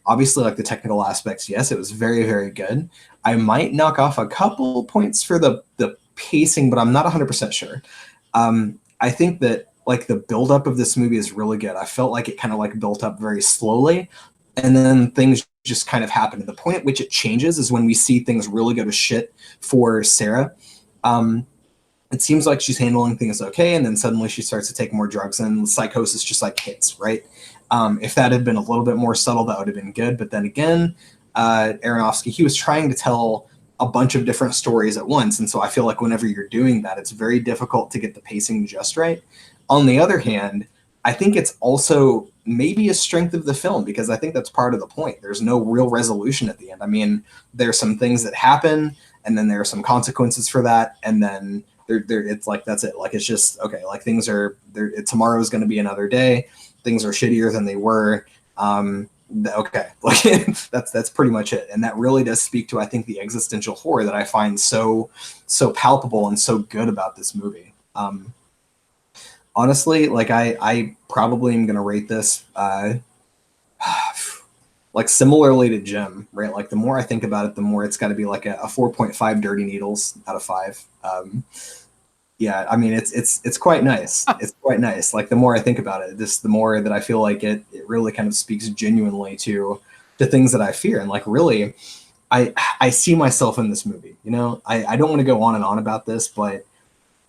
Obviously, like the technical aspects, yes, it was very, very good. I might knock off a couple points for the pacing, but I'm not 100% sure. I think that like the buildup of this movie is really good. I felt like it kind of like built up very slowly, and then things just kind of happen. And the point at which it changes is when we see things really go to shit for Sarah. It seems like she's handling things okay, and then suddenly she starts to take more drugs, and psychosis just like hits, right? If that had been a little bit more subtle, that would have been good. But then again, Aronofsky, he was trying to tell a bunch of different stories at once, and so I feel like whenever you're doing that, it's very difficult to get the pacing just right. On the other hand, I think it's also maybe a strength of the film, because I think that's part of the point. There's no real resolution at the end. I mean, there's some things that happen, and then there are some consequences for that, and then it's like that's it. Like it's just okay. Like things are there. Tomorrow is going to be another day. Things are shittier than they were. Okay, like that's pretty much it. And that really does speak to, I think, the existential horror that I find so palpable and so good about this movie. Honestly, like I probably am going to rate this like similarly to Jim, right? Like the more I think about it, the more it's got to be like a 4.5 dirty needles out of 5. Yeah, I mean it's quite nice. It's quite nice. Like the more I think about it, the more that I feel like it really kind of speaks genuinely to things that I fear. And like really, I see myself in this movie. You know, I don't want to go on and on about this, but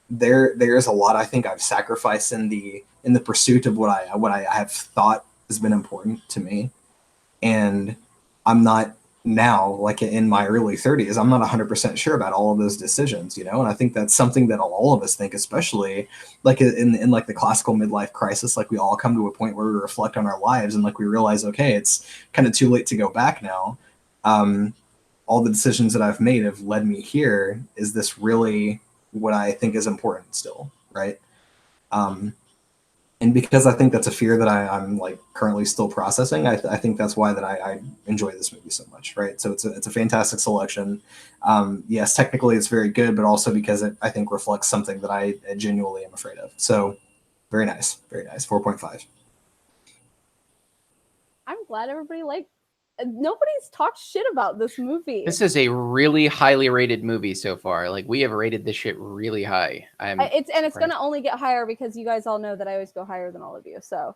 there's a lot I think I've sacrificed in the pursuit of what I have thought has been important to me. And I'm not now, like in my early 30s, I'm not 100% sure about all of those decisions, you know? And I think that's something that all of us think, especially like in like the classical midlife crisis, like we all come to a point where we reflect on our lives and like we realize, okay, it's kind of too late to go back now. All the decisions that I've made have led me here. Is this really what I think is important still, right? And because I think that's a fear that I'm like currently still processing, I think that's why that I enjoy this movie so much, right? So it's a fantastic selection. Yes, technically it's very good, but also because it, I think, reflects something that I genuinely am afraid of. So very nice, 4.5. I'm glad everybody liked. Nobody's talked shit about this movie. This is a really highly rated movie so far. Like we have rated this shit really high. It's gonna only get higher because you guys all know that I always go higher than all of you. So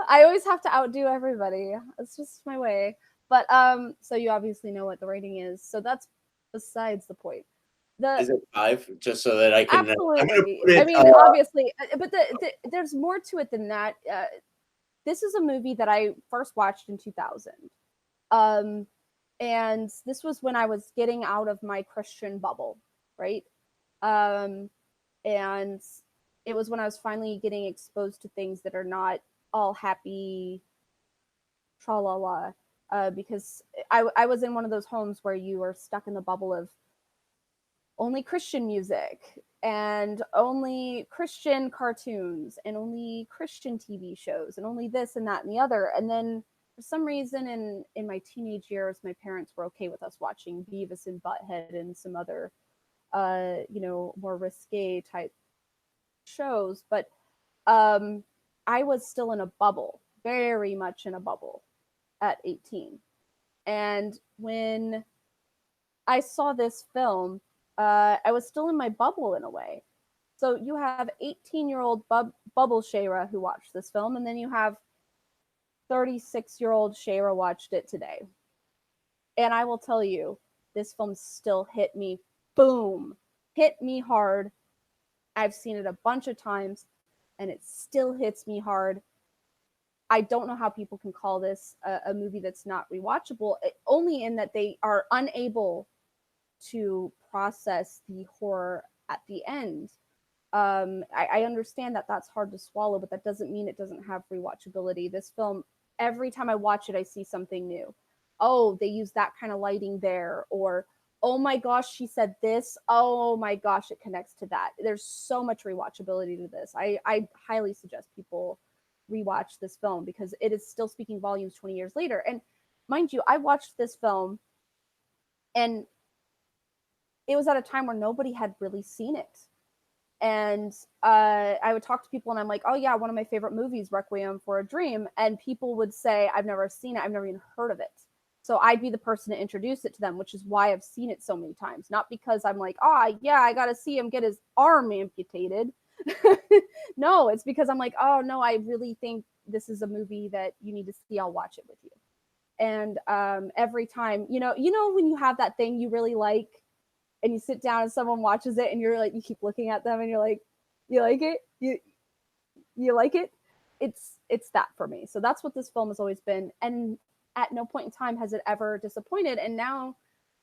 I always have to outdo everybody. It's just my way. But so you obviously know what the rating is. So that's besides the point. Is it 5? Just so that I can. Absolutely. Put it, I mean, obviously, but there's more to it than that. This is a movie that I first watched in 2000. And this was when I was getting out of my Christian bubble, right? And it was when I was finally getting exposed to things that are not all happy, tra la la. Because I was in one of those homes where you were stuck in the bubble of only Christian music and only Christian cartoons and only Christian TV shows and only this and that and the other. And then for some reason in my teenage years, my parents were okay with us watching Beavis and Butthead and some other, more risque type shows. But I was still in a bubble, very much in a bubble at 18. And when I saw this film, I was still in my bubble in a way. So you have 18-year-old Bubble Shayra who watched this film, and then you have 36-year-old Shayra watched it today. And I will tell you, this film still hit me, boom, hit me hard. I've seen it a bunch of times, and it still hits me hard. I don't know how people can call this a movie that's not rewatchable, only in that they are unable to process the horror at the end. I understand that that's hard to swallow, but that doesn't mean it doesn't have rewatchability. This film, every time I watch it, I see something new. Oh, they use that kind of lighting there, or oh my gosh, she said this. Oh my gosh, it connects to that. There's so much rewatchability to this. I highly suggest people rewatch this film because it is still speaking volumes 20 years later. And mind you, I watched this film and it was at a time where nobody had really seen it. And I would talk to people and I'm like, oh yeah, one of my favorite movies, Requiem for a Dream. And people would say, I've never seen it. I've never even heard of it. So I'd be the person to introduce it to them, which is why I've seen it so many times. Not because I'm like, oh yeah, I got to see him get his arm amputated. No, it's because I'm like, oh no, I really think this is a movie that you need to see. I'll watch it with you. And every time, you know, when you have that thing you really like, and you sit down and someone watches it, and you're like, you keep looking at them, and you're like, you like it, you like it. It's that for me. So that's what this film has always been, and at no point in time has it ever disappointed. And now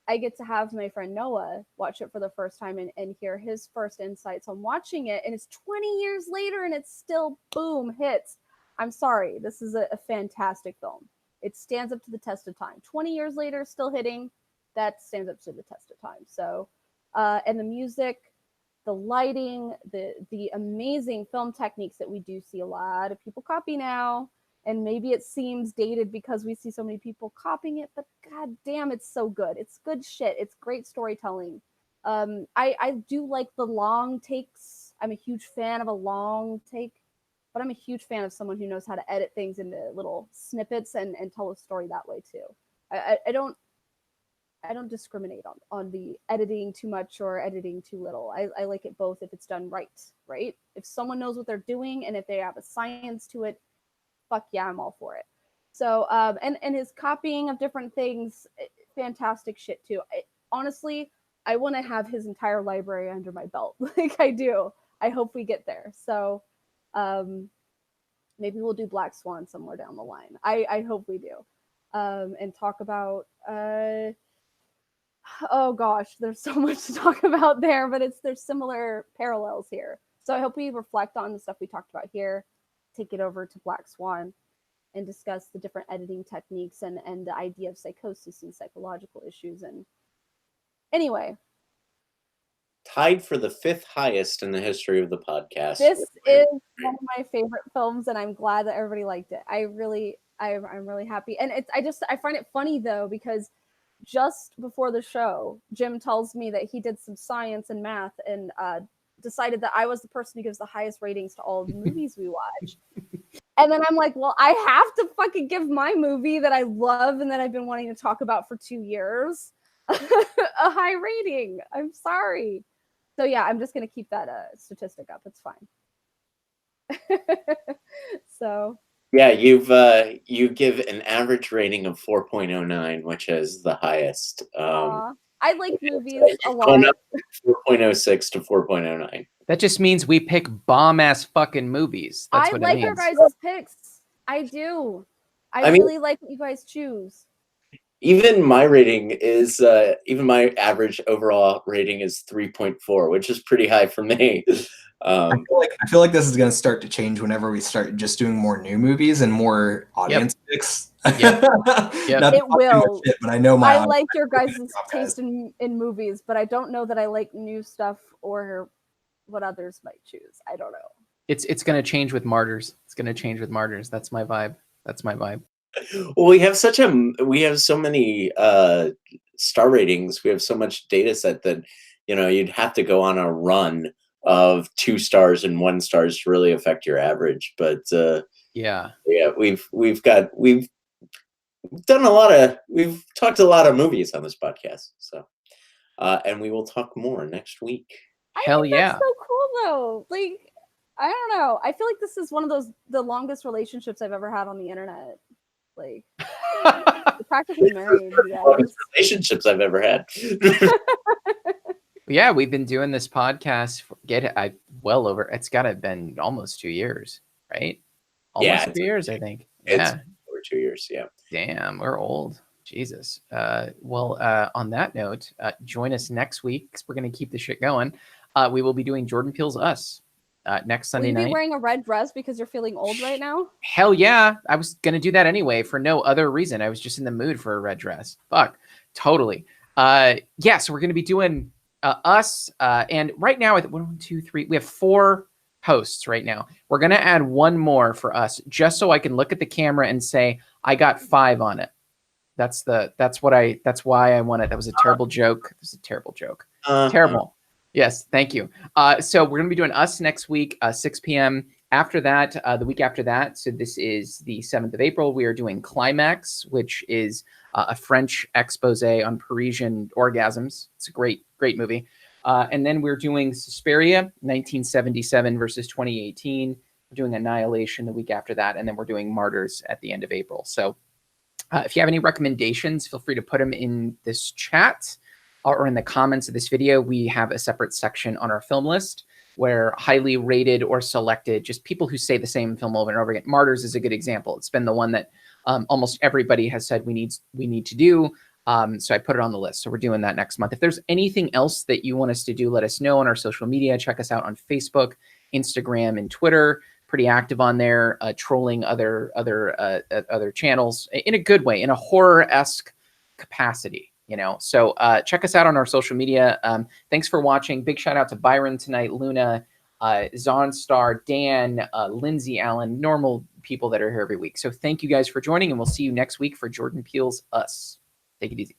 I get to have my friend Noah watch it for the first time and hear his first insights on watching it. And it's 20 years later and it's still boom hits. I'm sorry. This is a fantastic film. It stands up to the test of time. 20 years later, still hitting. That stands up to the test of time. So, and the music, the lighting, the amazing film techniques that we do see a lot of people copy now. And maybe it seems dated because we see so many people copying it, but god damn, it's so good. It's good shit. It's great storytelling. I do like the long takes. I'm a huge fan of a long take, but I'm a huge fan of someone who knows how to edit things into little snippets and tell a story that way too. I don't discriminate on the editing too much or editing too little. I like it both if it's done right? If someone knows what they're doing and if they have a science to it, fuck yeah, I'm all for it. So, and his copying of different things, fantastic shit too. Honestly, I want to have his entire library under my belt. Like I do. I hope we get there. So, maybe we'll do Black Swan somewhere down the line. I hope we do. And talk about, oh gosh, there's so much to talk about there, but there's similar parallels here. So I hope we reflect on the stuff we talked about here, take it over to Black Swan and discuss the different editing techniques and the idea of psychosis and psychological issues. And anyway, tied for the 5th highest in the history of the podcast. This is one of my favorite films, and I'm glad that everybody liked it. I'm really happy. And I find it funny though, because just before the show, Jim tells me that he did some science and math and decided that I was the person who gives the highest ratings to all of the movies we watch. And then I'm like, well, I have to fucking give my movie that I love and that I've been wanting to talk about for 2 years a high rating. I'm sorry. So yeah, I'm just going to keep that statistic up. It's fine. So yeah, you give an average rating of 4.09, which is the highest. I like movies a lot. 4.06 to 4.09. That just means we pick bomb-ass fucking movies. That's what it means. I like our guys' picks. I do. I really like what you guys choose. Even my rating is, even my average overall rating is 3.4, which is pretty high for me. I feel like this is going to start to change whenever we start just doing more new movies and more audience picks. Yep. Not to It talk too much will. shit, but I know I my like your guys' guys. taste in movies, but I don't know that I like new stuff or what others might choose. I don't know. It's going to change with Martyrs. It's going to change with Martyrs. That's my vibe. That's my vibe. Well, we have so many star ratings. We have so much data set that, you know, you'd have to go on a run of 2 stars and 1 stars to really affect your average. But Yeah, we've talked a lot of movies on this podcast. So, and we will talk more next week. hell yeah. That's so cool though. Like, I don't know. I feel like this is one of the longest relationships I've ever had on the internet. Like, we're practically married. Longest relationships I've ever had. Yeah, we've been doing this podcast for, well over. It's got to have been almost 2 years, right? Almost 2 years, I think. It's Yeah, over 2 years. Yeah. damn, we're old. Jesus. Well, on that note, join us next week because we're going to keep the shit going. We will be doing Jordan Peele's Us next Sunday Will you night. be wearing a red dress because you're feeling old right now? Hell yeah. I was going to do that anyway for no other reason. I was just in the mood for a red dress. Fuck. Totally. Yeah, so we're going to be doing Us. And right now, 1, 2, 3, we have 4 hosts right now. We're going to add 1 more for Us just so I can look at the camera and say, I got 5 on it. That's why I won it. That was a terrible joke. It was a terrible joke. Terrible. Yes, thank you. So we're going to be doing Us next week, 6 p.m. After that, the week after that, so this is the 7th of April, we are doing Climax, which is a French expose on Parisian orgasms. It's a great, great movie. And then we're doing Suspiria, 1977 versus 2018. We're doing Annihilation the week after that, and then we're doing Martyrs at the end of April. So if you have any recommendations, feel free to put them in this chat or in the comments of this video. We have a separate section on our film list where highly rated or selected, just people who say the same film over and over again. Martyrs is a good example. It's been the one that almost everybody has said we need to do. So I put it on the list. So we're doing that next month. If there's anything else that you want us to do, let us know on our social media. Check us out on Facebook, Instagram, and Twitter. Pretty active on there, trolling other channels in a good way, in a horror-esque capacity, you know. So check us out on our social media. Thanks for watching. Big shout out to Byron tonight, Luna, Zonstar, Dan, Lindsay Allen, normal people that are here every week. So thank you guys for joining, and we'll see you next week for Jordan Peele's Us. Take it easy.